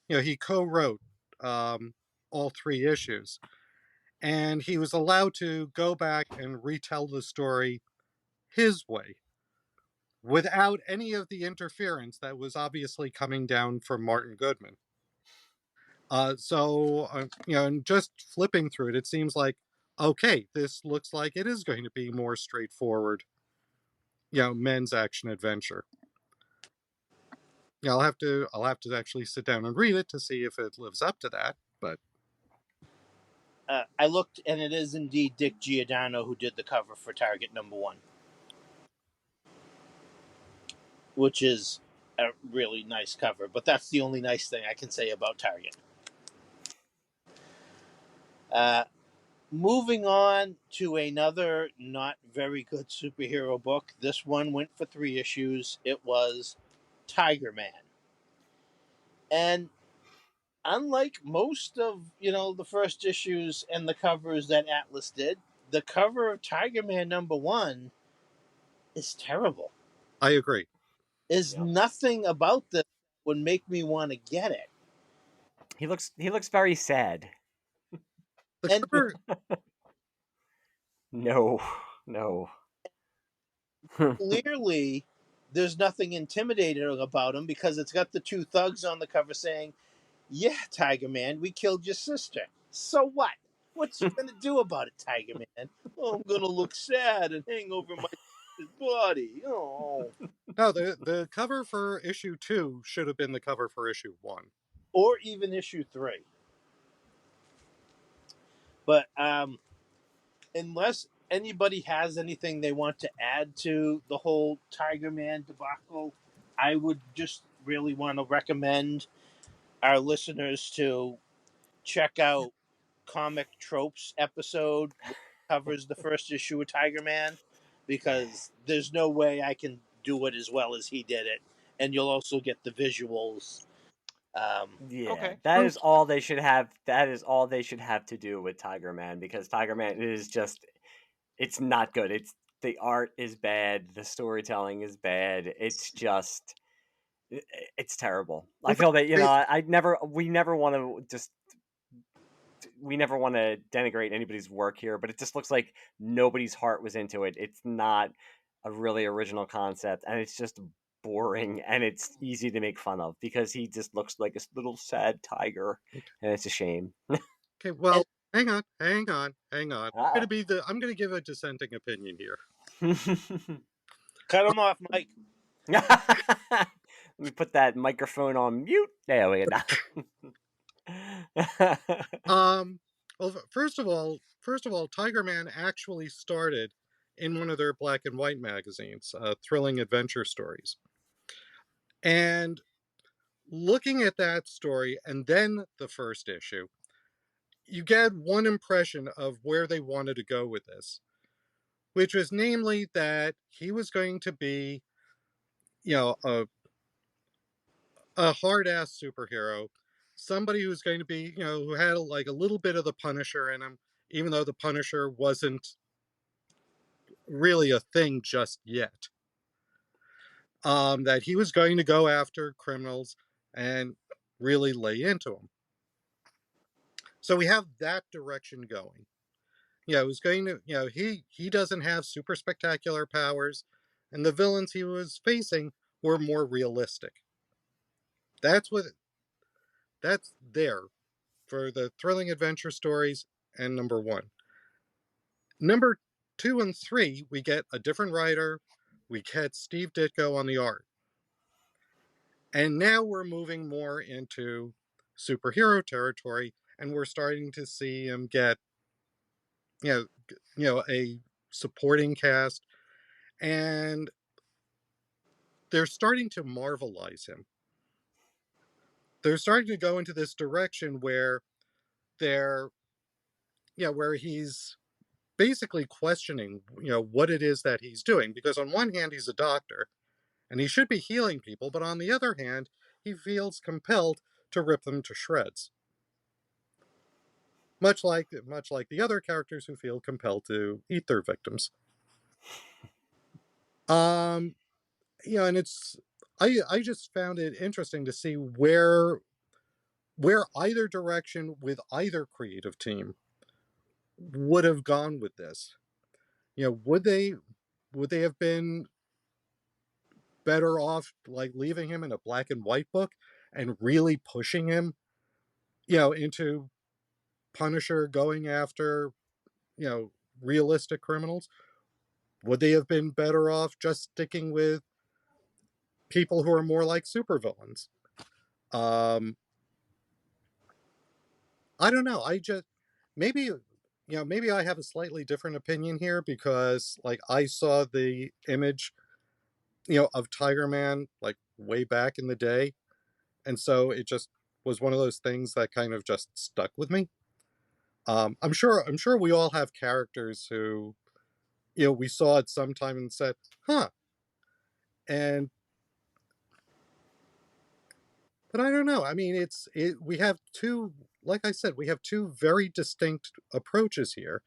he co-wrote all 3 issues, and he was allowed to go back and retell the story his way without any of the interference that was obviously coming down from Martin Goodman. And just flipping through it, it seems like, okay, this looks like it is going to be more straightforward, men's action adventure. I'll have to actually sit down and read it to see if it lives up to that. But I looked, and it is indeed Dick Giordano who did the cover for Target #1, which is a really nice cover. But that's the only nice thing I can say about Target. Moving on to another not very good superhero book. This one went for 3 issues. It was Tiger Man. And unlike most of, the first issues and the covers that Atlas did, the cover of Tiger Man #1 is terrible. I agree. There's Yep. nothing about this that would make me want to get it. He looks very sad. The And cover, No, no. clearly, there's nothing intimidating about him because it's got the 2 thugs on the cover saying, "Yeah, Tiger Man, we killed your sister. So what? What you gonna do about it, Tiger Man? Oh, I'm gonna look sad and hang over my sister's body. Oh." no, the cover for issue 2 should have been the cover for issue 1. Or even issue 3. But unless anybody has anything they want to add to the whole Tiger Man debacle, I would just really want to recommend our listeners to check out Comic Tropes episode, which covers the first issue of Tiger Man, because there's no way I can do it as well as he did it. And you'll also get the visuals Yeah, Okay. that is all they should have. That is all they should have to do with Tiger Man, because Tiger Man is just, it's not good. It's, the art is bad, the storytelling is bad. It's just, it's terrible. I feel that, you know, we never want to just, we never want to denigrate anybody's work here, but it just looks like nobody's heart was into it. It's not a really original concept, and it's just boring, and it's easy to make fun of because he just looks like a little sad tiger, and it's a shame. Okay, well, hang on. I'm Oh. gonna give a dissenting opinion here. Cut him off, Mike. Let me put that microphone on mute. There we go. Well, first of all, Tiger Man actually started in one of their black and white magazines, Thrilling Adventure Stories. And looking at that story and then the first issue, you get one impression of where they wanted to go with this, which was namely that he was going to be, you know, a hard-ass superhero, somebody who's going to be, you know, who had like a little bit of the Punisher in him, even though the Punisher wasn't really a thing just yet. That he was going to go after criminals and really lay into them. So we have that direction going. You know, it was going to, you know, he doesn't have super spectacular powers, and the villains he was facing were more realistic. That's there for the Thrilling Adventure Stories and number 1. Number 2 and 3, we get a different writer. We get Steve Ditko on the art. And now we're moving more into superhero territory, and we're starting to see him get, you know, a supporting cast, and they're starting to marvelize him. They're starting to go into this direction where they're, you know, where he's basically questioning, you know, what it is that he's doing. Because on one hand, he's a doctor, and he should be healing people, but on the other hand, he feels compelled to rip them to shreds. Much like the other characters who feel compelled to eat their victims. You know, and it's, I just found it interesting to see where either direction with either creative team would have gone with this. You know, would they have been better off like leaving him in a black and white book and really pushing him, you know, into Punisher going after, you know, realistic criminals? Would they have been better off just sticking with people who are more like supervillains? I don't know. I just, maybe, you know, maybe I have a slightly different opinion here because like I saw the image, you know, of Tiger Man like way back in the day, and so it just was one of those things that kind of just stuck with me. I'm sure we all have characters who, you know, we saw at some time and said, huh. And but I don't know. I mean, we have two, like I said, we have two very distinct approaches here.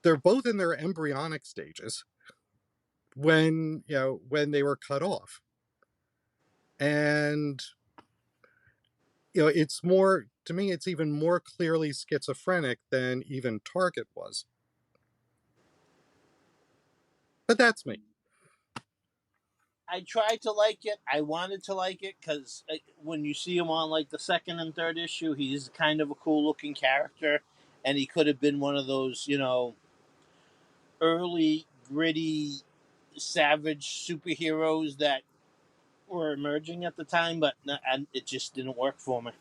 They're both in their embryonic stages when, you know, when they were cut off. And, you know, it's more, to me, it's even more clearly schizophrenic than even Target was. But that's me. I tried to like it. I wanted to like it because when you see him on like the second and third issue, he's kind of a cool looking character, and he could have been one of those, you know, early gritty, savage superheroes that were emerging at the time. But and it just didn't work for me.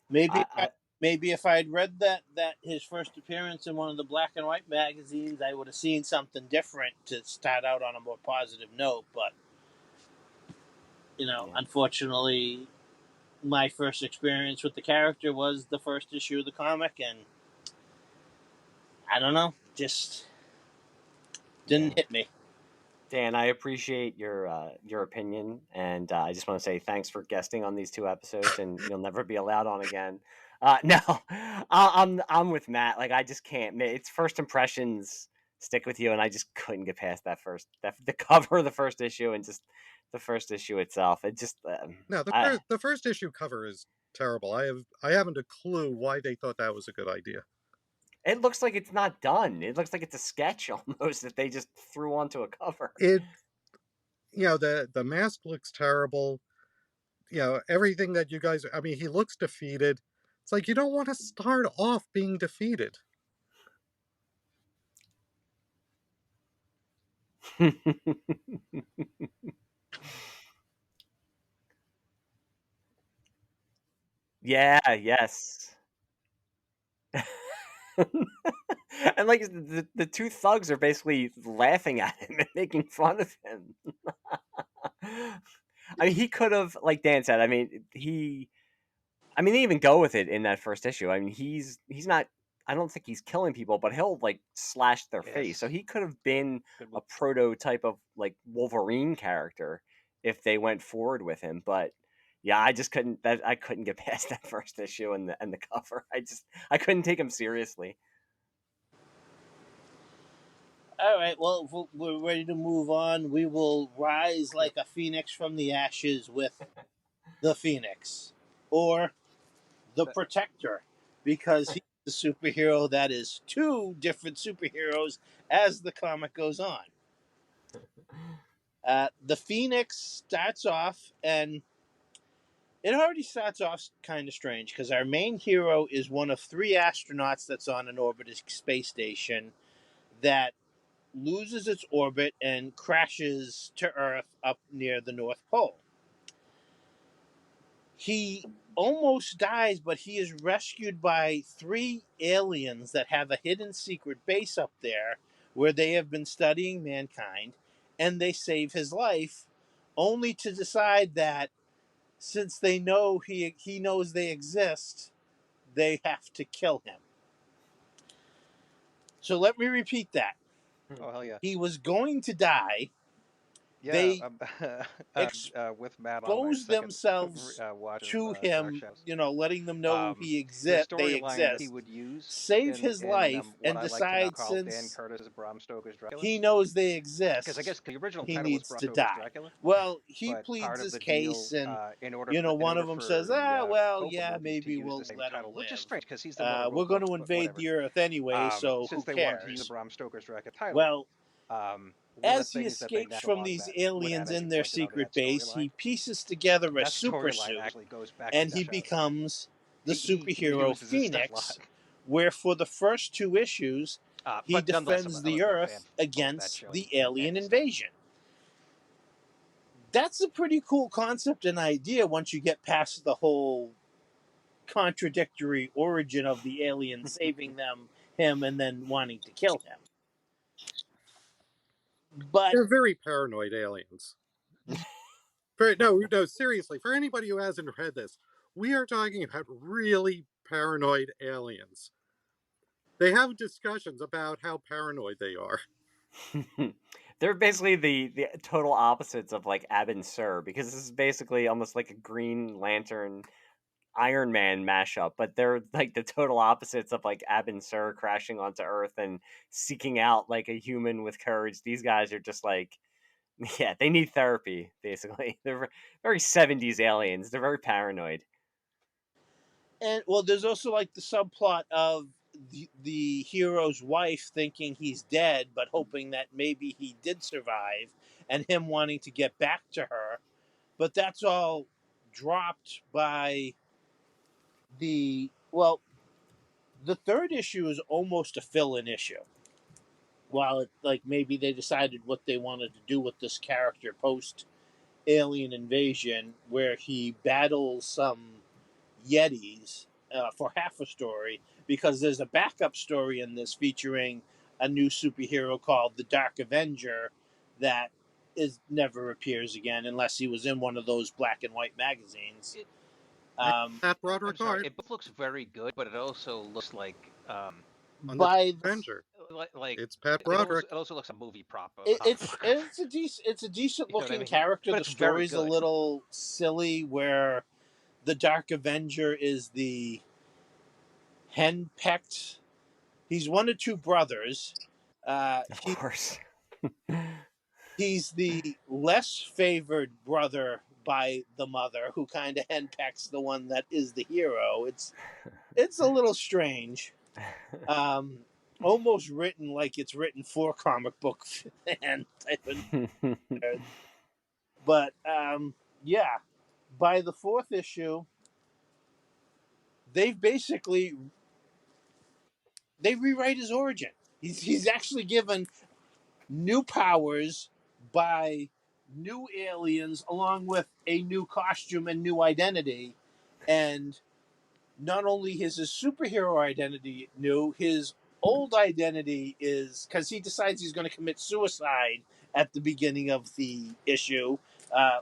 Maybe I, maybe if I'd read that his first appearance in one of the black and white magazines, I would have seen something different to start out on a more positive note. But you know, yeah. unfortunately, my first experience with the character was the first issue of the comic, and I don't know, just didn't Yeah. hit me. Dan, I appreciate your opinion, and I just want to say thanks for guesting on these 2 episodes, and you'll never be allowed on again. No, I'm with Matt. Like I just can't. It's first impressions stick with you, and I just couldn't get past the cover of the first issue, and just the first issue itself. It just No, the first issue cover is terrible. I haven't a clue why they thought that was a good idea. it looks like it's not done. It looks like it's a sketch almost that they just threw onto a cover. The mask looks terrible. Everything that you guys, I mean, he looks defeated. It's like you don't want to start off being defeated. Yeah, yes. And like the two thugs are basically laughing at him and making fun of him. I mean, he could have, like Dan said. They even go with it in that first issue. I mean, he's not. I don't think he's killing people, but he'll like slash their face. So he could have been a prototype of like Wolverine character if they went forward with him. But yeah, I just couldn't. I couldn't get past that first issue and the cover. I couldn't take him seriously. All right, well, we're ready to move on. We will rise like a phoenix from the ashes with the Phoenix, or the Protector, because he's the superhero that is two different superheroes as the comic goes on. The Phoenix starts off, and it already starts off kind of strange because our main hero is one of 3 astronauts that's on an orbiting space station that loses its orbit and crashes to Earth up near the North Pole. He almost dies, but he is rescued by 3 aliens that have a hidden secret base up there where they have been studying mankind, and they save his life, only to decide that since they know he knows they exist, they have to kill him. So let me repeat that. Oh hell yeah! He was going to die. Yeah, They with Matt on my expose second themselves watch to of Dark him, Shadows. letting them know The they storyline that he exist, would use save in his life, what and I like to now decide call Dan since Curtis's Bram Stoker's Dracula. he knows they Because I exist, guess the original he title was needs Bram to Stoker's die. Dracula. Well, he But part pleads of his the case, deal, and in order one of for them says, the well, Coppola yeah, movie to maybe use we'll the same let him title, which is live. strange because he's the more We're going to robust, but invade whatever. the Earth anyway, so Since who they wanted to use cares? Bram Stoker's Dracula title. Well, One of as the he things that they escapes now from on these that went aliens at, as in you their pointed out in secret that base, he storyline, pieces together a that super storyline suit, actually goes back to and Dark he Shadows. becomes the He superhero uses his stuff a Phoenix, lot. where for the first 2 issues, he But nonetheless, defends I'm a the big fan Earth of that against show the and alien his stuff. invasion. That's a pretty cool concept and idea once you get past the whole contradictory origin of the alien saving him and then wanting to kill him. But They're very paranoid aliens. No, seriously, for anybody who hasn't read this, we are talking about really paranoid aliens. They have discussions about how paranoid they are. They're basically the total opposites of like Abin Sur, because this is basically almost like a Green Lantern Iron Man mashup, but they're like the total opposites of like Abin Sur crashing onto Earth and seeking out like a human with courage. These guys are just like, yeah, they need therapy, basically. They're very 70s aliens. They're very paranoid. and well, there's also like the subplot of the hero's wife thinking he's dead, but hoping that maybe he did survive, and him wanting to get back to her. But that's all dropped by the the 3rd issue is almost a fill-in issue. While it, like maybe they decided what they wanted to do with this character post alien invasion, where he battles some Yetis for half a story, because there's a backup story in this featuring a new superhero called the Dark Avenger that never appears again unless he was in one of those black and white magazines. That Broderick I'm sorry, art it both looks very good, but it also looks like on the By Avenger. like It's Pat it also, Broderick. it also looks a movie prop of a comic book. It's a decent You know what I looking mean? character. But The it's very story's a good. little silly, where the Dark Avenger is the henpecked. He's one of two brothers. Of He course. he's the less favored brother by the mother, who kind of henpecks the one that is the hero. It's a little strange. Um, Almost written like it's written for comic book fan type of nerd. But yeah, by the fourth issue, they've basically they rewrite his origin. He's actually given new powers by new aliens, along with a new costume and new identity. And not only is his superhero identity new, his old identity is, because he decides he's going to commit suicide at the beginning of the issue,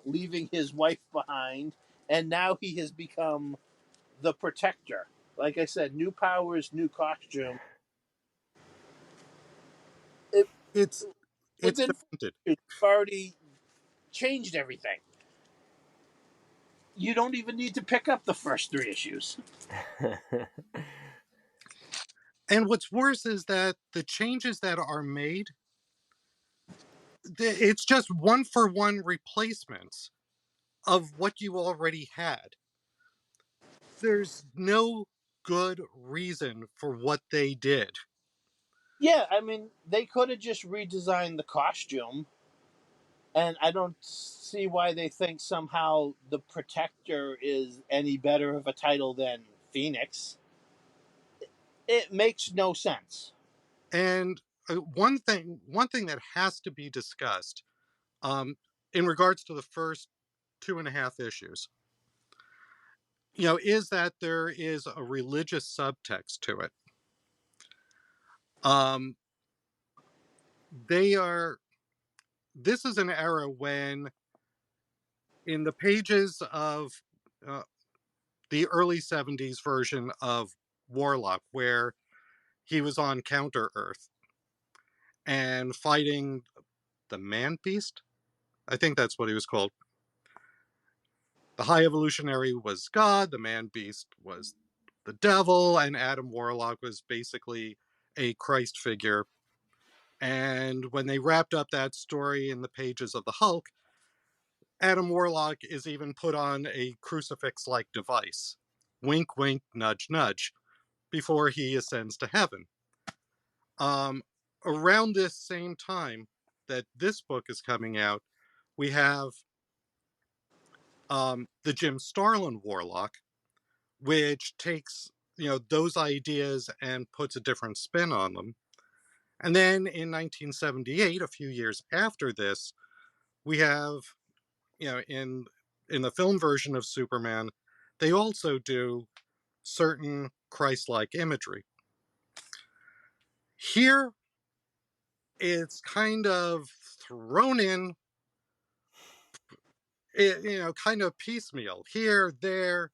leaving his wife behind, and now he has become the protector. Like I said, new powers, new costume. It, It's Within 4 demented. years, you've already changed everything. You don't even need to pick up the first 3 issues. And what's worse is that the changes that are made, it's just one for one replacements of what you already had. There's no good reason for what they did. Yeah, I mean, they could have just redesigned the costume, and I don't see why they think somehow the Protector is any better of a title than Phoenix. It makes no sense. And one thing that has to be discussed, um, in regards to the first 2.5 issues, is that there is a religious subtext to it. Um, they are. This is an era when, in the pages of uh, the early '70s version of Warlock, where he was on Counter Earth and fighting the Man Beast, I think that's what he was called. The High Evolutionary was God, the Man Beast was the devil, and Adam Warlock was basically a Christ figure. And when they wrapped up that story in the pages of the Hulk, Adam Warlock is even put on a crucifix like device. Wink, wink, nudge, nudge, before he ascends to heaven. Um, Around this same time that this book is coming out, we have the Jim Starlin Warlock, which takes those ideas and puts a different spin on them. And then in 1978, a few years after this, we have in the film version of Superman, they also do certain Christ-like imagery. Here, it's kind of thrown in, kind of piecemeal. Here, there,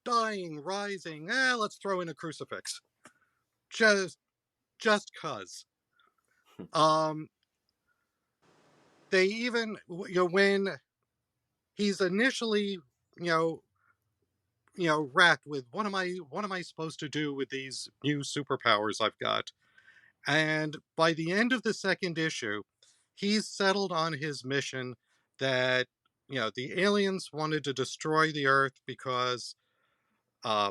dying, rising. Let's throw in a crucifix. Just cause. Um, they even, when he's initially, racked with what am I supposed to do with these new superpowers I've got? And by the end of the second issue, he's settled on his mission that the aliens wanted to destroy the Earth because uh,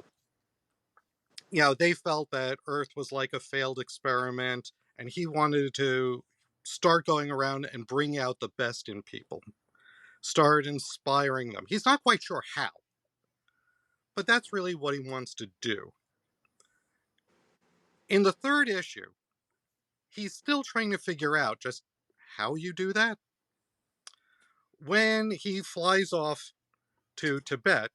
they felt that Earth was like a failed experiment, and he wanted to start going around and bring out the best in people, start inspiring them. He's not quite sure how, but that's really what he wants to do. In the third issue, he's still trying to figure out just how you do that. When he flies off to Tibet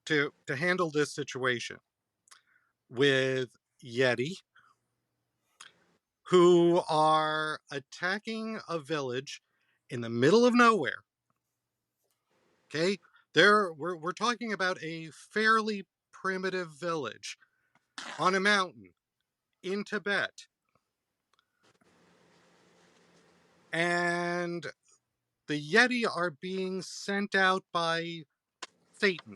to handle this situation with Yeti, who are attacking a village in the middle of nowhere. Okay, we're talking about a fairly primitive village on a mountain in Tibet. And the Yeti are being sent out by Satan.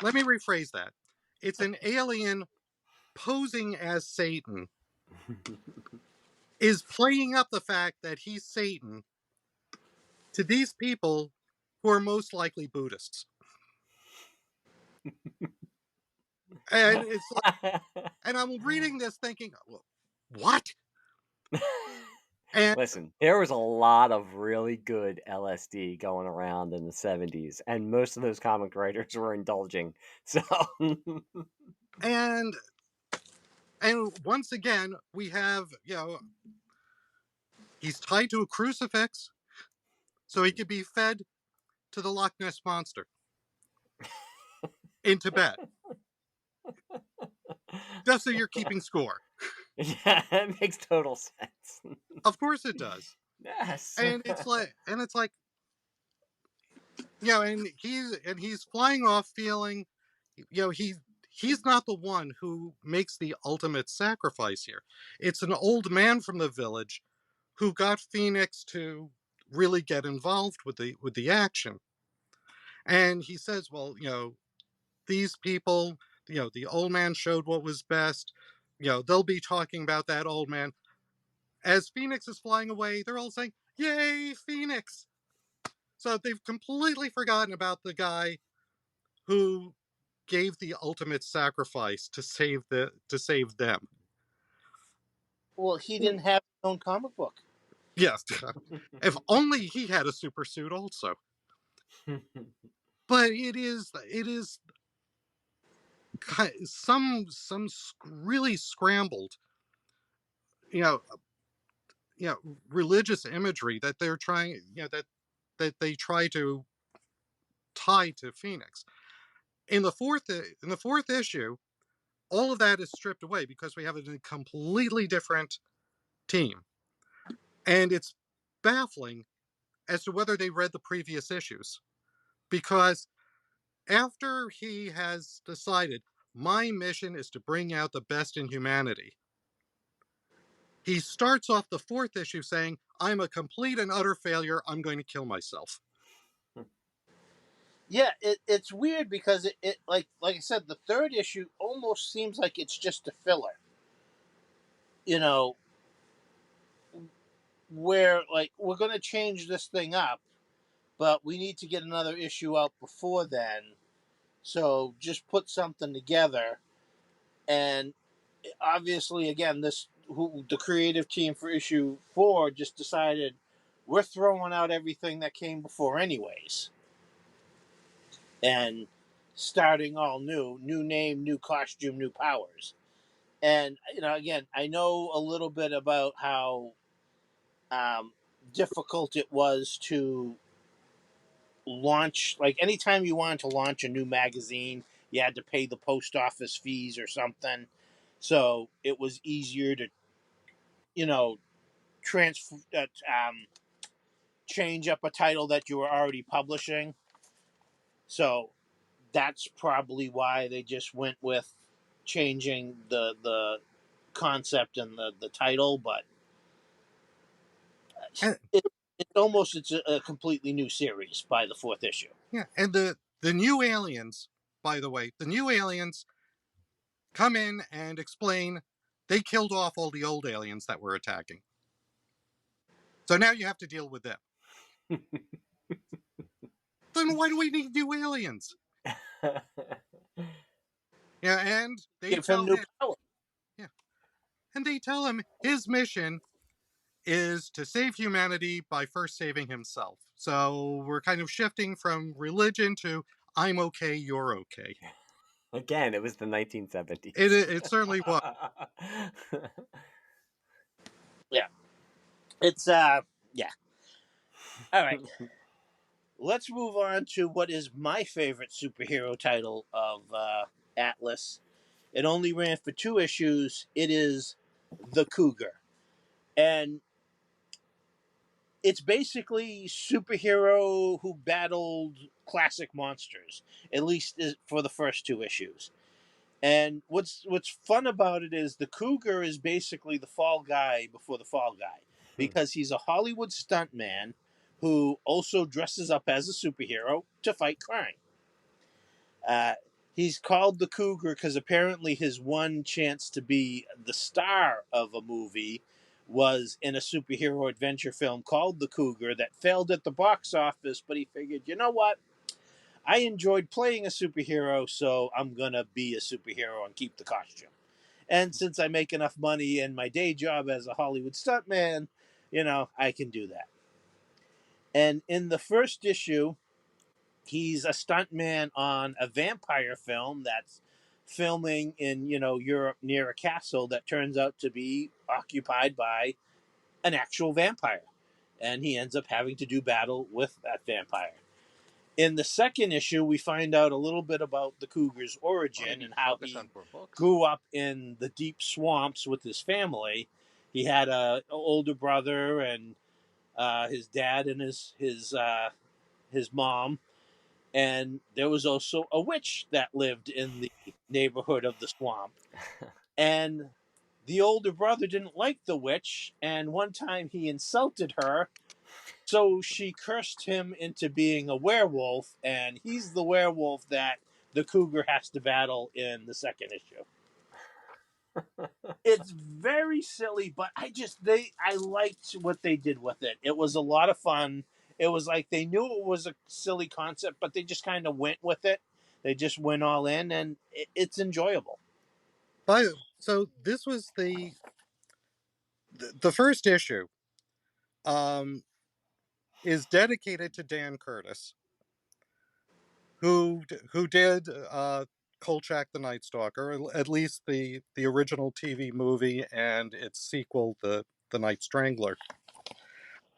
Let me rephrase that. It's an alien posing as Satan, is playing up the fact that he's Satan to these people who are most likely Buddhists. And it's like, and I'm reading this thinking, what? And Listen, there was a lot of really good LSD going around in the 70s, and most of those comic writers were indulging. So and once again, we have, he's tied to a crucifix so he could be fed to the Loch Ness Monster in Tibet. Just so you're keeping score. yeah, it makes total sense. Of course it does. Yes. And it's like, and he's flying off feeling, he's not the one who makes the ultimate sacrifice here. It's an old man from the village who got Phoenix to really get involved with the action. And he says, well, these people, the old man showed what was best. They'll be talking about that old man. As Phoenix is flying away, they're all saying, "Yay, Phoenix!" So they've completely forgotten about the guy who gave the ultimate sacrifice to save them. Well, he didn't have his own comic book. Yes, if only he had a super suit also. But it is some really scrambled, you know, religious imagery that they're trying, that they try to tie to Phoenix. In the fourth issue, all of that is stripped away because we have a completely different team, and it's baffling as to whether they read the previous issues, because after he has decided my mission is to bring out the best in humanity, he starts off the fourth issue saying, I'm a complete and utter failure, I'm going to kill myself. Yeah, it's weird because it like I said, the third issue almost seems like it's just a filler. Where like we're gonna change this thing up, but we need to get another issue out before then. So just put something together. And obviously, again, the creative team for issue 4 just decided we're throwing out everything that came before, anyways, and starting all new name, new costume, new powers. And again, I know a little bit about how difficult it was to launch. Like anytime you wanted to launch a new magazine, you had to pay the post office fees or something. So it was easier to, transfer, change up a title that you were already publishing. So that's probably why they just went with changing the concept and the title. But And, it's a completely new series by the fourth issue. yeah, and the new aliens, by the way, the new aliens come in and explain they killed off all the old aliens that were attacking. So now you have to deal with them. Then why do we need new aliens? Yeah, and they Give him new power. yeah, and they tell him his mission is to save humanity by first saving himself. So we're kind of shifting from religion to I'm okay, you're okay. Again, it was the 1970s. It certainly was. Yeah. It's yeah. All right. Let's move on to what is my favorite superhero title of Atlas. It only ran for 2 issues. It is The Cougar. And it's basically superhero who battled classic monsters, at least for the first 2 issues. And what's fun about it is the Cougar is basically the fall guy before the fall guy, because he's a Hollywood stuntman who also dresses up as a superhero to fight crime. Uh, he's called the Cougar because apparently his one chance to be the star of a movie was in a superhero adventure film called The Cougar that failed at the box office, but he figured, you know what? I enjoyed playing a superhero, so I'm going to be a superhero and keep the costume. And since I make enough money in my day job as a Hollywood stuntman, I can do that. And in the first issue, he's a stuntman on a vampire film that's filming in Europe near a castle that turns out to be occupied by an actual vampire, and he ends up having to do battle with that vampire. In the second issue, we find out a little bit about the Cougar's origin and how he grew up in the deep swamps with his family. He had an older brother and his dad and his mom, and there was also a witch that lived in the neighborhood of the swamp. And the older brother didn't like the witch, and one time he insulted her, so she cursed him into being a werewolf, and he's the werewolf that the Cougar has to battle in the second issue. It's very silly, but I liked what they did with it. It was a lot of fun. It was like they knew it was a silly concept, but they just kind of went with it. They just went all in, and it's enjoyable. So this was the first issue. Is dedicated to Dan Curtis, who did Kolchak the Night Stalker, at least the original TV movie and its sequel, the Night Strangler.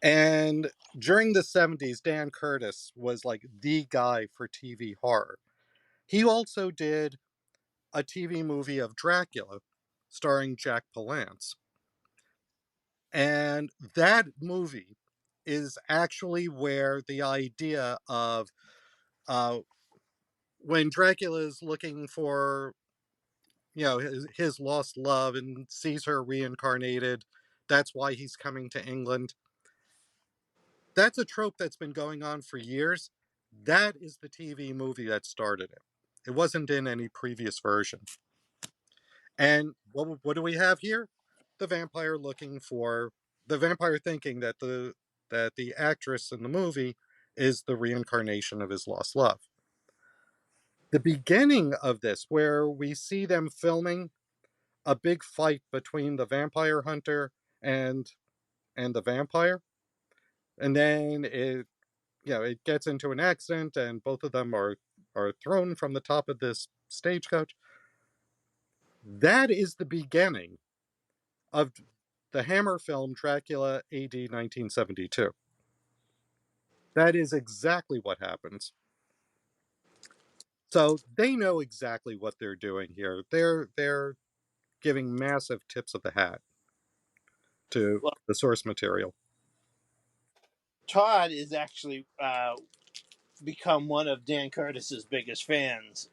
And during the 70s, Dan Curtis was like the guy for TV horror. He also did a TV movie of Dracula starring Jack Palance. And that movie is actually where the idea of when Dracula is looking for, his lost love and sees her reincarnated, that's why he's coming to England. That's a trope that's been going on for years. That is the TV movie that started it. It wasn't in any previous version. And what do we have here? The vampire thinking that the actress in the movie is the reincarnation of his lost love. The beginning of this, where we see them filming a big fight between the vampire hunter and the vampire, and then it gets into an accident, and both of them are thrown from the top of this stagecoach. That is the beginning of the Hammer film Dracula AD 1972. That is exactly what happens. So they know exactly what they're doing here. They're giving massive tips of the hat to the source material. Todd is actually become one of Dan Curtis's biggest fans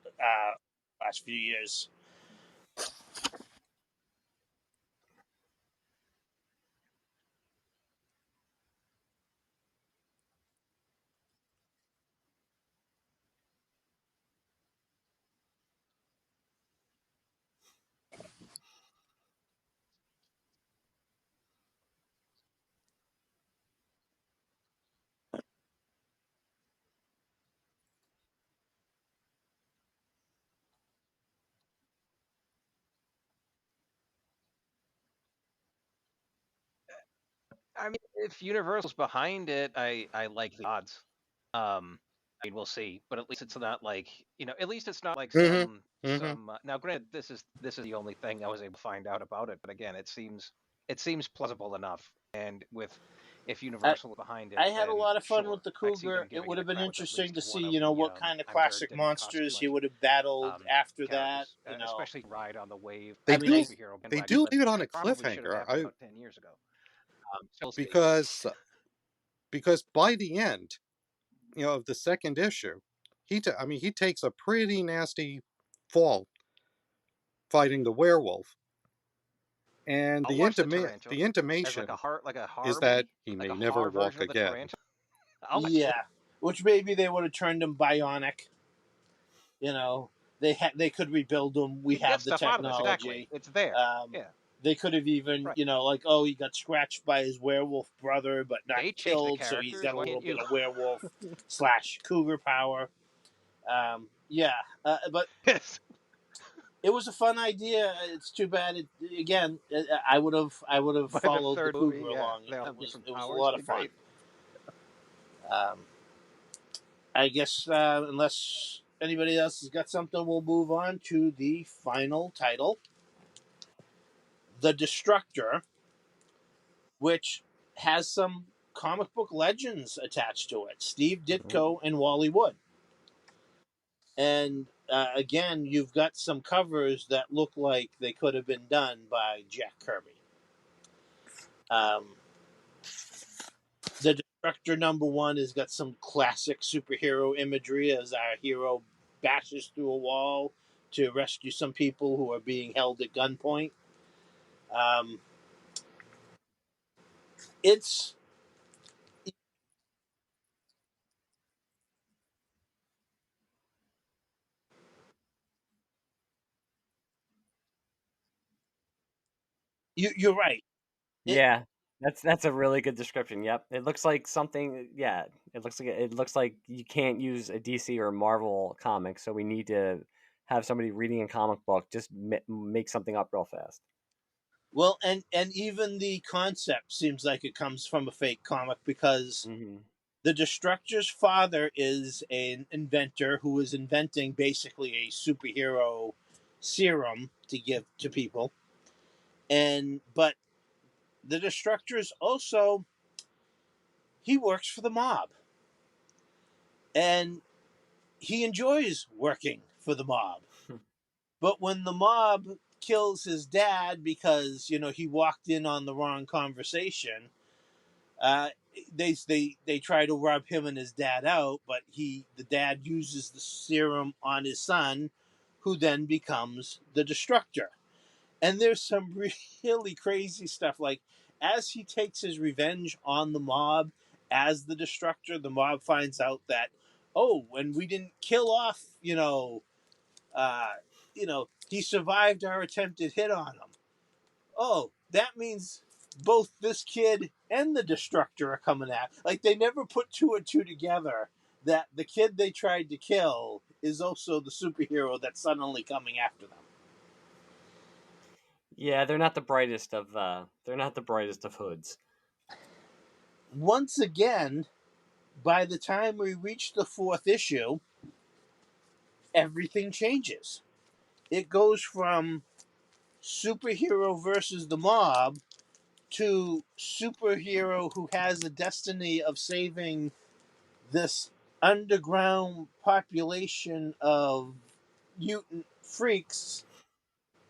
last few years. I mean, if Universal's behind it, I like the odds. I mean, we'll see, but at least it's not like at least it's not like some. Now, granted, this is the only thing I was able to find out about it, but again, it seems plausible enough. And if Universal was behind it, I had a then lot of fun sure, with the I see them Cougar. It giving would it a have been crack with at interesting to least one see, of the what kind of I'm very classic didn't cost too monsters he much would have battled after that. characters, especially ride on the wave. They of do superhero they bandwagon, do but leave it on they a probably should have cliffhanger. happened about 10 years ago. So we'll see. Because by the end, of the second issue, he takes a pretty nasty fall fighting the werewolf. And I'll the watch the tarantula as intimation like a is horror that movie, he like may a never horror walk version of the again. tarantula. I'll watch Yeah, which maybe they would have turned him bionic. You know, they could rebuild him. We You can get have the stuff out of this. Exactly, technology. it's there. Um, Yeah, they could have even, right. like, oh, he got scratched by his werewolf brother, but not They changed the killed, so he's characters. got a Why little can't bit you? of werewolf / cougar power. Yeah, but Yes. it was a fun idea. It's too bad. Again, I would have By the followed the third movie, cougar yeah, along. they'll have different It was a powers. lot Be of fun. great. I guess unless anybody else has got something, we'll move on to the final title, The Destructor, which has some comic book legends attached to it. Steve Ditko and Wally Wood. And again, you've got some covers that look like they could have been done by Jack Kirby. Um, the Destructor #1 has got some classic superhero imagery as our hero bashes through a wall to rescue some people who are being held at gunpoint. Um, it's you're right. It Yeah, that's a really good description. Yep, it looks like something. Yeah, it looks like you can't use a DC or Marvel comic, so we need to have somebody reading a comic book just make something up real fast. well, and even the concept seems like it comes from a fake comic because Hmm. the Destructor's father is an inventor who is inventing basically a superhero serum to give to people, and but the Destructor's also he works for the mob, and he enjoys working for the mob. But when the mob kills his dad because he walked in on the wrong conversation, uh, they try to rub him and his dad out. But the dad uses the serum on his son, who then becomes the Destructor. And there's some really crazy stuff. Like as he takes his revenge on the mob as the Destructor, the mob finds out that when we didn't kill off uh, he survived our attempted hit on him. Oh, that means both this kid and the Destructor are coming at. Like they never put two and two together that the kid they tried to kill is also the superhero that's suddenly coming after them. Yeah, they're not the brightest of hoods. Once again, by the time we reach the 4th issue, everything changes. It goes from superhero versus the mob to superhero who has a destiny of saving this underground population of mutant freaks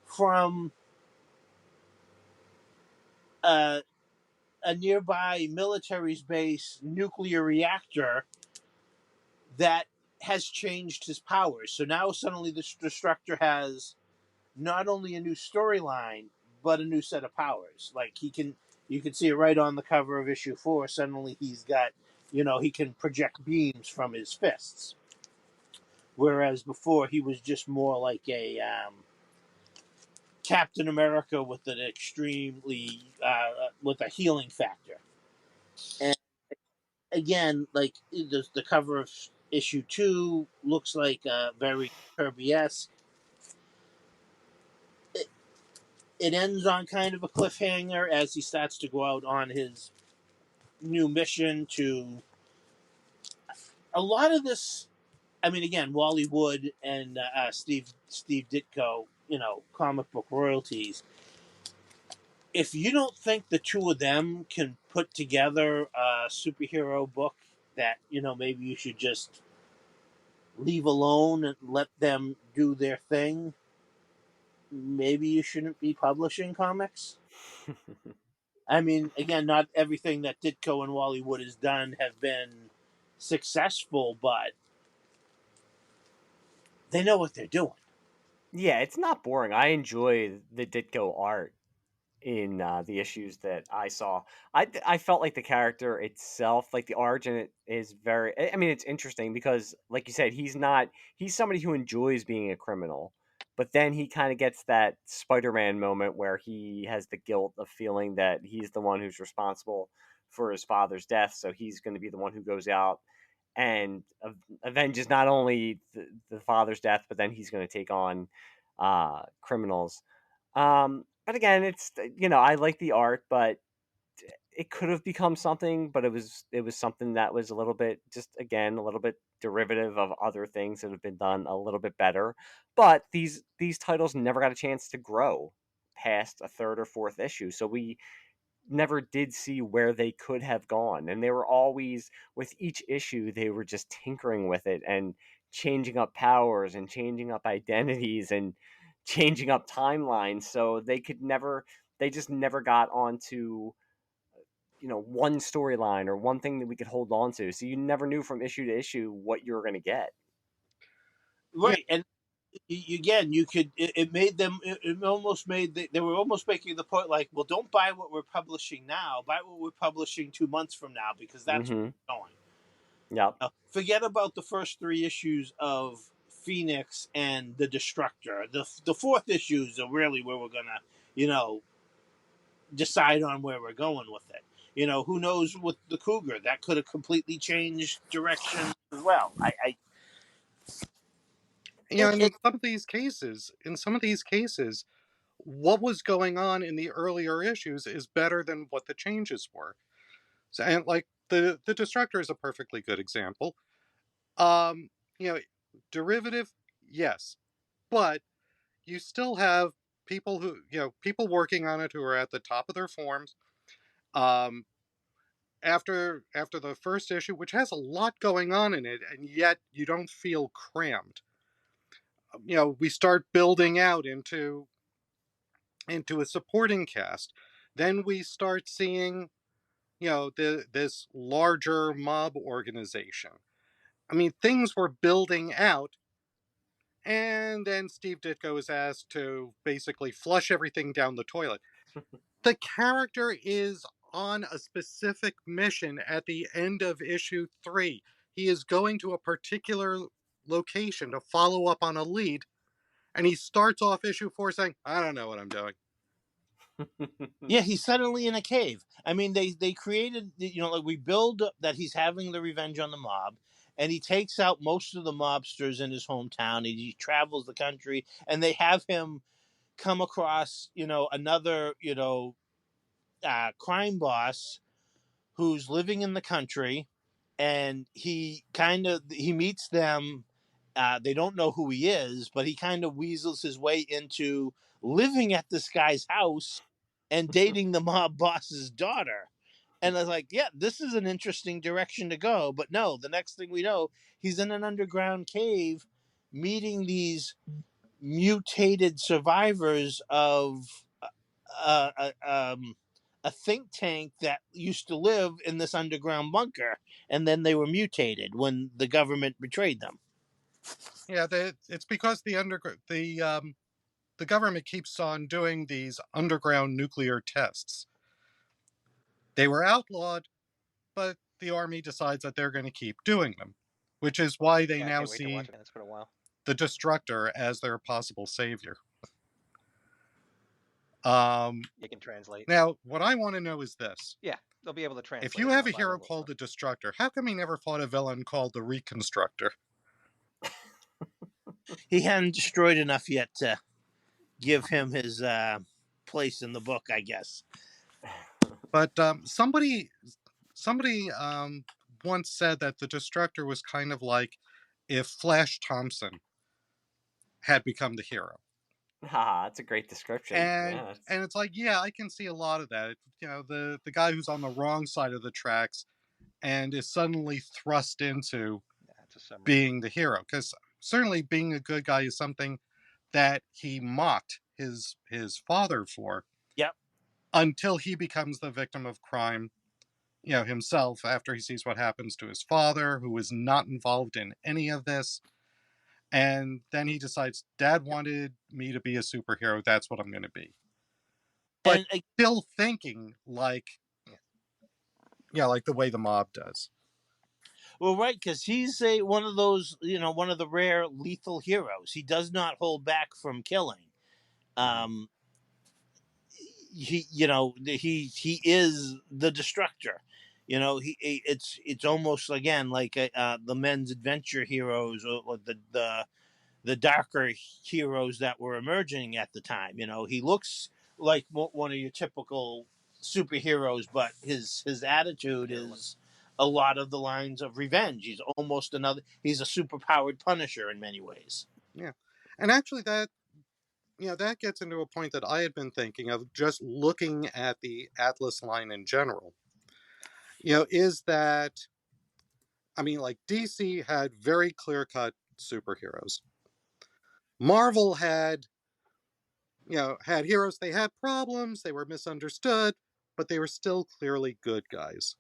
from a, a nearby military's base nuclear reactor that has changed his powers. So now suddenly the Destructor has not only a new storyline but a new set of powers. Like you can see it right on the cover of issue 4. Suddenly he's got, he can project beams from his fists, whereas before he was just more like a Captain America with an extremely with a healing factor. And again, like the cover of issue 2 looks like very Kirby-esque. It ends on kind of a cliffhanger as he starts to go out on his new mission to a lot of this. I mean, again, Wally Wood and Steve Ditko, comic book royalties. If you don't think the two of them can put together a superhero book that maybe you should just leave alone and let them do their thing, maybe you shouldn't be publishing comics. I mean, again, not everything that Ditko and Wally Wood has done have been successful, but they know what they're doing. Yeah, it's not boring. I enjoy the Ditko art in the issues that I saw. I felt like the character itself, like the origin, is very. I mean, it's interesting because, like you said, he's somebody who enjoys being a criminal, but then he kind of gets that Spider-Man moment where he has the guilt of feeling that he's the one who's responsible for his father's death, so he's going to be the one who goes out and avenges not only the father's death, but then he's going to take on criminals. But again, it's I like the art, but it could have become something, but it was something that was a little bit, just again, a little bit derivative of other things that have been done a little bit better. But these titles never got a chance to grow past a third or fourth issue, so we never did see where they could have gone. And they were always, with each issue, they were just tinkering with it and changing up powers and changing up identities and changing up timelines. So they just never got onto, one storyline or one thing that we could hold on to. So you never knew from issue to issue what you were going to get. Yeah, Right, and again, you could it made them it almost made they were almost making the point like, well, don't buy what we're publishing now, buy what we're publishing 2 months from now because that's Mm-hmm. where we're going. Yep. Forget about the first 3 issues of Phoenix and the Destructor. The fourth issues are really where we're gonna decide on where we're going with it. Who knows with the Cougar, that could have completely changed direction as well. and It in some of these cases, what was going on in the earlier issues is better than what the changes were. So, and like the Destructor is a perfectly good example. Um, you know, derivative, yes, but you still have people working on it who are at the top of their forms. Um, after the first issue, which has a lot going on in it, and yet you don't feel crammed. We start building out into a supporting cast. Then we start seeing, this larger mob organization. I mean, things were building out, and then Steve Ditko is asked to basically flush everything down the toilet. The character is on a specific mission at the end of issue 3. He is going to a particular location to follow up on a lead, and he starts off issue 4 saying, I don't know what I'm doing. Yeah, he's suddenly in a cave. I mean, they created, like we build up that he's having the revenge on the mob, and he takes out most of the mobsters in his hometown. He travels the country, and they have him come across, another, crime boss who's living in the country, and he meets them. They don't know who he is, but he kind of weasels his way into living at this guy's house and dating the mob boss's daughter. And I was like, yeah, this is an interesting direction to go. But no, the next thing we know, he's in an underground cave meeting these mutated survivors of uh, uh, um, a think tank that used to live in this underground bunker, and then they were mutated when the government betrayed them. Yeah, it's because the government keeps on doing these underground nuclear tests. They were outlawed, but the army decides that they're going to keep doing them, which is why they Yeah, I now can't wait to see watch it. It's been a while. the Destructor as their possible savior. You can translate. Now, what I want to know is this. Yeah, they'll be able to translate. If you have a hero called the Destructor, how come he never fought a villain called the Reconstructor? He hadn't destroyed enough yet to give him his place in the book, I guess. But somebody once said that the Destructor was kind of like if Flash Thompson had become the hero. That's a great description. And it's like, yeah, I can see a lot of that. The guy who's on the wrong side of the tracks and is suddenly thrust into being the hero. Because certainly being a good guy is something that he mocked his father for. Yep. Until he becomes the victim of crime, himself, after he sees what happens to his father, who is not involved in any of this. And then he decides, Dad wanted me to be a superhero. That's what I'm going to be. But And still thinking like, yeah, like the way the mob does. well, right, because he's one of those, one of the rare lethal heroes. He does not hold back from killing. Um, he is the destructor. It's almost again like the men's adventure heroes, or the darker heroes that were emerging at the time. He looks like one of your typical superheroes, but his attitude is a lot of the lines of revenge. He's a superpowered Punisher in many ways. Yeah. And actually that gets into a point that I had been thinking of just looking at the Atlas line in general. Is that, I mean, like DC had very clear-cut superheroes. Marvel had heroes, they had problems, they were misunderstood, but they were still clearly good guys.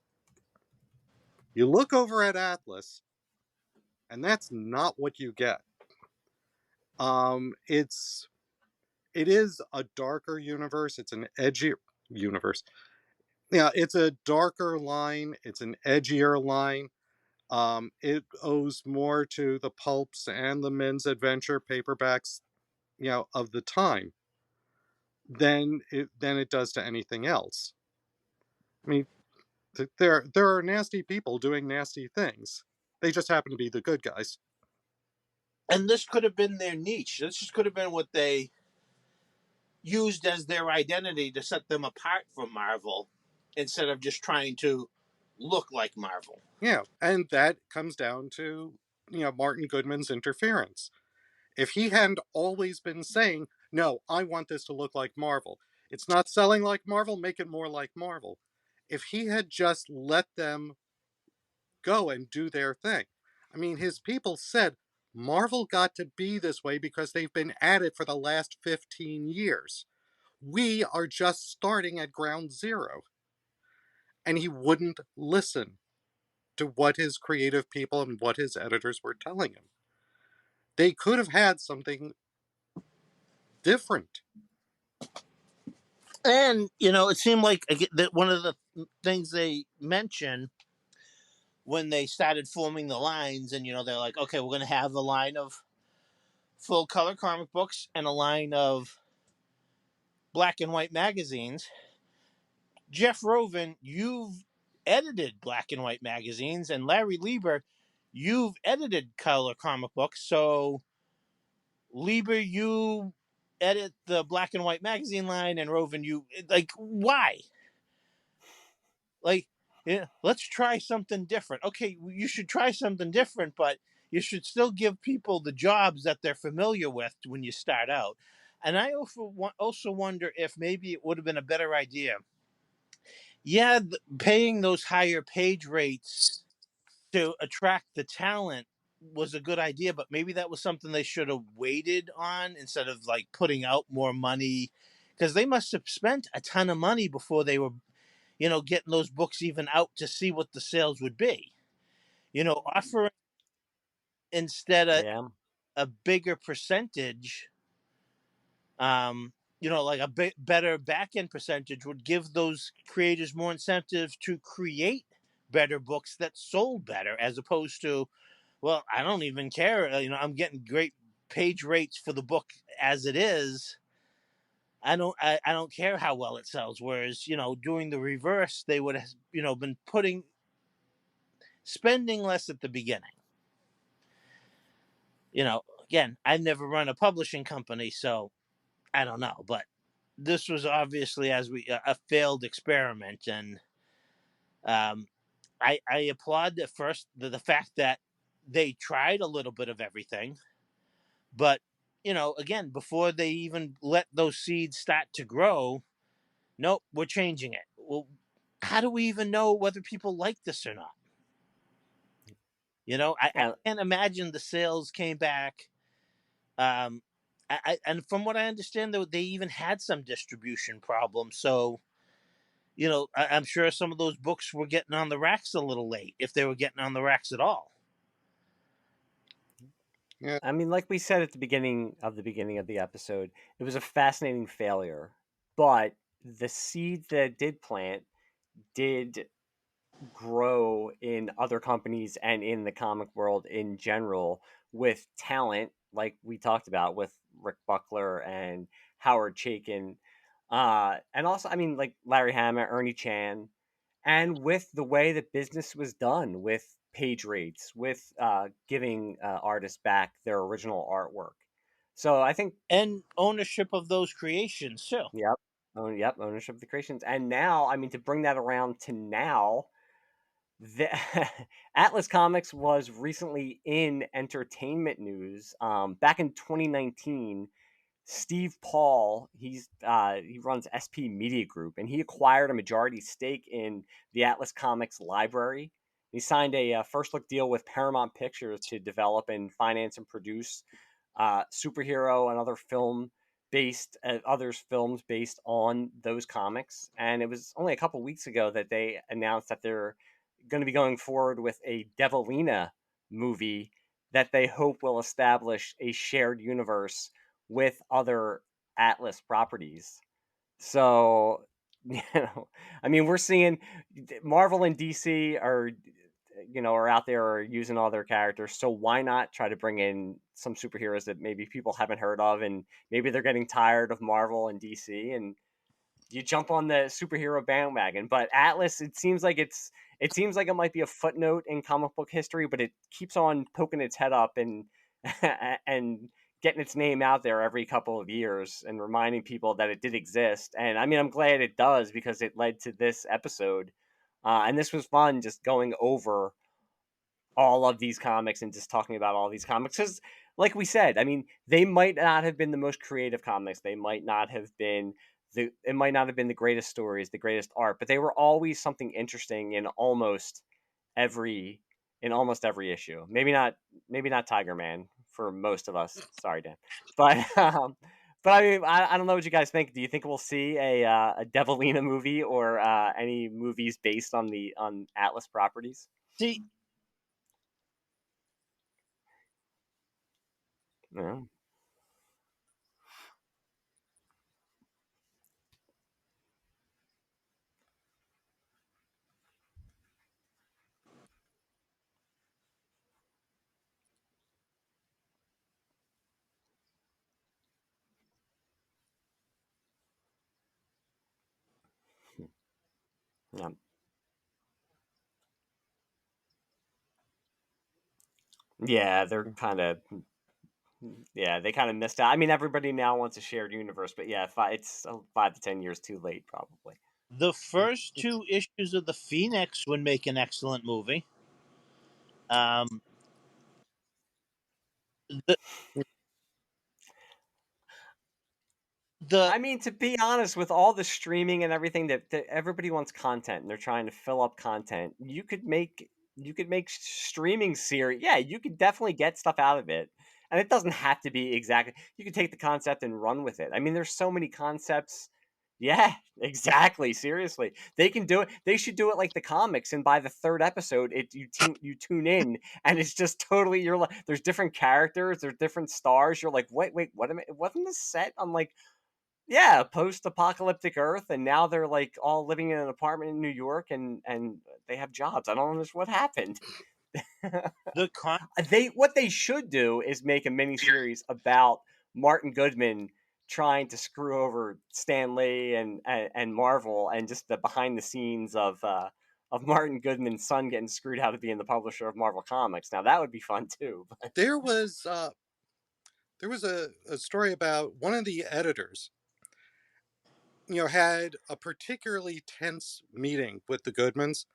You look over at Atlas, and that's not what you get. It is a darker universe. It's an edgier universe. Yeah, it's a darker line. It's an edgier line. It owes more to the pulps and the men's adventure paperbacks, of the time than it does to anything else. I mean, there are nasty people doing nasty things. They just happen to be the good guys. And this could have been their niche. This just could have been what they used as their identity to set them apart from Marvel, instead of just trying to look like Marvel. Yeah, and that comes down to Martin Goodman's interference. If he hadn't always been saying, no, I want this to look like Marvel, it's not selling like Marvel, make it more like Marvel. If he had just let them go and do their thing. I mean, his people said Marvel got to be this way because they've been at it for the last 15 years. We are just starting at ground zero. And he wouldn't listen to what his creative people and what his editors were telling him. They could have had something different. And it seemed like that one of the things they mentioned when they started forming the lines, and they're like, okay, we're going to have a line of full color comic books and a line of black and white magazines. Jeff Rovin, you've edited black and white magazines, and Larry Lieber, you've edited color comic books. So Lieber, you edit the black and white magazine line, and Rovin, you why? Let's try something different. Okay, you should try something different, but you should still give people the jobs that they're familiar with when you start out. And I also wonder if maybe it would have been a better idea. Yeah, paying those higher page rates to attract the talent was a good idea, but maybe that was something they should have waited on instead of putting out more money, because they must have spent a ton of money before they were getting those books even out to see what the sales would be. Offering instead a bigger percentage, like a better back end percentage would give those creators more incentive to create better books that sold better, as opposed to, well, I don't even care. I'm getting great page rates for the book as it is. I don't care how well it sells. Whereas, doing the reverse, they would have, been spending less at the beginning. Again, I've never run a publishing company, so I don't know. But this was obviously a failed experiment, and I applaud at first the fact that they tried a little bit of everything, but again, before they even let those seeds start to grow, nope, we're changing it. Well, how do we even know whether people like this or not? I can't imagine the sales came back. And from what I understand, though, they even had some distribution problems. So, I'm sure some of those books were getting on the racks a little late, if they were getting on the racks at all. Yeah. I mean, like we said at the beginning of the episode, it was a fascinating failure, but the seed that did plant did grow in other companies and in the comic world in general with talent, like we talked about with Rick Buckler and Howard Chaykin, and also, I mean, like Larry Hama, Ernie Chan, and with the way that business was done with page rates, with giving artists back their original artwork. So I think, And ownership of those creations too. yep, yep, ownership of the creations, and now, I mean, to bring that around to now, the Atlas Comics was recently in entertainment news. Back in 2019, Steve Paul, he runs SP Media Group, and he acquired a majority stake in the Atlas Comics library. He signed a first look deal with Paramount Pictures to develop and finance and produce superhero and others films based on those comics. And it was only a couple weeks ago that they announced that they're going to be going forward with a Devilina movie that they hope will establish a shared universe with other Atlas properties. So, I mean, we're seeing Marvel and DC are out there are using all their characters. So why not try to bring in some superheroes that maybe people haven't heard of, and maybe they're getting tired of Marvel and DC, and you jump on the superhero bandwagon. But Atlas, it seems like it might be a footnote in comic book history, but it keeps on poking its head up and and getting its name out there every couple of years and reminding people that it did exist. And I mean, I'm glad it does because it led to this episode. And this was fun, just going over all of these comics and just talking about all these comics because, like we said, I mean, they might not have been the most creative comics, they might not have been it might not have been the greatest stories, the greatest art, but they were always something interesting in every almost every issue. Maybe not Tiger Man for most of us, sorry Dan, but but I mean, I don't know what you guys think. Do you think we'll see a Devilina movie or any movies based on Atlas properties? See, No. Yeah. Yeah, they're kind of yeah, they kind of missed out. I mean, everybody now wants a shared universe, but yeah, it's 5 to 10 years too late, probably. the first two issues of the Phoenix would make an excellent movie. Um, the the I mean, to be honest, with all the streaming and everything that everybody wants content and they're trying to fill up content, you could make streaming series. Yeah, you could definitely get stuff out of it. And it doesn't have to be exactly. You can take the concept and run with it. I mean, there's so many concepts. Yeah, exactly. Seriously, they can do it. They should do it like the comics, and by the third episode, you tune in, and it's just totally you're like there's different characters, there's different stars. You're like, wait, what am I? Wasn't this set on like yeah, post-apocalyptic Earth, and now they're like all living in an apartment in New York, and they have jobs. I don't understand what happened. the con They what they should do is make a miniseries about Martin Goodman trying to screw over Stan Lee and Marvel, and just the behind the scenes of Martin Goodman's son getting screwed out of being the publisher of Marvel Comics. Now that would be fun too. There was a story about one of the editors, had a particularly tense meeting with the Goodmans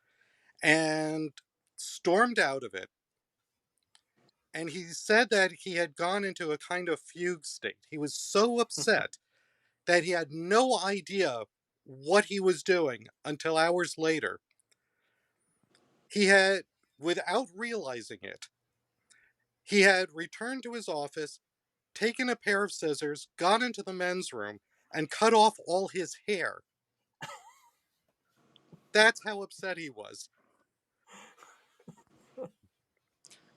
and stormed out of it. And he said that he had gone into a kind of fugue state. He was so upset that he had no idea what he was doing until hours later. He had, without realizing it, he had returned to his office, taken a pair of scissors, gone into the men's room, and cut off all his hair. That's how upset he was.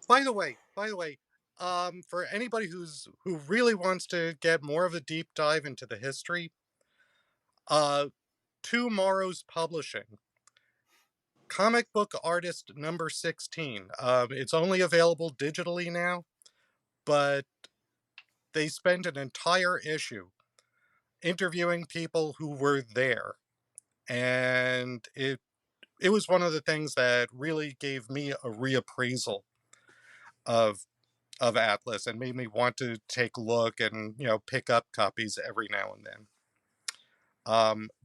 By the way, For anybody who really wants to get more of a deep dive into the history, Tomorrow's Publishing, Comic Book Artist number 16. It's only available digitally now, but they spent an entire issue interviewing people who were there, and it was one of the things that really gave me a reappraisal of Atlas and made me want to take a look and pick up copies every now and then.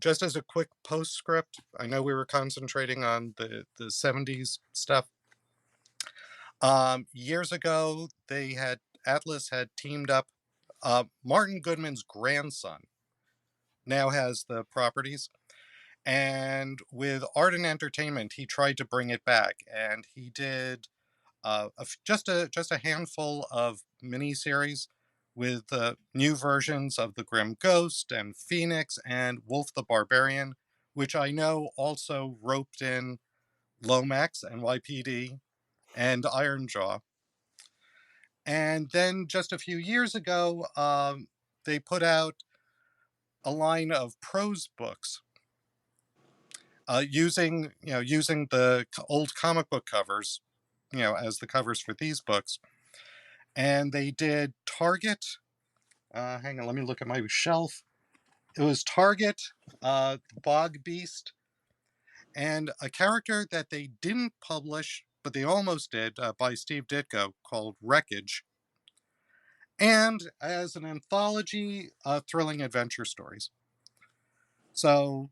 Just as a quick postscript, I know we were concentrating on the 70s stuff. Years ago, Atlas had teamed up. Martin Goodman's grandson now has the properties, and with Art and Entertainment, he tried to bring it back, and he did just a handful of miniseries with new versions of the Grim Ghost and Phoenix and Wolf the Barbarian, which I know also roped in Lomax, NYPD, and Ironjaw. And then just a few years ago, they put out a line of prose books using the old comic book covers, as the covers for these books. And they did Target. Hang on, let me look at my shelf. It was Target, Bog Beast, and a character that they didn't publish, but they almost did, by Steve Ditko, called Wreckage. And as an anthology, thrilling adventure stories. So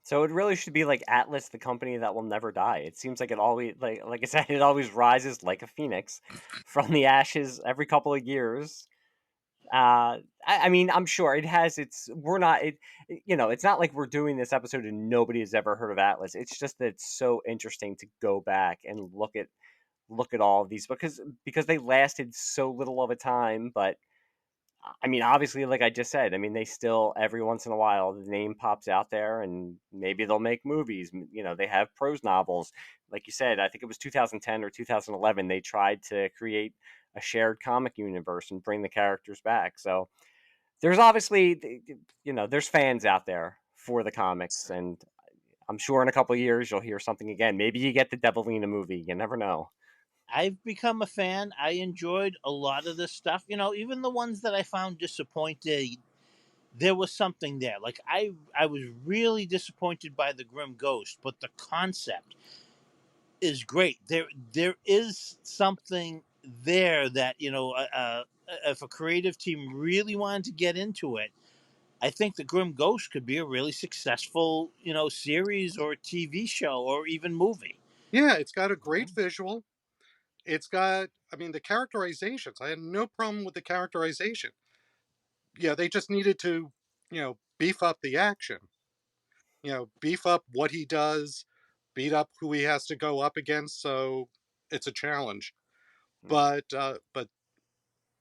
So it really should be like Atlas, the company that will never die. It seems like it always, like I said, it always rises like a phoenix from the ashes every couple of years. I mean, I'm sure it has its. We're not it. It's not like we're doing this episode and nobody has ever heard of Atlas. It's just that it's so interesting to go back and look at all of these because they lasted so little of a time, but I mean, obviously, like I just said, I mean, they still every once in a while the name pops out there, and maybe they'll make movies. They have prose novels, like you said. I think it was 2010 or 2011. They tried to create a shared comic universe and bring the characters back. So there's obviously, there's fans out there for the comics, and I'm sure in a couple of years you'll hear something again. Maybe you get the Devilina movie. You never know. I've become a fan. I enjoyed a lot of this stuff. Even the ones that I found disappointed, there was something there. Like I was really disappointed by the Grim Ghost, but the concept is great. There is something there that if a creative team really wanted to get into it, I think the Grim Ghost could be a really successful series or TV show or even movie. yeah, it's got a great visual. It's got, I mean, the characterizations. I had no problem with the characterization. Yeah, they just needed to, beef up the action. Beef up what he does, beat up who he has to go up against. So it's a challenge. But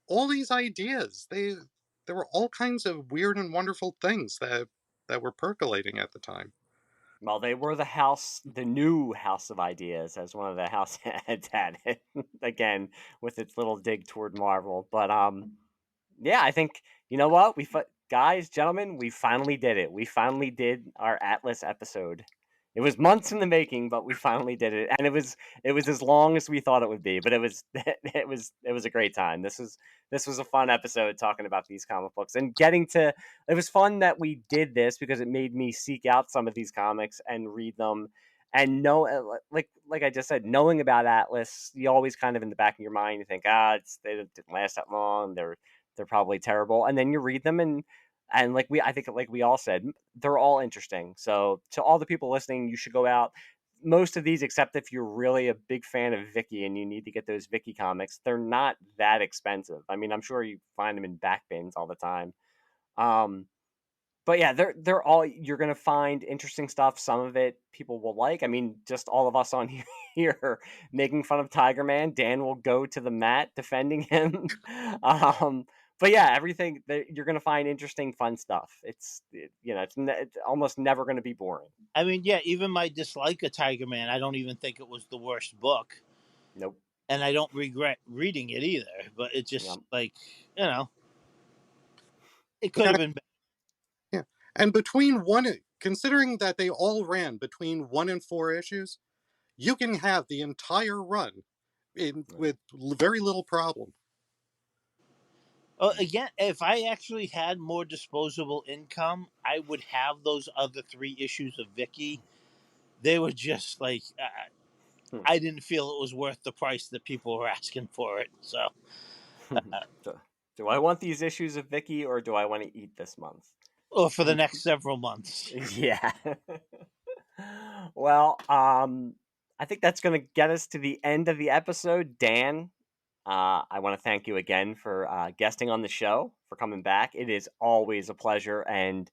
all these ideas, there were all kinds of weird and wonderful things that were percolating at the time. Well, they were the new house of ideas, as one of the house heads had it again with its little dig toward Marvel. But yeah, I think you know what guys, gentlemen, we finally did it. We finally did our Atlas episode. It was months in the making, but we finally did it, and it was as long as we thought it would be. But it was it was a great time. This was a fun episode talking about these comic books and getting to. It was fun that we did this because it made me seek out some of these comics and read them, and know like I just said, knowing about Atlas, you always kind of in the back of your mind you think they didn't last that long. They're probably terrible, and then you read them and I think like we all said, they're all interesting. So to all the people listening, you should go out. Most of these, except if you're really a big fan of Vicky and you need to get those Vicky comics, they're not that expensive. I mean, I'm sure you find them in back bins all the time. But yeah, they're all you're gonna find interesting stuff. Some of it people will like. I mean, just all of us on here making fun of Tiger Man. Dan will go to the mat defending him. But yeah, everything that you're gonna find interesting, fun stuff. It's almost never gonna be boring. I mean, yeah, even my dislike of Tiger Man, I don't even think it was the worst book. Nope. and I don't regret reading it either. But it just like it could have been better. Yeah, and considering that they all ran between 1 and 4 issues, you can have the entire run with very little problem. Again, if I actually had more disposable income, I would have those other 3 issues of Vicky. They were just like I didn't feel it was worth the price that people were asking for it. So, do I want these issues of Vicky, or do I want to eat this month? Or for the next several months. Yeah. Well, I think that's going to get us to the end of the episode. Dan, I want to thank you again for guesting on the show, for coming back. It is always a pleasure, and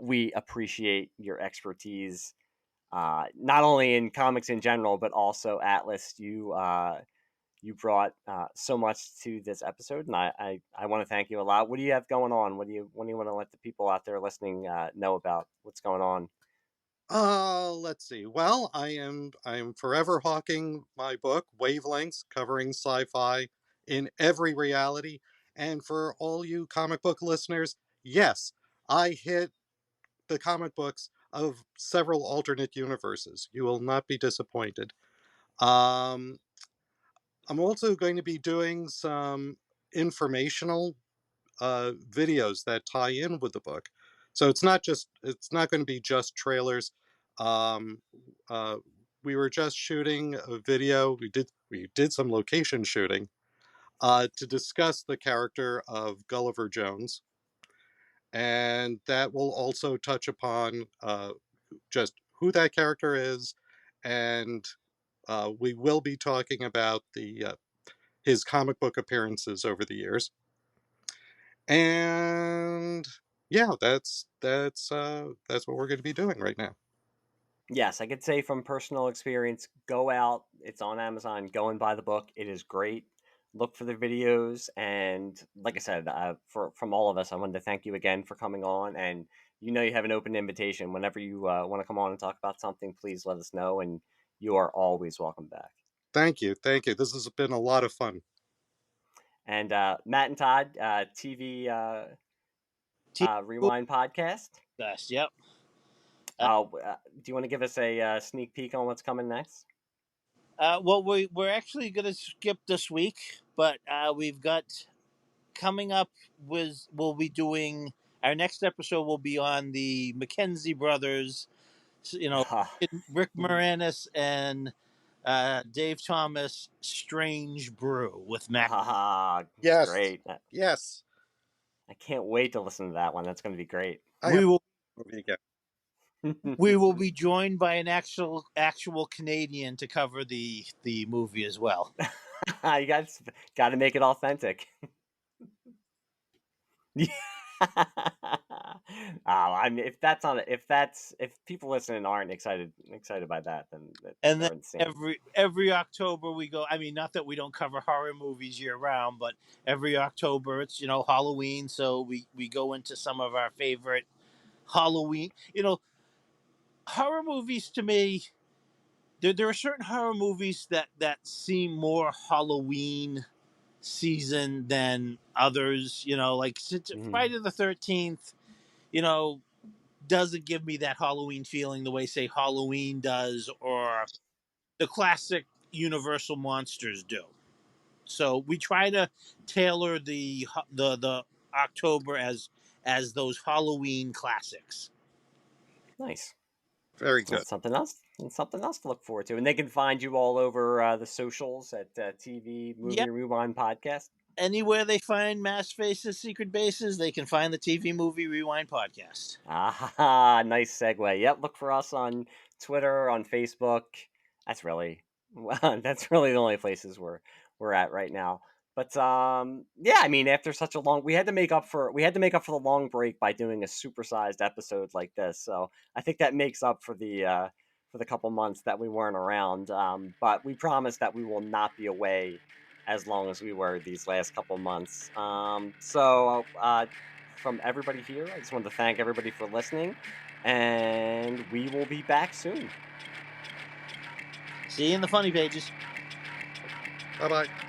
we appreciate your expertise, not only in comics in general, but also Atlas. You brought so much to this episode, and I want to thank you a lot. What do you have going on? What do you want to let the people out there listening know about what's going on? Let's see. Well, I am forever hawking my book, Wavelengths, covering sci-fi in every reality. And for all you comic book listeners, yes, I hit the comic books of several alternate universes. You will not be disappointed. I'm also going to be doing some informational videos that tie in with the book. So it's not going to be just trailers. Um, uh, we were just shooting a video. We did some location shooting to discuss the character of Gulliver Jones, and that will also touch upon just who that character is, and we will be talking about his comic book appearances over the years. And yeah, that's what we're going to be doing right now. Yes, I could say from personal experience, go out. It's on Amazon. Go and buy the book. It is great. Look for the videos, and like I said, from all of us, I wanted to thank you again for coming on. And you have an open invitation. Whenever you want to come on and talk about something, please let us know, and you are always welcome back. Thank you. This has been a lot of fun. And Matt and Todd, TV Rewind podcast. Yes, yep. Do you want to give us a sneak peek on what's coming next? Well, we're actually going to skip this week, but we've got coming up we'll be doing our next episode will be on the Mackenzie brothers, Rick Moranis and Dave Thomas, Strange Brew with Mac. Yes, great. Yes, I can't wait to listen to that one. That's going to be great. We will be joined by an actual Canadian to cover the movie as well. You guys got to make it authentic. I mean, if people listening aren't excited by that, then every October we go. I mean, not that we don't cover horror movies year round, but every October it's Halloween, so we go into some of our favorite Halloween. Horror movies to me, there are certain horror movies that seem more Halloween season than others. Like Friday the 13th, doesn't give me that Halloween feeling the way, say, Halloween does, or the classic Universal monsters do. So we try to tailor the October as those Halloween classics. Nice. Very good. That's something else to look forward to. And they can find you all over the socials at TV Movie Rewind Podcast. Anywhere they find Mass Faces, Secret Bases, they can find the TV Movie Rewind Podcast. Nice segue. Yep, look for us on Twitter, on Facebook. That's really the only places we're at right now. But yeah, I mean, after such a long, we had to make up for the long break by doing a supersized episode like this. So I think that makes up for the couple months that we weren't around. But we promise that we will not be away as long as we were these last couple months. So from everybody here, I just wanted to thank everybody for listening, and we will be back soon. See you in the funny pages. Bye-bye.